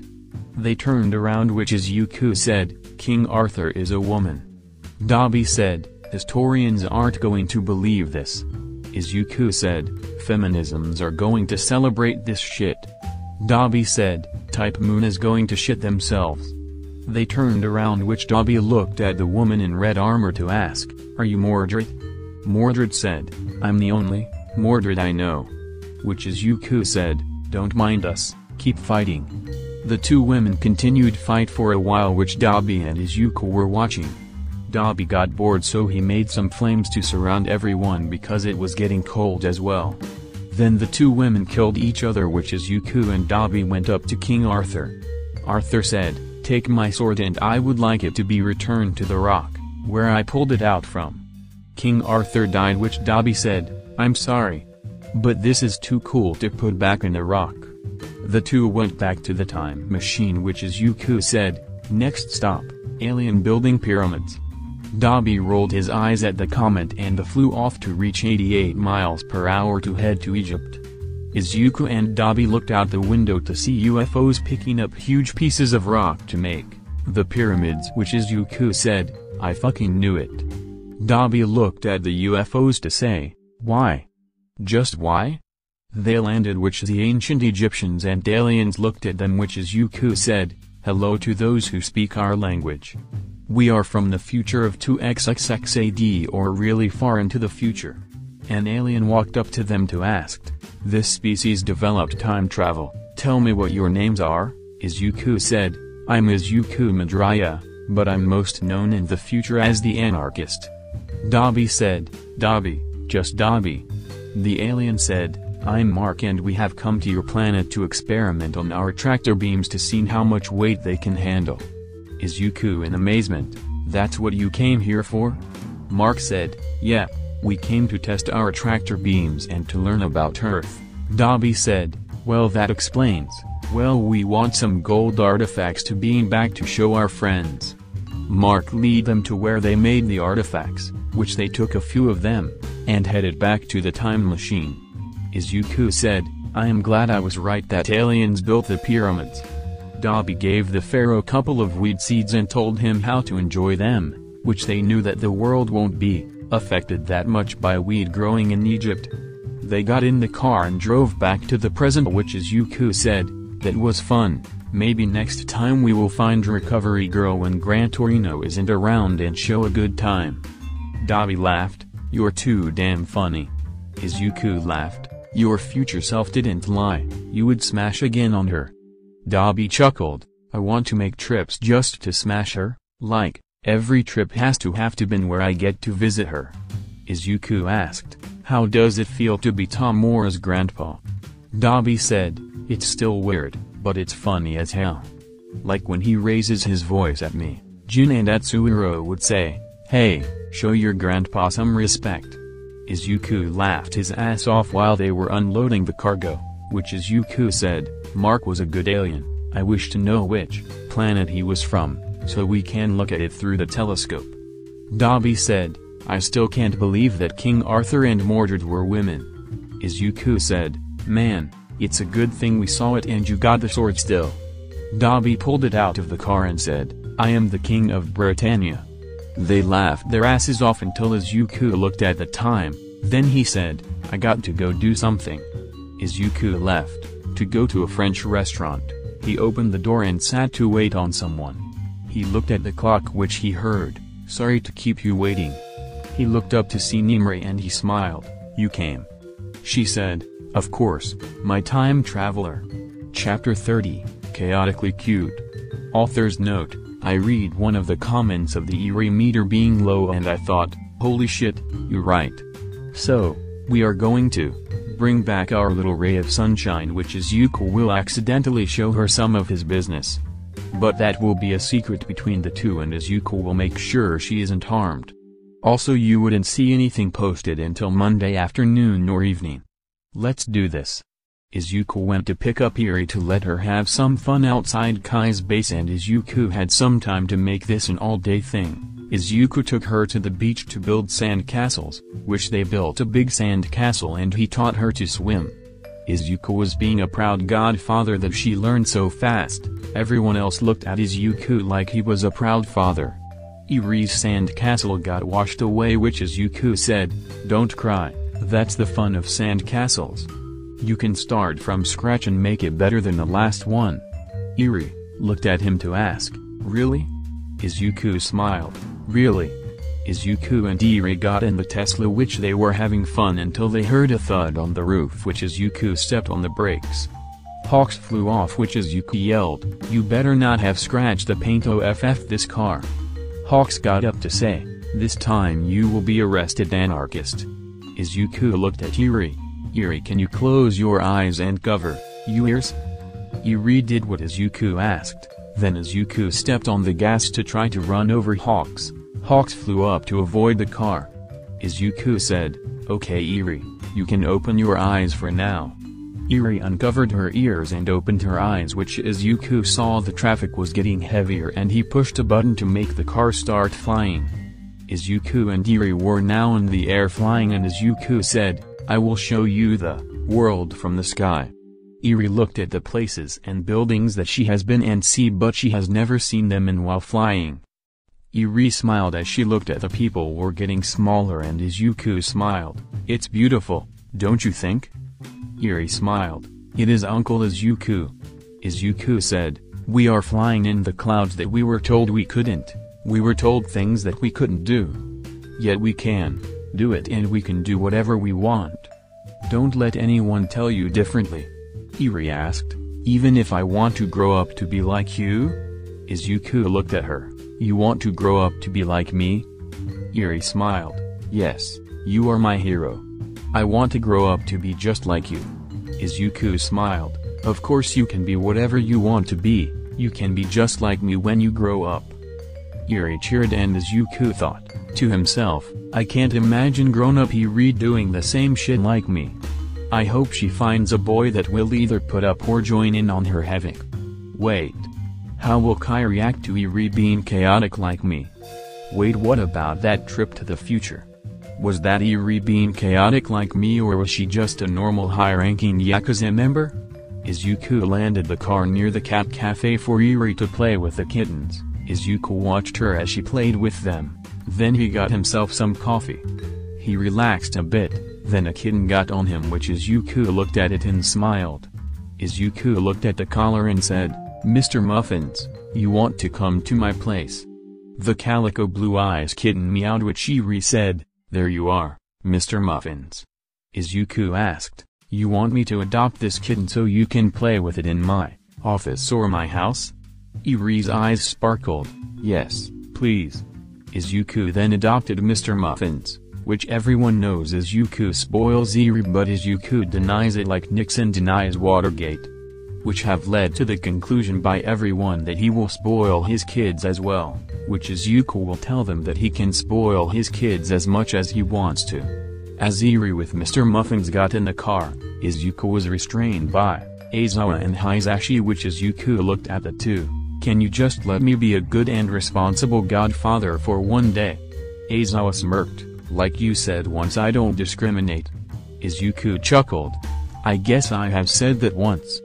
They turned around, which Izuku said, King Arthur is a woman. Dabi said, historians aren't going to believe this. Izuku said, feminisms are going to celebrate this shit. Dabi said, Type Moon is going to shit themselves. They turned around, which Dabi looked at the woman in red armor to ask, are you Mordred? Mordred said, I'm the only Mordred I know. Which Izuku said, don't mind us, keep fighting. The 2 women continued fight for a while, which Dabi and Izuku were watching. Dabi got bored, so he made some flames to surround everyone because it was getting cold as well. Then the 2 women killed each other, which Izuku and Dabi went up to King Arthur. Arthur said, take my sword and I would like it to be returned to the rock, where I pulled it out from. King Arthur died, which Dabi said, I'm sorry. But this is too cool to put back in the rock. The 2 went back to the time machine, which Izuku said, next stop, alien building pyramids. Dabi rolled his eyes at the comment and flew off to reach 88 miles per hour to head to Egypt. Izuku and Dabi looked out the window to see UFOs picking up huge pieces of rock to make the pyramids, which Izuku said, I fucking knew it. Dabi looked at the UFOs to say, why? Just why? They landed, which the ancient Egyptians and aliens looked at them, which Izuku said, hello to those who speak our language. We are from the future of 2xxx AD, or really far into the future. An alien walked up to them to ask, this species developed time travel, tell me what your names are. Izuku said, I'm Izuku Midoriya, but I'm most known in the future as the anarchist. Dabi said, Dabi, just Dabi. The alien said, I'm Mark and we have come to your planet to experiment on our tractor beams to see how much weight they can handle. Izuku in amazement, that's what you came here for? Mark said, yeah, we came to test our tractor beams and to learn about Earth. Dabi said, well, that explains. Well, we want some gold artifacts to beam back to show our friends. Mark led them to where they made the artifacts, which they took a few of them, and headed back to the time machine. Izuku said, I am glad I was right that aliens built the pyramids. Dabi gave the pharaoh a couple of weed seeds and told him how to enjoy them, which they knew that the world won't be affected that much by weed growing in Egypt. They got in the car and drove back to the present, which Izuku said, that was fun, maybe next time we will find Recovery Girl when Gran Torino isn't around and show a good time. Dabi laughed, you're too damn funny. Izuku laughed, your future self didn't lie, you would smash again on her. Dabi chuckled, I want to make trips just to smash her, like, every trip has to been where I get to visit her. Izuku asked, how does it feel to be Tomora's grandpa? Dabi said, "It's still weird, but it's funny as hell. Like when he raises his voice at me, Jin and Atsuhiro would say, 'Hey, show your grandpa some respect.'" Izuku laughed his ass off while they were unloading the cargo, which Izuku said, "Mark was a good alien. I wish to know which planet he was from, so we can look at it through the telescope." Dabi said, "I still can't believe that King Arthur and Mordred were women." Izuku said, "Man, it's a good thing we saw it and you got the sword still." Dabi pulled it out of the car and said, "I am the king of Britannia." They laughed their asses off until Izuku looked at the time, then he said, "I got to go do something." Izuku left, to go to a French restaurant. He opened the door and sat to wait on someone. He looked at the clock which he heard, "Sorry to keep you waiting." He looked up to see Nimri and he smiled, "You came." She said, "Of course, my time traveler." Chapter 30, Chaotically Cute. Author's note: I read one of the comments of the Eri meter being low and I thought, holy shit, you're right. So, we are going to bring back our little ray of sunshine, which Izuku will accidentally show her some of his business. But that will be a secret between the two and Izuku will make sure she isn't harmed. Also, you wouldn't see anything posted until Monday afternoon or evening. Let's do this. Izuku went to pick up Eri to let her have some fun outside Kai's base, and Izuku had some time to make this an all-day thing. Izuku took her to the beach to build sand castles, which they built a big sand castle and he taught her to swim. Izuku was being a proud godfather that she learned so fast. Everyone else looked at Izuku like he was a proud father. Eri's sand castle got washed away, which Izuku said, "Don't cry, that's the fun of sand castles. You can start from scratch and make it better than the last one." Eri looked at him to ask, "Really?" Izuku smiled, "Really?" Izuku and Eri got in the Tesla, which they were having fun until they heard a thud on the roof, which Izuku stepped on the brakes. Hawks flew off, which Izuku yelled, "You better not have scratched the paint off this car." Hawks got up to say, "This time you will be arrested, anarchist." Izuku looked at Eri. "Eri, can you close your eyes and cover your ears?" Eri did what Izuku asked, then Izuku stepped on the gas to try to run over Hawks. Hawks flew up to avoid the car. Izuku said, "Okay Eri, you can open your eyes for now." Eri uncovered her ears and opened her eyes, which Izuku saw the traffic was getting heavier and he pushed a button to make the car start flying. Izuku and Eri were now in the air flying and Izuku said, "I will show you the world from the sky." Eri looked at the places and buildings that she has been and see, but she has never seen them in while flying. Eri smiled as she looked at the people were getting smaller and Izuku smiled, "It's beautiful, don't you think?" Eri smiled, "It is Uncle Izuku." Izuku said, "We are flying in the clouds that we were told we couldn't. We were told things that we couldn't do. Yet we can do it and we can do whatever we want. Don't let anyone tell you differently." Eri asked, "Even if I want to grow up to be like you?" Izuku looked at her, "You want to grow up to be like me?" Eri smiled, "Yes, you are my hero. I want to grow up to be just like you." Izuku smiled, "Of course you can be whatever you want to be, you can be just like me when you grow up." Eri cheered and Izuku thought to himself, "I can't imagine grown-up Eri doing the same shit like me. I hope she finds a boy that will either put up or join in on her havoc. Wait. How will Kai react to Eri being chaotic like me? Wait, what about that trip to the future? Was that Eri being chaotic like me, or was she just a normal high-ranking Yakuza member?" Izuku landed the car near the cat cafe for Eri to play with the kittens. Izuku watched her as she played with them, then he got himself some coffee. He relaxed a bit, then a kitten got on him, which Izuku looked at it and smiled. Izuku looked at the collar and said, "Mr. Muffins, you want to come to my place?" The calico blue eyes kitten meowed, which Eri said, "There you are, Mr. Muffins." Izuku asked, "You want me to adopt this kitten so you can play with it in my office or my house?" Eri's eyes sparkled, "Yes, please." Izuku then adopted Mr. Muffins, which everyone knows Izuku spoils Eri, but Izuku denies it like Nixon denies Watergate, which have led to the conclusion by everyone that he will spoil his kids as well, which Izuku will tell them that he can spoil his kids as much as he wants to. As Eri with Mr. Muffins got in the car, Izuku was restrained by Aizawa and Hisashi, which Izuku looked at the two. "Can you just let me be a good and responsible godfather for one day?" Aizawa smirked, "Like you said once, I don't discriminate." Izuku chuckled, "I guess I have said that once."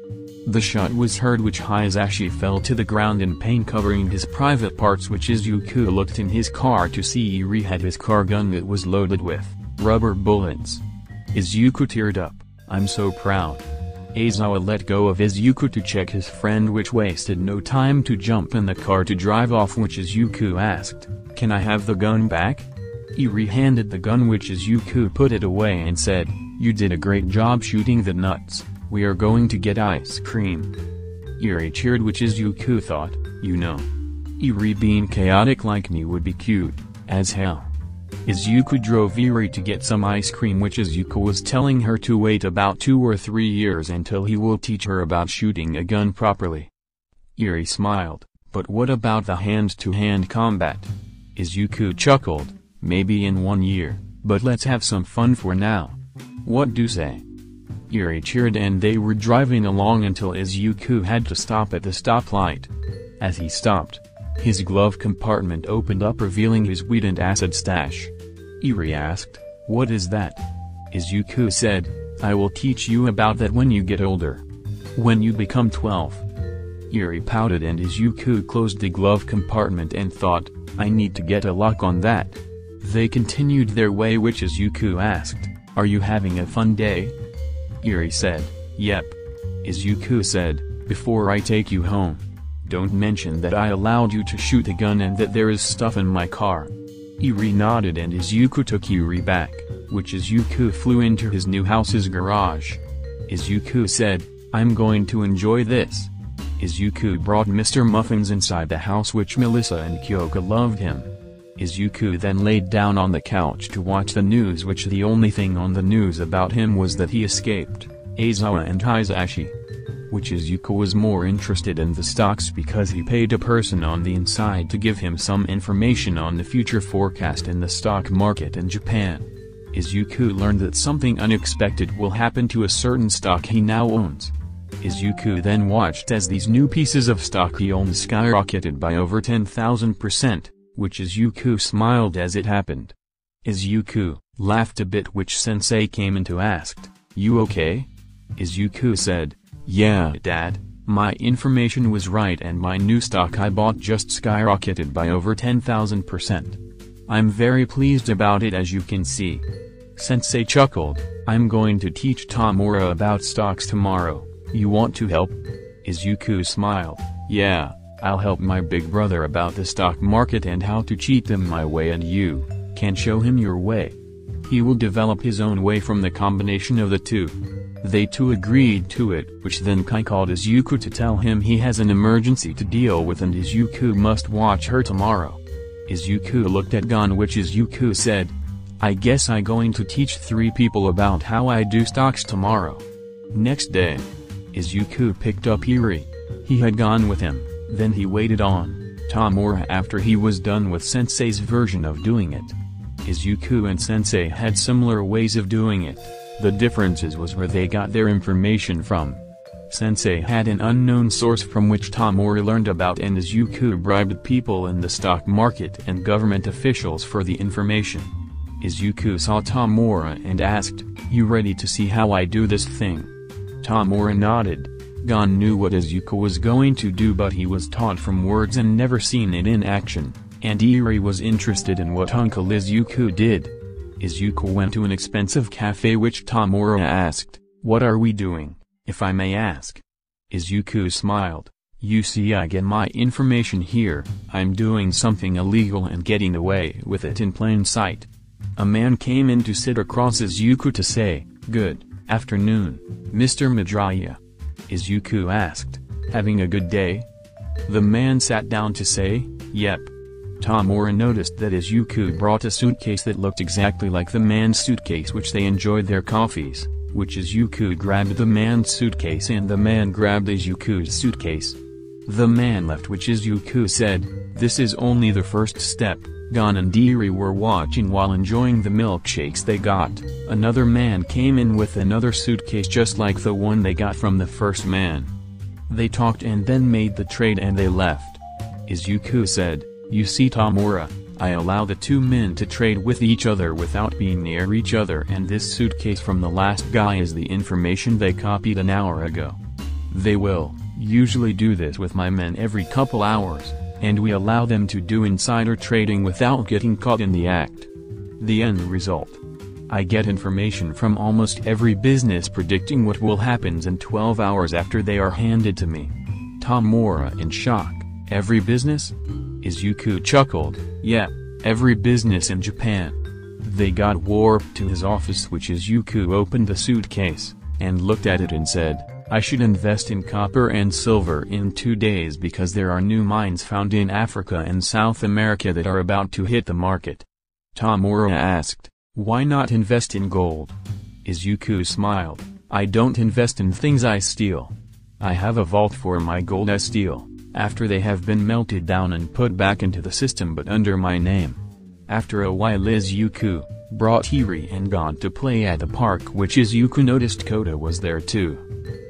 The shot was heard which Hisashi fell to the ground in pain, covering his private parts, which Izuku looked in his car to see Eri had his car gun that was loaded with rubber bullets. Izuku teared up, "I'm so proud." Aizawa let go of Izuku to check his friend, which wasted no time to jump in the car to drive off, which Izuku asked, "Can I have the gun back?" Eri handed the gun, which Izuku put it away and said, "You did a great job shooting the nuts. We are going to get ice cream." Eri cheered, which Izuku thought, "You know, Eri being chaotic like me would be cute as hell." Izuku drove Eri to get some ice cream, which Izuku was telling her to wait about 2 or 3 years until he will teach her about shooting a gun properly. Eri smiled, "But what about the hand-to-hand combat?" Izuku chuckled, "Maybe in 1 year, but let's have some fun for now. What do you say?" Eri cheered, and they were driving along until Izuku had to stop at the stoplight. As he stopped, his glove compartment opened up, revealing his weed and acid stash. Eri asked, "What is that?" Izuku said, "I will teach you about that when you get older. When you become 12. Eri pouted, and Izuku closed the glove compartment and thought, "I need to get a lock on that." They continued their way, which Izuku asked, "Are you having a fun day?" Eri said, "Yep." Izuku said, "Before I take you home, don't mention that I allowed you to shoot the gun and that there is stuff in my car." Eri nodded, and Izuku took Eri back, which Izuku flew into his new house's garage. Izuku said, "I'm going to enjoy this." Izuku brought Mr. Muffins inside the house, which Melissa and Kyoka loved him. Izuku then laid down on the couch to watch the news, which the only thing on the news about him was that he escaped Aizawa and Hisashi. Which Izuku was more interested in the stocks because he paid a person on the inside to give him some information on the future forecast in the stock market in Japan. Izuku learned that something unexpected will happen to a certain stock he now owns. Izuku then watched as these new pieces of stock he owned skyrocketed by over 10,000%, which Izuku smiled as it happened. Izuku laughed a bit, which Sensei came in to asked, "You okay?" Izuku said, "Yeah, Dad, my information was right and my new stock I bought just skyrocketed by over 10,000%. I'm very pleased about it, as you can see." Sensei chuckled, "I'm going to teach Tamura about stocks tomorrow. You want to help?" Izuku smiled, "Yeah, I'll help my big brother about the stock market and how to cheat them my way, and you can show him your way. He will develop his own way from the combination of the two." They two agreed to it, which then Kai called Izuku to tell him he has an emergency to deal with and Izuku must watch her tomorrow. Izuku looked at Gon, which Izuku said, "I guess I'm going to teach 3 people about how I do stocks tomorrow." Next day, Izuku picked up Eri. He had gone with him, then he waited on Tamura after he was done with Sensei's version of doing it. Izuku and Sensei had similar ways of doing it. The differences was where they got their information from. Sensei had an unknown source from which Tamura learned about, and Izuku bribed people in the stock market and government officials for the information. Izuku saw Tamura and asked, "You ready to see how I do this thing?" Tamura nodded. Gon knew what Izuku was going to do, but he was taught from words and never seen it in action, and Eri was interested in what Uncle Izuku did. Izuku went to an expensive cafe, which Tamura asked, "What are we doing, if I may ask?" Izuku smiled, "You see, I get my information here. I'm doing something illegal and getting away with it in plain sight." A man came in to sit across Izuku to say, "Good afternoon, Mr. Midraya." Izuku asked, "Having a good day?" The man sat down to say, "Yep." Tamura noticed that Izuku brought a suitcase that looked exactly like the man's suitcase which they enjoyed their coffees, which Izuku grabbed the man's suitcase and the man grabbed Izuku's suitcase. The man left, which Izuku said, "This is only the first step." Gon and Eri were watching while enjoying the milkshakes they got. Another man came in with another suitcase just like the one they got from the first man. They talked and then made the trade and they left. Izuku said, "You see Tamura, I allow the two men to trade with each other without being near each other, and this suitcase from the last guy is the information they copied an hour ago. They will usually do this with my men every couple hours, and we allow them to do insider trading without getting caught in the act. The end result. I get information from almost every business predicting what will happen in 12 hours after they are handed to me." Tamura in shock, "Every business?" Izuku chuckled, "Yeah, every business in Japan." They got warped to his office, which Izuku opened the suitcase, and looked at it and said, "I should invest in copper and silver in 2 days because there are new mines found in Africa and South America that are about to hit the market." Tamura asked, "Why not invest in gold?" Izuku smiled, "I don't invest in things I steal. I have a vault for my gold I steal, after they have been melted down and put back into the system but under my name." After a while Izuku brought Eri and Gon to play at the park, which Izuku noticed Koda was there too.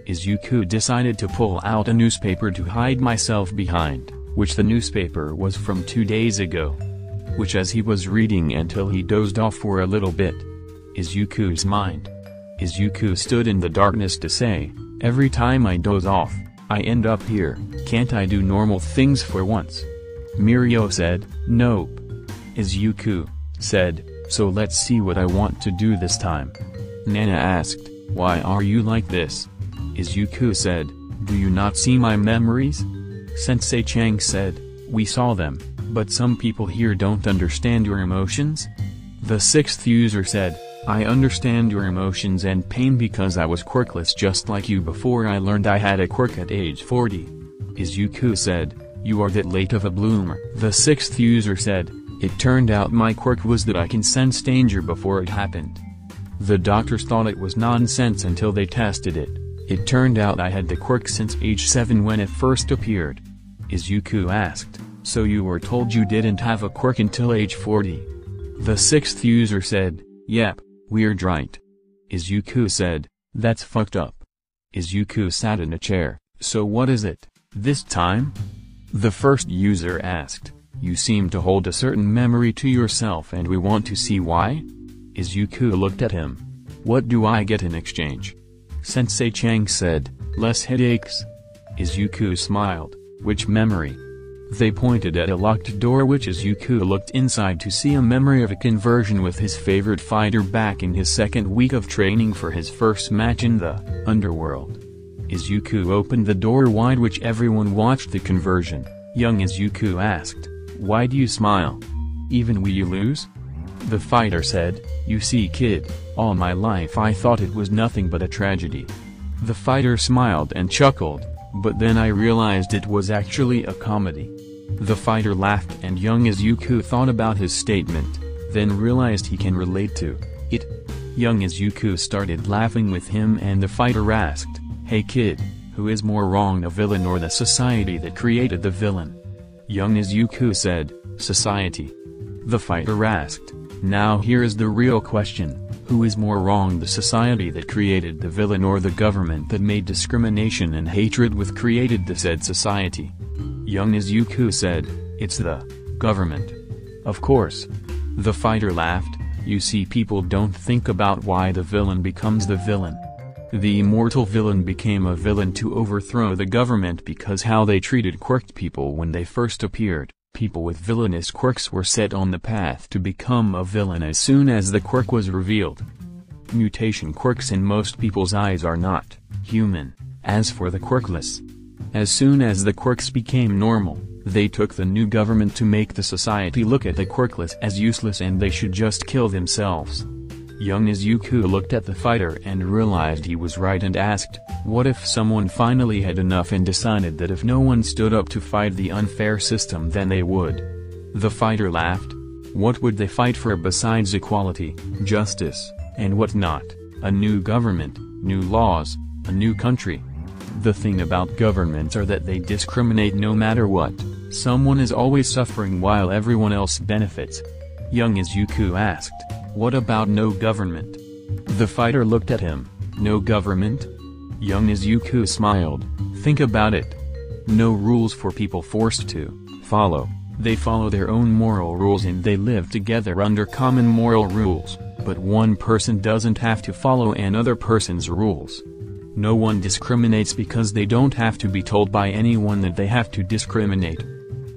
Izuku decided to pull out a newspaper to hide myself behind, which the newspaper was from 2 days ago. Which as he was reading until he dozed off for a little bit. Izuku's mind. Izuku stood in the darkness to say, "Every time I doze off, I end up here, can't I do normal things for once?" Mirio said, "Nope." Izuku said, "So let's see what I want to do this time." Nana asked, "Why are you like this?" Izuku said, "Do you not see my memories?" Sensei Chang said, "We saw them, but some people here don't understand your emotions?" The sixth user said, "I understand your emotions and pain because I was quirkless just like you before I learned I had a quirk at age 40. Izuku said, "You are that late of a bloomer." The sixth user said, "It turned out my quirk was that I can sense danger before it happened." The doctors thought it was nonsense until they tested it. It turned out I had the quirk since age 7 when it first appeared. Izuku asked, "So you were told you didn't have a quirk until age 40? The sixth user said, "Yep, weird right?" Izuku said, "That's fucked up." Izuku sat in a chair, "So what is it, this time?" The first user asked, "You seem to hold a certain memory to yourself and we want to see why?" Izuku looked at him. "What do I get in exchange?" Sensei Chang said, "Less headaches." Izuku smiled, "Which memory?" They pointed at a locked door which Izuku looked inside to see a memory of a conversion with his favorite fighter back in his second week of training for his first match in the underworld. Izuku opened the door wide which everyone watched the conversion. Young Izuku asked, "Why do you smile? Even when you lose?" The fighter said, "You see kid, all my life I thought it was nothing but a tragedy." The fighter smiled and chuckled, but then I realized it was actually a comedy. The fighter laughed and young Izuku thought about his statement, then realized he can relate to it. Young Izuku started laughing with him and the fighter asked, "Hey kid, who is more wrong, the villain or the society that created the villain?" Young Izuku said, "Society." The fighter asked, "Now here is the real question, who is more wrong, the society that created the villain or the government that made discrimination and hatred with created the said society?" Young Izuku said, "It's the government." Of course. The fighter laughed, "You see people don't think about why the villain becomes the villain. The immortal villain became a villain to overthrow the government because how they treated quirked people when they first appeared. People with villainous quirks were set on the path to become a villain as soon as the quirk was revealed. Mutation quirks in most people's eyes are not human. As for the quirkless, as soon as the quirks became normal, they took the new government to make the society look at the quirkless as useless and they should just kill themselves. Young Izuku looked at the fighter and realized he was right and asked, "What if someone finally had enough and decided that if no one stood up to fight the unfair system then they would The fighter laughed. What would they fight for besides equality, justice, and whatnot? A new government, new laws, a new country. The thing about governments are that they discriminate no matter what. Someone is always suffering while everyone else benefits. Young Izuku asked, what about no government? The fighter looked at him. No government? Young Izuku smiled. Think about it. No rules for people forced to follow. They follow their own moral rules and they live together under common moral rules, but one person doesn't have to follow another person's rules. No one discriminates because they don't have to be told by anyone that they have to discriminate.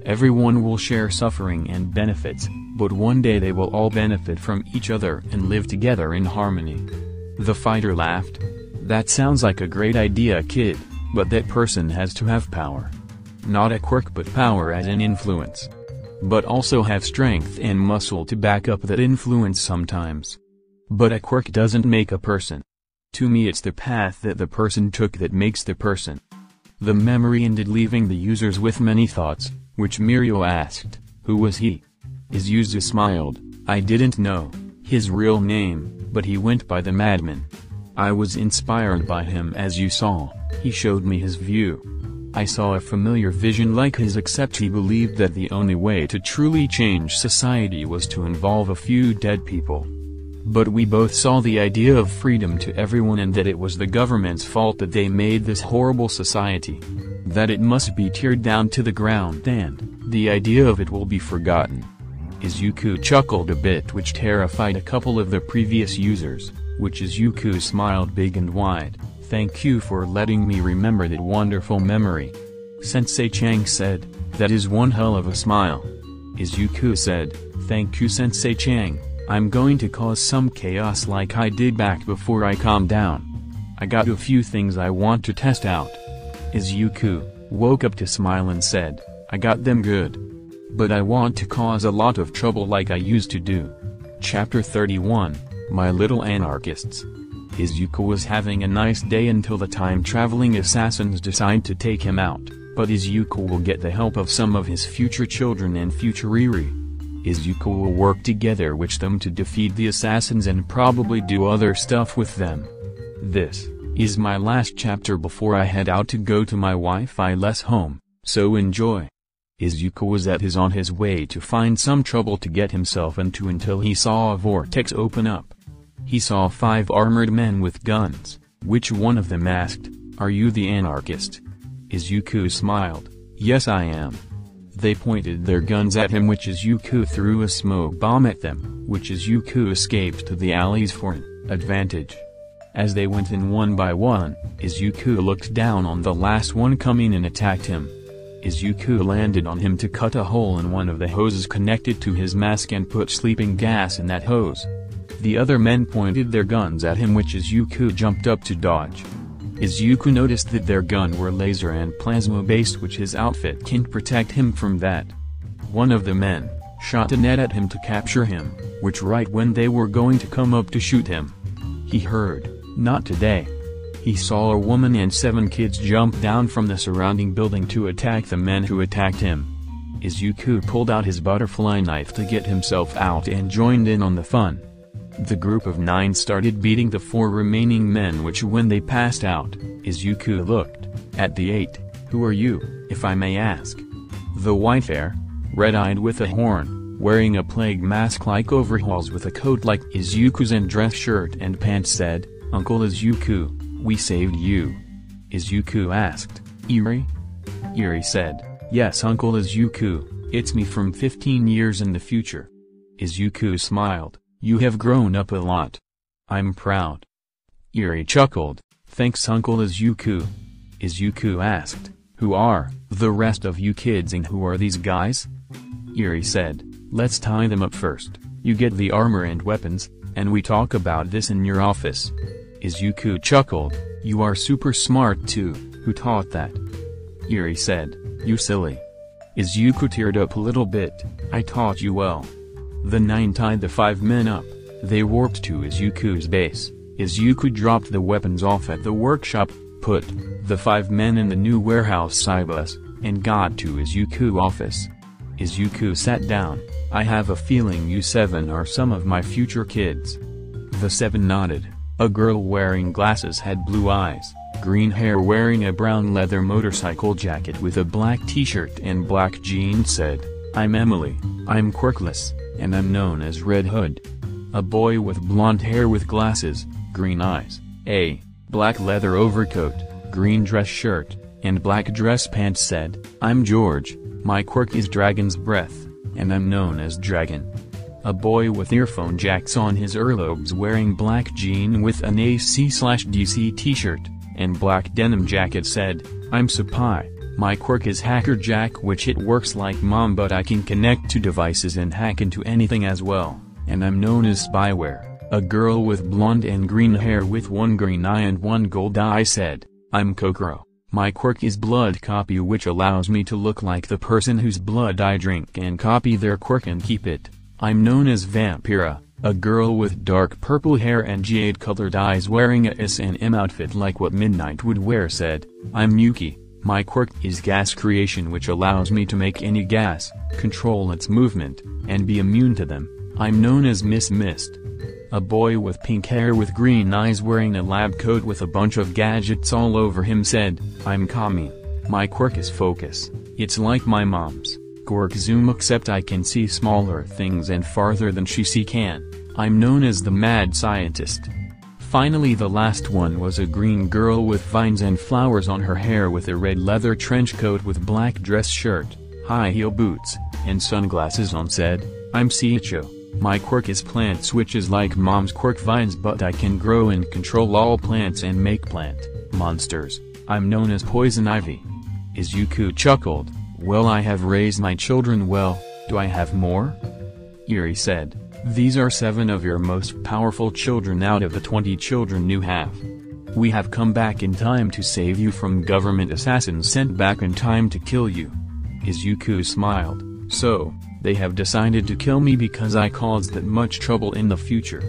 Everyone will share suffering and benefits, but one day they will all benefit from each other and live together in harmony. The fighter laughed. That sounds like a great idea, kid, but that person has to have power. Not a quirk but power as an influence. But also have strength and muscle to back up that influence sometimes. But a quirk doesn't make a person. To me it's the path that the person took that makes the person. The memory ended, leaving the users with many thoughts, which Mirio asked, who was he? Izuku smiled. I didn't know his real name, but he went by the madman. I was inspired by him, as you saw. He showed me his view. I saw a familiar vision like his, except he believed that the only way to truly change society was to involve a few dead people. But we both saw the idea of freedom to everyone and that it was the government's fault that they made this horrible society. That it must be teared down to the ground and the idea of it will be forgotten. Izuku chuckled a bit, which terrified a couple of the previous users, which Izuku smiled big and wide. Thank you for letting me remember that wonderful memory. Sensei Chang said, that is one hell of a smile. Izuku said, thank you Sensei Chang, I'm going to cause some chaos like I did back before I calmed down. I got a few things I want to test out. Izuku woke up to smile and said, I got them good. But I want to cause a lot of trouble like I used to do. Chapter 31, My Little Anarchists. Izuku was having a nice day until the time-traveling assassins decide to take him out, but Izuku will get the help of some of his future children and future Riri. Izuku will work together with them to defeat the assassins and probably do other stuff with them. This is my last chapter before I head out to go to my Wi-Fi-less home, so enjoy. Izuku was on his way to find some trouble to get himself into until he saw a vortex open up. He saw 5 armored men with guns, which one of them asked, are you the anarchist? Izuku smiled, yes I am. They pointed their guns at him, which Izuku threw a smoke bomb at them, which Izuku escaped to the alleys for an advantage. As they went in one by one, Izuku looked down on the last one coming and attacked him. Izuku landed on him to cut a hole in one of the hoses connected to his mask and put sleeping gas in that hose. The other men pointed their guns at him, which Izuku jumped up to dodge. Izuku noticed that their guns were laser and plasma based, which his outfit can't protect him from that. One of the men shot a net at him to capture him, which right when they were going to come up to shoot him, he heard, not today. He saw a woman and 7 kids jump down from the surrounding building to attack the men who attacked him. Izuku pulled out his butterfly knife to get himself out and joined in on the fun. The group of 9 started beating the 4 remaining men, which when they passed out, Izuku looked at the 8, who are you, if I may ask? The white hair, red-eyed with a horn, wearing a plague mask like overalls with a coat like Izuku's and dress shirt and pants said, Uncle Izuku, we saved you. Izuku asked, Eri? Eri said, yes Uncle Izuku, it's me from 15 years in the future. Izuku smiled. You have grown up a lot. I'm proud. Eri chuckled, thanks Uncle Izuku. Izuku asked, who are the rest of you kids and who are these guys? Eri said, let's tie them up first, you get the armor and weapons, and we talk about this in your office. Izuku chuckled, you are super smart too, who taught that? Eri said, you silly. Izuku teared up a little bit, I taught you well. The 9 tied the 5 men up, they warped to Izuku's base. Izuku dropped the weapons off at the workshop, put the 5 men in the new warehouse bus, and got to Izuku's office. Izuku sat down. I have a feeling you seven are some of my future kids. The seven nodded. A girl wearing glasses had blue eyes, green hair, wearing a brown leather motorcycle jacket with a black t-shirt and black jeans said, I'm Emily, I'm quirkless, and I'm known as Red Hood. A boy with blonde hair with glasses, green eyes, a black leather overcoat, green dress shirt, and black dress pants said, I'm George, my quirk is Dragon's Breath, and I'm known as Dragon. A boy with earphone jacks on his earlobes wearing black jean with an AC/DC t-shirt, and black denim jacket said, I'm Supai, my quirk is Hacker Jack, which it works like Mom but I can connect to devices and hack into anything as well, and I'm known as Spyware. A girl with blonde and green hair with one green eye and one gold eye said, I'm Kokoro, my quirk is Blood Copy, which allows me to look like the person whose blood I drink and copy their quirk and keep it. I'm known as Vampira. A girl with dark purple hair and jade-colored eyes wearing a S&M outfit like what Midnight would wear said, I'm Yuki, my quirk is Gas Creation, which allows me to make any gas, control its movement, and be immune to them. I'm known as Miss Mist. A boy with pink hair with green eyes wearing a lab coat with a bunch of gadgets all over him said, I'm Kami, my quirk is Focus, it's like my mom's quirk Zoom except I can see smaller things and farther than she can. I'm known as the Mad Scientist. Finally, the last one was a green girl with vines and flowers on her hair with a red leather trench coat with black dress shirt, high heel boots, and sunglasses on said, I'm Seicho, my quirk is Plants, which is like Mom's quirk Vines but I can grow and control all plants and make plant monsters. I'm known as Poison Ivy. Izuku chuckled. Well, I have raised my children well, do I have more? Eri said, these are 7 of your most powerful children out of the 20 children you have. We have come back in time to save you from government assassins sent back in time to kill you. Izuku smiled, so, they have decided to kill me because I caused that much trouble in the future.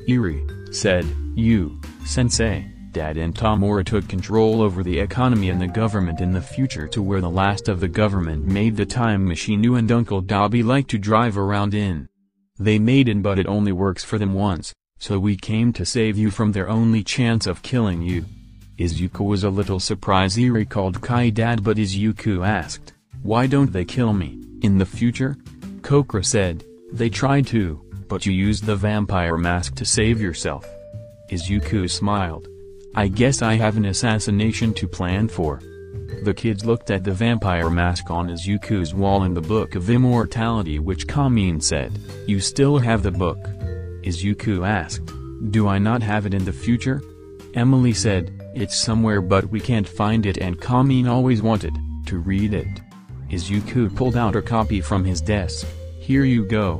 Eri said, you, Sensei, Dad and Tamura took control over the economy and the government in the future to where the last of the government made the time machine you and Uncle Dabi like to drive around in. They made it but it only works for them once, so we came to save you from their only chance of killing you. Izuku was a little surprised Eri called Kai Dad, but Izuku asked, why don't they kill me, in the future? Kokoro said, they tried to, but you used the vampire mask to save yourself. Izuku smiled. I guess I have an assassination to plan for. The kids looked at the vampire mask on Izuku's wall and the Book of Immortality, which Kamine said, you still have the book? Izuku asked, do I not have it in the future? Emily said, it's somewhere but we can't find it and Kamine always wanted to read it. Izuku pulled out a copy from his desk. Here you go.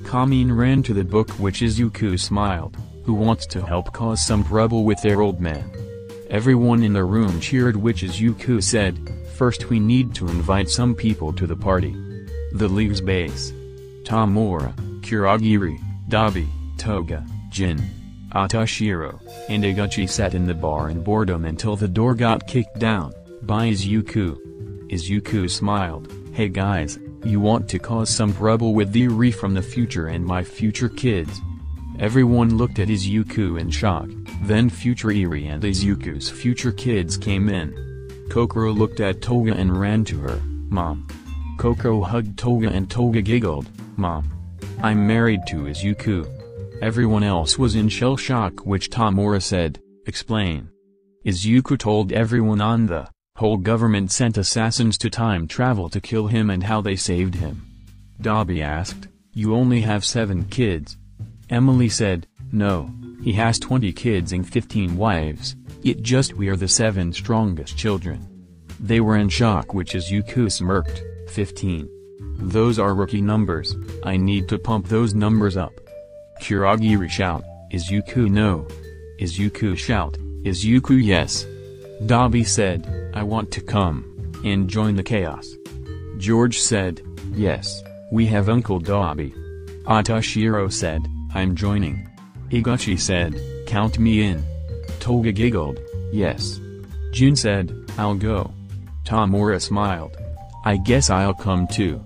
Kamine ran to the book, which Izuku smiled. Who wants to help cause some trouble with their old man? Everyone in the room cheered, which Izuku said, first we need to invite some people to the party. The League's base. Tamura, Kurogiri, Dabi, Toga, Jin, Atashiro, and Eguchi sat in the bar in boredom until the door got kicked down by Izuku. Izuku smiled, hey guys, you want to cause some trouble with the Eri from the future and my future kids? Everyone looked at Izuku in shock, then future Eri and Izuku's future kids came in. Kokoro looked at Toga and ran to her, Mom. Kokoro hugged Toga and Toga giggled, Mom. I'm married to Izuku. Everyone else was in shell shock, which Tamura said, explain. Izuku told everyone on the whole government sent assassins to time travel to kill him and how they saved him. Dabi asked, you only have 7 kids. Emily said, no, he has 20 kids and 15 wives, it just we're the 7 strongest children. They were in shock, which Izuku smirked, 15. Those are rookie numbers, I need to pump those numbers up. Kurogiri shout, Izuku no. Izuku shout, Izuku yes. Dabi said, I want to come and join the chaos. George said, yes, we have Uncle Dabi. Atashiro said, I'm joining. Eguchi said, count me in. Toga giggled, yes. Jin said, I'll go. Tamura smiled. I guess I'll come too.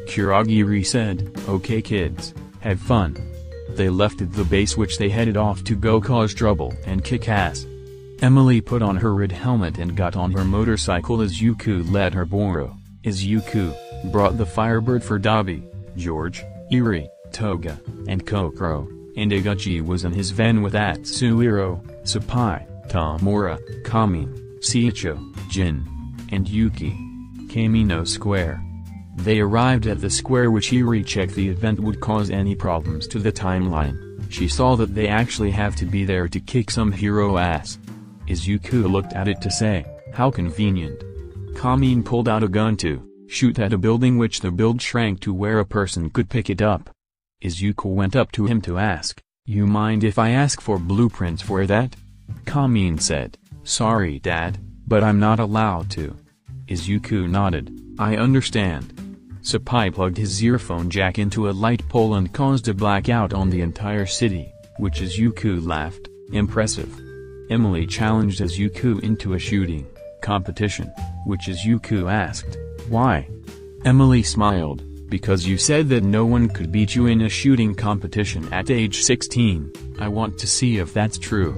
Kurogiri said, "Okay kids, have fun." They left the base which they headed off to go cause trouble and kick ass. Emily put on her red helmet and got on her motorcycle. Izuku let her borrow. Izuku brought the Firebird for Dabi, George, Eri, Toga, and Kokoro, and Iguchi was in his van with Atsuhiro, Sapai, Tamura, Kami, Seicho, Jin, and Yuki. Kamino Square. They arrived at the square which Eri checked the event would cause any problems to the timeline. She saw that they actually have to be there to kick some hero ass. Izuku looked at it to say, "How convenient." Kamin pulled out a gun to shoot at a building which the build shrank to where a person could pick it up. Izuku went up to him to ask, "You mind if I ask for blueprints for that?" Kamin said, "Sorry dad, but I'm not allowed to." Izuku nodded, "I understand." Sapai plugged his earphone jack into a light pole and caused a blackout on the entire city, which Izuku laughed, "Impressive." Emily challenged Izuku into a shooting competition, which Izuku asked, "Why?" Emily smiled, "Because you said that no one could beat you in a shooting competition at age 16, I want to see if that's true."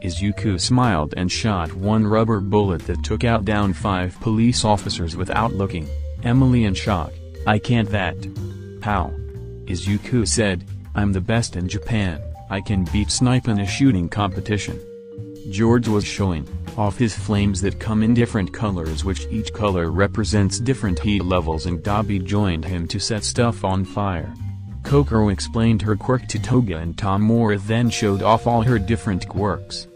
Izuku smiled and shot one rubber bullet that took out down 5 police officers without looking. Emily in shock, "I can't that." "How?" Izuku said, "I'm the best in Japan, I can beat snipe in a shooting competition." George was showing off his flames that come in different colors, which each color represents different heat levels, and Dabi joined him to set stuff on fire. Kokoro explained her quirk to Toga and Tamura then showed off all her different quirks.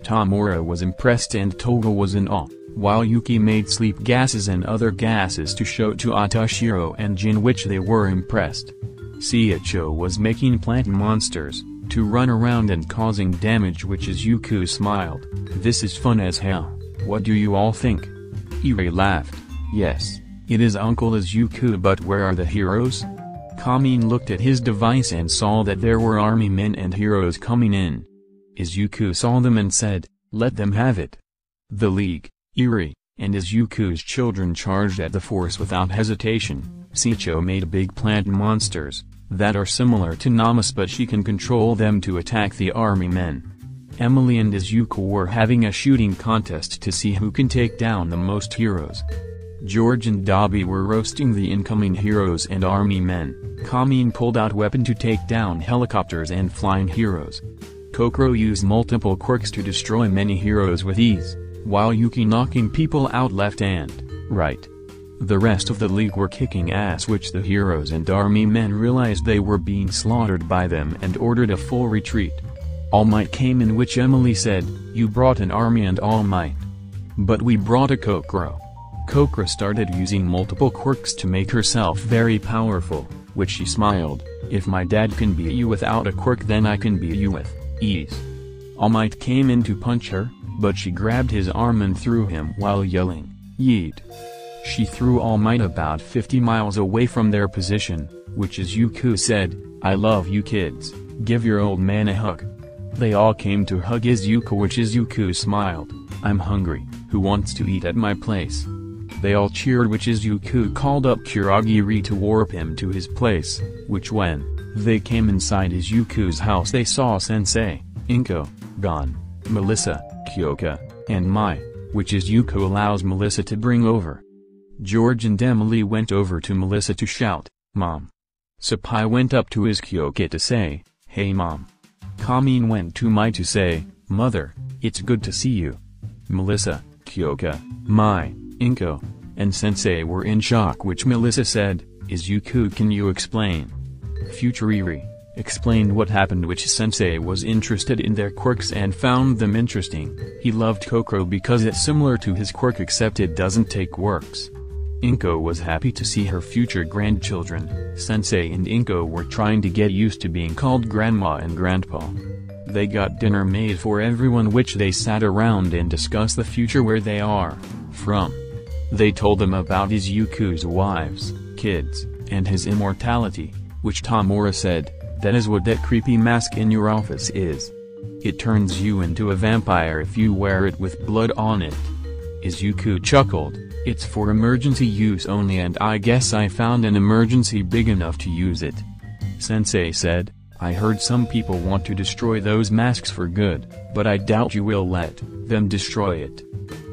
Tamura was impressed and Toga was in awe, while Yuki made sleep gases and other gases to show to Atashiro and Jin, which they were impressed. Seicho was making plant monsters to run around and causing damage, which Izuku smiled, "This is fun as hell, what do you all think?" Eri laughed, "Yes, it is Uncle Izuku, but where are the heroes?" Kamin looked at his device and saw that there were army men and heroes coming in. Izuku saw them and said, "Let them have it." The League, Eri, and Izuku's children charged at the force without hesitation. Seicho made big plant monsters that are similar to Namas, but she can control them to attack the army men. Emily and Izuku were having a shooting contest to see who can take down the most heroes. George and Dabi were roasting the incoming heroes and army men. Kamin pulled out weapon to take down helicopters and flying heroes. Kokoro used multiple quirks to destroy many heroes with ease, while Yuki knocking people out left and right. The rest of the league were kicking ass, which the heroes and army men realized they were being slaughtered by them and ordered a full retreat. All Might came in, which Emily said, "You brought an army and All Might." "But we brought a Kokoro." Kokoro started using multiple quirks to make herself very powerful, which she smiled, "If my dad can beat you without a quirk, then I can beat you with ease." All Might came in to punch her, but she grabbed his arm and threw him while yelling, "Yeet." She threw All Might about 50 miles away from their position, which Izuku said, "I love you kids, give your old man a hug." They all came to hug Izuku, which Izuku smiled, "I'm hungry, who wants to eat at my place?" They all cheered, which Izuku called up Kurogiri to warp him to his place, which when they came inside Izuku's house they saw Sensei, Inko, Gon, Melissa, Kyoka, and Mai, which Izuku allows Melissa to bring over. George and Emily went over to Melissa to shout, "Mom." Sapai went up to his Kyoka to say, "Hey Mom." Kamin went to Mai to say, "Mother, it's good to see you." Melissa, Kyoka, Mai, Inko, and Sensei were in shock, which Melissa said, "Izuku, can you explain?" Future Eri explained what happened, which Sensei was interested in their quirks and found them interesting. He loved Kokoro because it's similar to his quirk except it doesn't take quirks. Inko was happy to see her future grandchildren. Sensei and Inko were trying to get used to being called grandma and grandpa. They got dinner made for everyone, which they sat around and discussed the future where they are from. They told them about Izuku's wives, kids, and his immortality, which Tamura said, "That is what that creepy mask in your office is. It turns you into a vampire if you wear it with blood on it." Izuku chuckled, "It's for emergency use only and I guess I found an emergency big enough to use it." Sensei said, "I heard some people want to destroy those masks for good, but I doubt you will let them destroy it."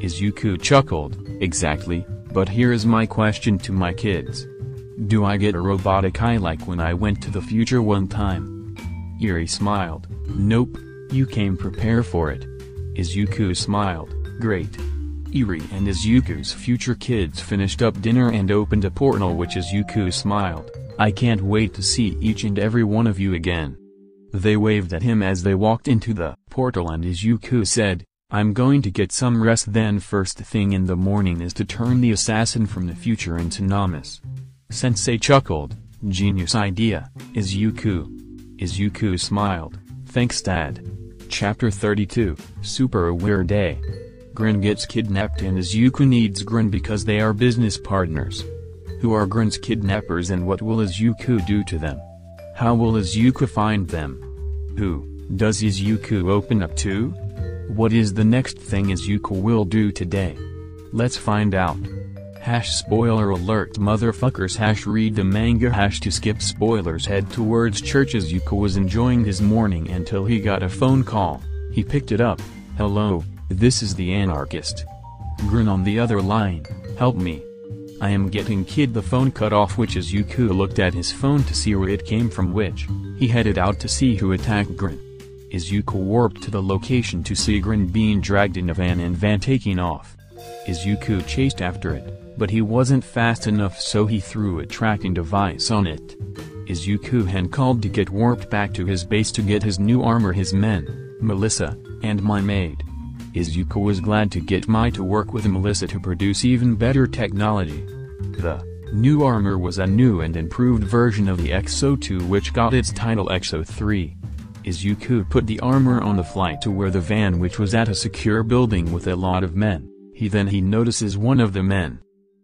Izuku chuckled, "Exactly, but here is my question to my kids. Do I get a robotic eye like when I went to the future one time?" Eri smiled, "Nope, you came prepared for it." Izuku smiled, "Great." Eri and Izuku's future kids finished up dinner and opened a portal which Izuku smiled, "I can't wait to see each and every one of you again." They waved at him as they walked into the portal and Izuku said, "I'm going to get some rest then first thing in the morning is to turn the assassin from the future into Namus." Sensei chuckled, "Genius idea, Izuku." Izuku smiled, "Thanks Dad." Chapter 32, Super Aware Day. Grin gets kidnapped and Izuku needs Grin because they are business partners. Who are Grin's kidnappers and what will Izuku do to them? How will Izuku find them? Who does Izuku open up to? What is the next thing Izuku will do today? Let's find out. Spoiler alert motherfuckers. Read the manga. To skip spoilers. Head towards church. Izuku was enjoying his morning until he got a phone call. He picked it up. "Hello, this is the anarchist." Grin on the other line, "Help me. I am getting kid." The phone cut off, which Izuku looked at his phone to see where it came from, which he headed out to see who attacked Grin. Izuku warped to the location to see Grin being dragged in a van and van taking off. Izuku chased after it, but he wasn't fast enough, so he threw a tracking device on it. Izuku had called to get warped back to his base to get his new armor, his men, Melissa, and my maid. Izuku was glad to get Mai to work with Melissa to produce even better technology. The new armor was a new and improved version of the XO2, which got its title XO3. Izuku put the armor on the flight to where the van, which was at a secure building with a lot of men. He notices one of the men.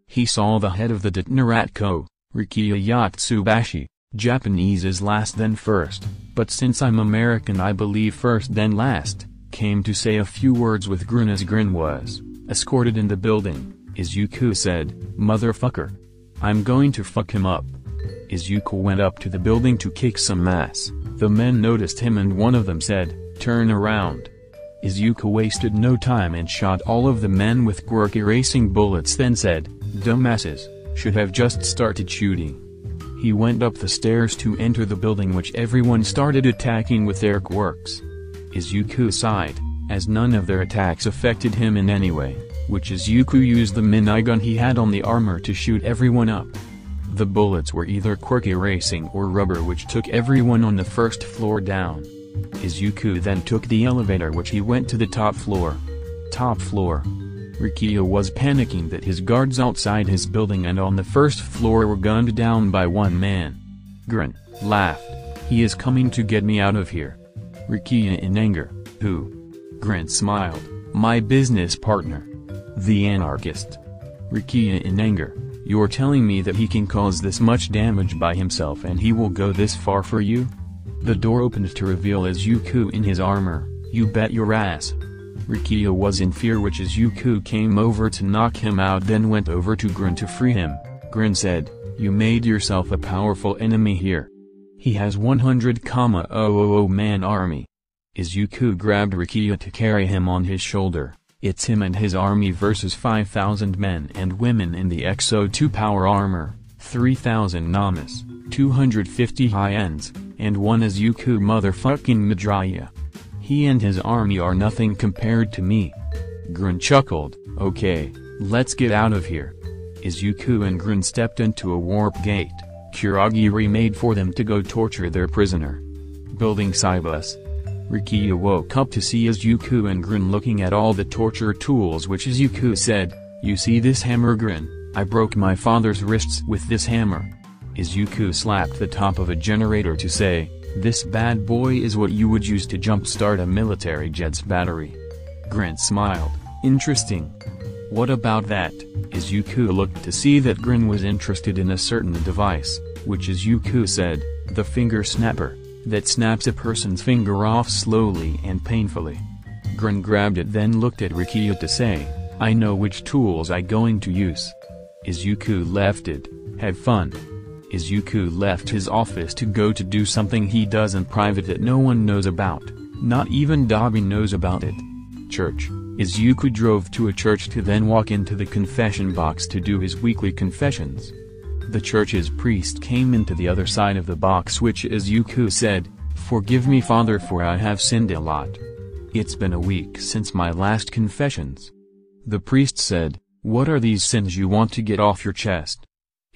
He saw the head of the Naratko, Rikiya Yatsubashi. Japanese is last then first, but since I'm American I believe first then last, came to say a few words with Grin as Grin was escorted in the building. Izuku said, "Motherfucker. I'm going to fuck him up." Izuku went up to the building to kick some ass. The men noticed him and one of them said, "Turn around." Izuku wasted no time and shot all of the men with quirk erasing bullets, then said, "Dumbasses, should have just started shooting." He went up the stairs to enter the building, which everyone started attacking with their quirks. Izuku sighed, as none of their attacks affected him in any way, which Izuku used the minigun he had on the armor to shoot everyone up. The bullets were either quirk erasing or rubber, which took everyone on the first floor down. Izuku then took the elevator, which he went to the top floor. Rikiya was panicking that his guards outside his building and on the first floor were gunned down by one man. Grin laughed, "He is coming to get me out of here." Rikiya in anger, "Who?" Grin smiled, "My business partner. The anarchist." Rikiya in anger, "You're telling me that he can cause this much damage by himself and he will go this far for you?" The door opened to reveal Izuku in his armor. "You bet your ass." Rikiya was in fear, which Izuku came over to knock him out, then went over to Grin to free him. Grin said, "You made yourself a powerful enemy here. He has 100,000 man army." Izuku grabbed Rikiya to carry him on his shoulder. It's him and his army versus 5,000 men and women in the XO2 power armor, 3,000 Namas, 250 high-ends, and one Izuku motherfucking Mirio. He and his army are nothing compared to me. Grin chuckled, "Okay, let's get out of here." Izuku and Grin stepped into a warp gate. Kurogiri made for them to go torture their prisoner. Building Cybus. Rikiya woke up to see Izuku and Grin looking at all the torture tools, which Izuku said, "You see this hammer, Grin? I broke my father's wrists with this hammer." Izuku slapped the top of a generator to say, "This bad boy is what you would use to jumpstart a military jet's battery." Grin smiled, "Interesting. What about that?" Izuku looked to see that Grin was interested in a certain device, which Izuku said, "The finger snapper, that snaps a person's finger off slowly and painfully." Grin grabbed it, then looked at Rikiya to say, I know which tools I going to use. Izuku left it. Have fun. Izuku left his office to go to do something he does in private that no one knows about, not even Dabi knows about it. Church. Izuku drove to a church to then walk into the confession box to do his weekly confessions. The church's priest came into the other side of the box, which Izuku said, "Forgive me, Father, for I have sinned a lot. It's been a week since my last confessions." The priest said, "What are these sins you want to get off your chest?"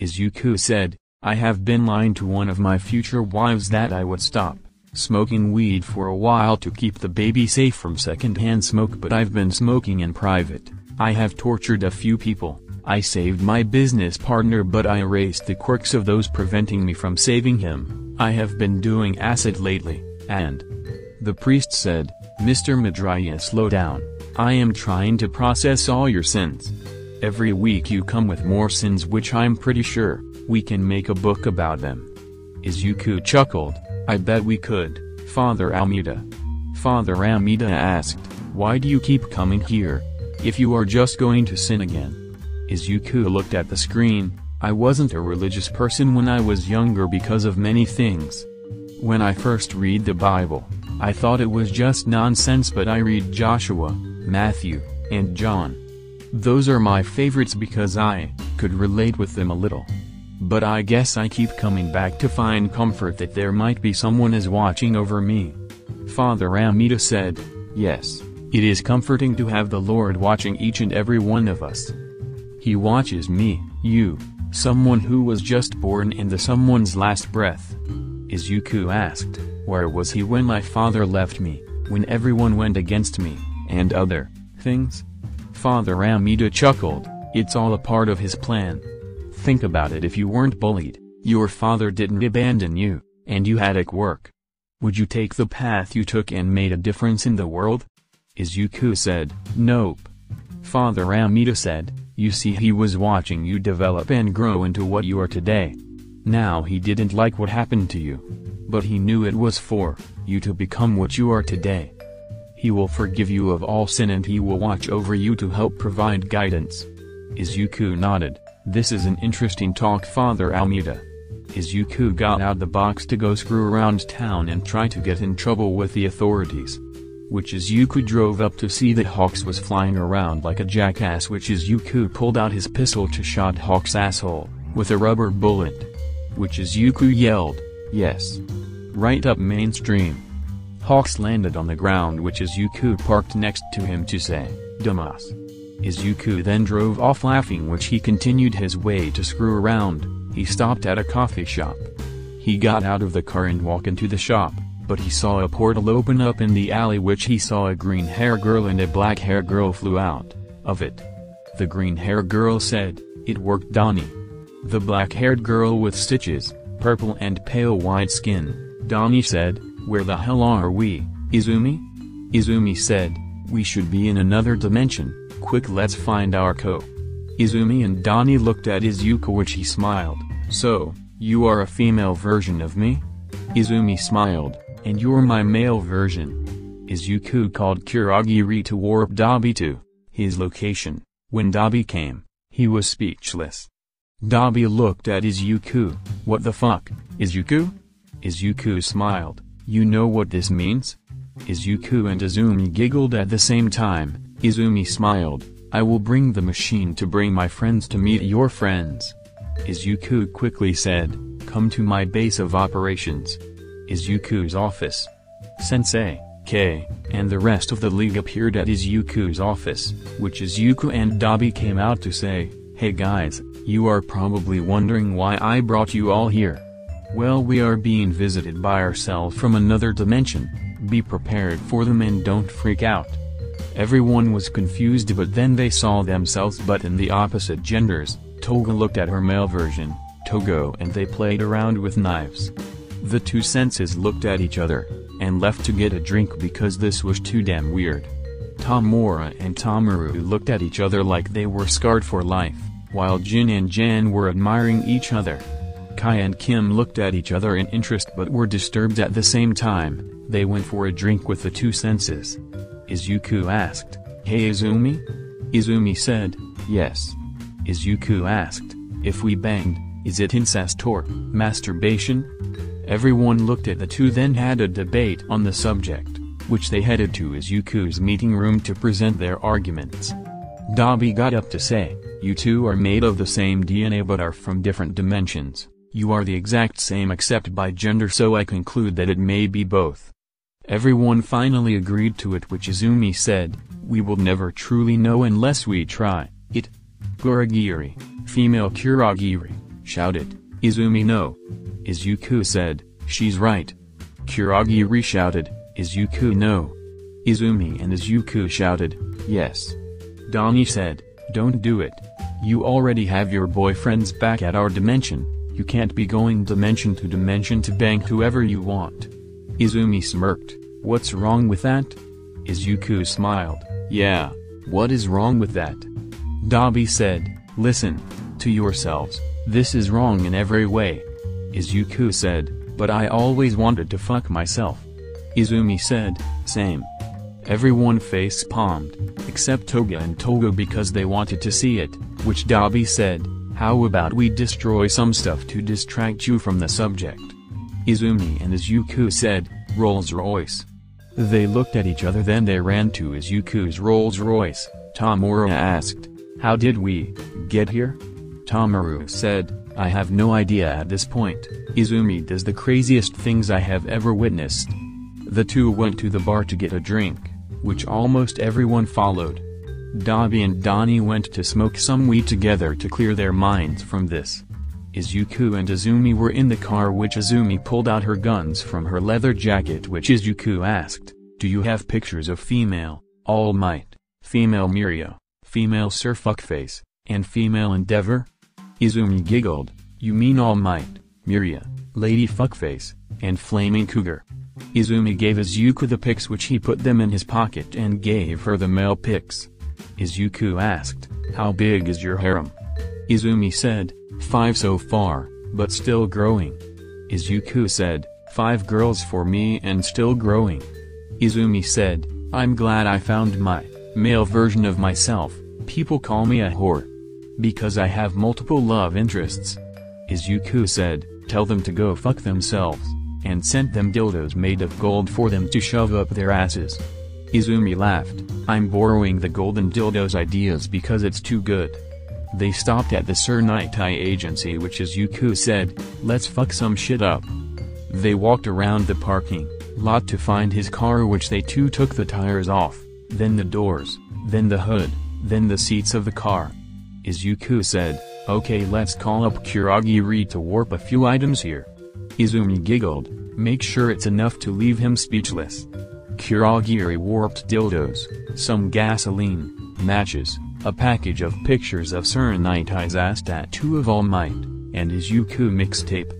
Izuku said, "I have been lying to one of my future wives that I would stop smoking weed for a while to keep the baby safe from secondhand smoke, but I've been smoking in private. I have tortured a few people. I saved my business partner, but I erased the quirks of those preventing me from saving him. I have been doing acid lately, and..." The priest said, "Mr. Mirio, slow down. I am trying to process all your sins. Every week you come with more sins, which I'm pretty sure we can make a book about them." Izuku chuckled, "I bet we could, Father Almeida." Father Almeida asked, "Why do you keep coming here, if you are just going to sin again?" Izuku looked at the screen. "I wasn't a religious person when I was younger because of many things. When I first read the Bible, I thought it was just nonsense, but I read Joshua, Matthew, and John. Those are my favorites because I could relate with them a little. But I guess I keep coming back to find comfort that there might be someone is watching over me." Father Almeida said, "Yes, it is comforting to have the Lord watching each and every one of us. He watches me, you, someone who was just born, and the someone's last breath." Izuku asked, "Where was he when my father left me, when everyone went against me, and other things?" Father Almeida chuckled, "It's all a part of his plan. Think about it, if you weren't bullied, your father didn't abandon you, and you had at work, would you take the path you took and made a difference in the world?" Izuku said, "Nope." Father Almeida said, "You see, he was watching you develop and grow into what you are today. Now he didn't like what happened to you, but he knew it was for you to become what you are today. He will forgive you of all sin, and he will watch over you to help provide guidance." Izuku nodded. "This is an interesting talk, Father Almeida." Izuku got out the box to go screw around town and try to get in trouble with the authorities. Which Izuku drove up to see that Hawks was flying around like a jackass, which Izuku pulled out his pistol to shot Hawks' asshole with a rubber bullet. Which Izuku yelled, "Yes. Right up mainstream." Hawks landed on the ground, which Izuku parked next to him to say, "Damas." Izuku then drove off laughing, which he continued his way to screw around. He stopped at a coffee shop. He got out of the car and walked into the shop, but he saw a portal open up in the alley, which he saw a green hair girl and a black hair girl flew out of it. The green hair girl said, "It worked, Donnie." The black haired girl with stitches, purple and pale white skin, Donnie said, "Where the hell are we, Izumi?" Izumi said, "We should be in another dimension. Quick, let's find our co." Izumi and Donnie looked at Izuku, which he smiled. "So, you are a female version of me?" Izumi smiled, "And you're my male version." Izuku called Kurogiri to warp Dabi to his location. When Dabi came, he was speechless. Dabi looked at Izuku. "What the fuck, Izuku?" Izuku smiled. "You know what this means?" Izuku and Izumi giggled at the same time. Izumi smiled. "I will bring the machine to bring my friends to meet your friends." Izuku quickly said, "Come to my base of operations." Izuku's office. Sensei, K, and the rest of the league appeared at Izuku's office, which Izuku and Dabi came out to say, "Hey guys, you are probably wondering why I brought you all here. Well, we are being visited by ourselves from another dimension. Be prepared for them and don't freak out." Everyone was confused, but then they saw themselves but in the opposite genders. Toga looked at her male version, Togo, and they played around with knives. The two senses looked at each other, and left to get a drink because this was too damn weird. Tamura and Tamaru looked at each other like they were scarred for life, while Jin and Jan were admiring each other. Kai and Kim looked at each other in interest but were disturbed at the same time. They went for a drink with the two senses. Izuku asked, "Hey Izumi?" Izumi said, yes. Izuku asked, if we banged, is it incest or masturbation? Everyone looked at the two, then had a debate on the subject, which they headed to Izuku's meeting room to present their arguments. Dabi got up to say, you two are made of the same DNA but are from different dimensions. You are the exact same except by gender, so I conclude that it may be both. Everyone finally agreed to it, which Izumi said, we will never truly know unless we try. It. Kurogiri, female Kurogiri, shouted, Izumi no. Izuku said, she's right. Kurogiri shouted, Izuku no. Izumi and Izuku shouted, yes. Dani said, don't do it. You already have your boyfriends back at our dimension, you can't be going dimension to bang whoever you want. Izumi smirked, what's wrong with that? Izuku smiled, yeah, what is wrong with that? Dabi said, listen to yourselves, this is wrong in every way. Izuku said, but I always wanted to fuck myself. Izumi said, same. Everyone face-palmed, except Toga and Togo because they wanted to see it, which Dabi said, how about we destroy some stuff to distract you from the subject? Izumi and Izuku said, Rolls-Royce. They looked at each other, then they ran to Izuku's Rolls-Royce. Tamura asked, how did we get here? Tamaru said, I have no idea at this point. Izumi does the craziest things I have ever witnessed. The two went to the bar to get a drink, which almost everyone followed. Dabi and Dani went to smoke some weed together to clear their minds from this. Izuku and Izumi were in the car, which Izumi pulled out her guns from her leather jacket, which Izuku asked, do you have pictures of female All Might, female Mirio, female Sir Fuckface, and female Endeavor? Izumi giggled, you mean All Might, Mirio, Lady Fuckface, and Flaming Cougar? Izumi gave Izuku the pics, which he put them in his pocket and gave her the male pics. Izuku asked, how big is your harem? Izumi said, 5 so far, but still growing. Izuku said, 5 girls for me and still growing. Izumi said, I'm glad I found my male version of myself. People call me a whore because I have multiple love interests. Izuku said, tell them to go fuck themselves, and sent them dildos made of gold for them to shove up their asses. Izumi laughed, I'm borrowing the golden dildos ideas because it's too good. They stopped at the Sir Nightai agency, which Izuku said, let's fuck some shit up. They walked around the parking lot to find his car, which they too took the tires off, then the doors, then the hood, then the seats of the car. Izuku said, okay, let's call up Kurogiri to warp a few items here. Izumi giggled, make sure it's enough to leave him speechless. Kurogiri warped dildos, some gasoline, matches, a package of pictures of Sir Nightai's ass tattoo of All Might, and Izuku mixtape.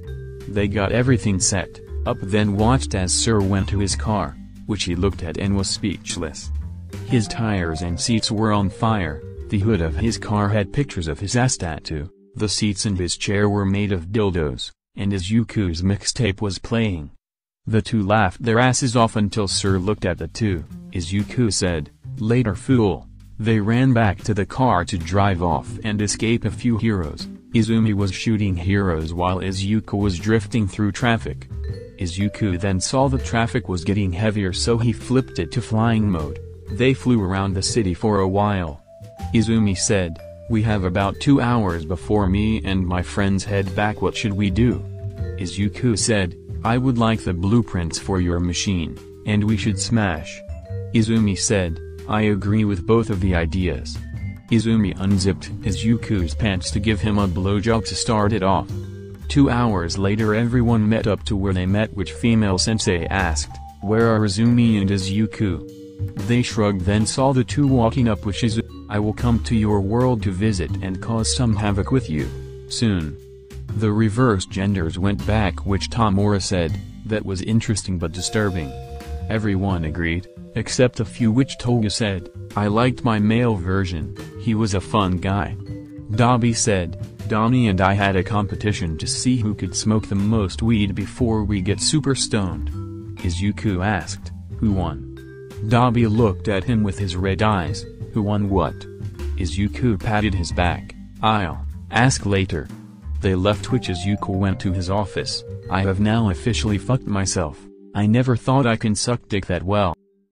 They got everything set up, then watched as Sir went to his car, which he looked at and was speechless. His tires and seats were on fire, the hood of his car had pictures of his ass tattoo, the seats in his chair were made of dildos, and Izuku's mixtape was playing. The two laughed their asses off until Sir looked at the two. Izuku said, later fool. They ran back to the car to drive off and escape a few heroes. Izumi was shooting heroes while Izuku was drifting through traffic. Izuku then saw the traffic was getting heavier, so he flipped it to flying mode. They flew around the city for a while. Izumi said, we have about 2 hours before me and my friends head back, what should we do? Izuku said, I would like the blueprints for your machine, and we should smash. Izumi said, I agree with both of the ideas. Izumi unzipped Izuku's pants to give him a blowjob to start it off. 2 hours later everyone met up to where they met, which female sensei asked, where are Izumi and Izuku? They shrugged, then saw the two walking up, which is, I will come to your world to visit and cause some havoc with you soon. The reversed genders went back, which Tamura said, that was interesting but disturbing. Everyone agreed, except a few, which Toga said, I liked my male version, he was a fun guy. Dabi said, Donnie and I had a competition to see who could smoke the most weed before we get super stoned. Izuku asked, who won? Dabi looked at him with his red eyes, who won what? Izuku patted his back. "I'll ask later." They left, which Izuku went to his office. "I have now officially fucked myself. I never thought I can suck dick that well."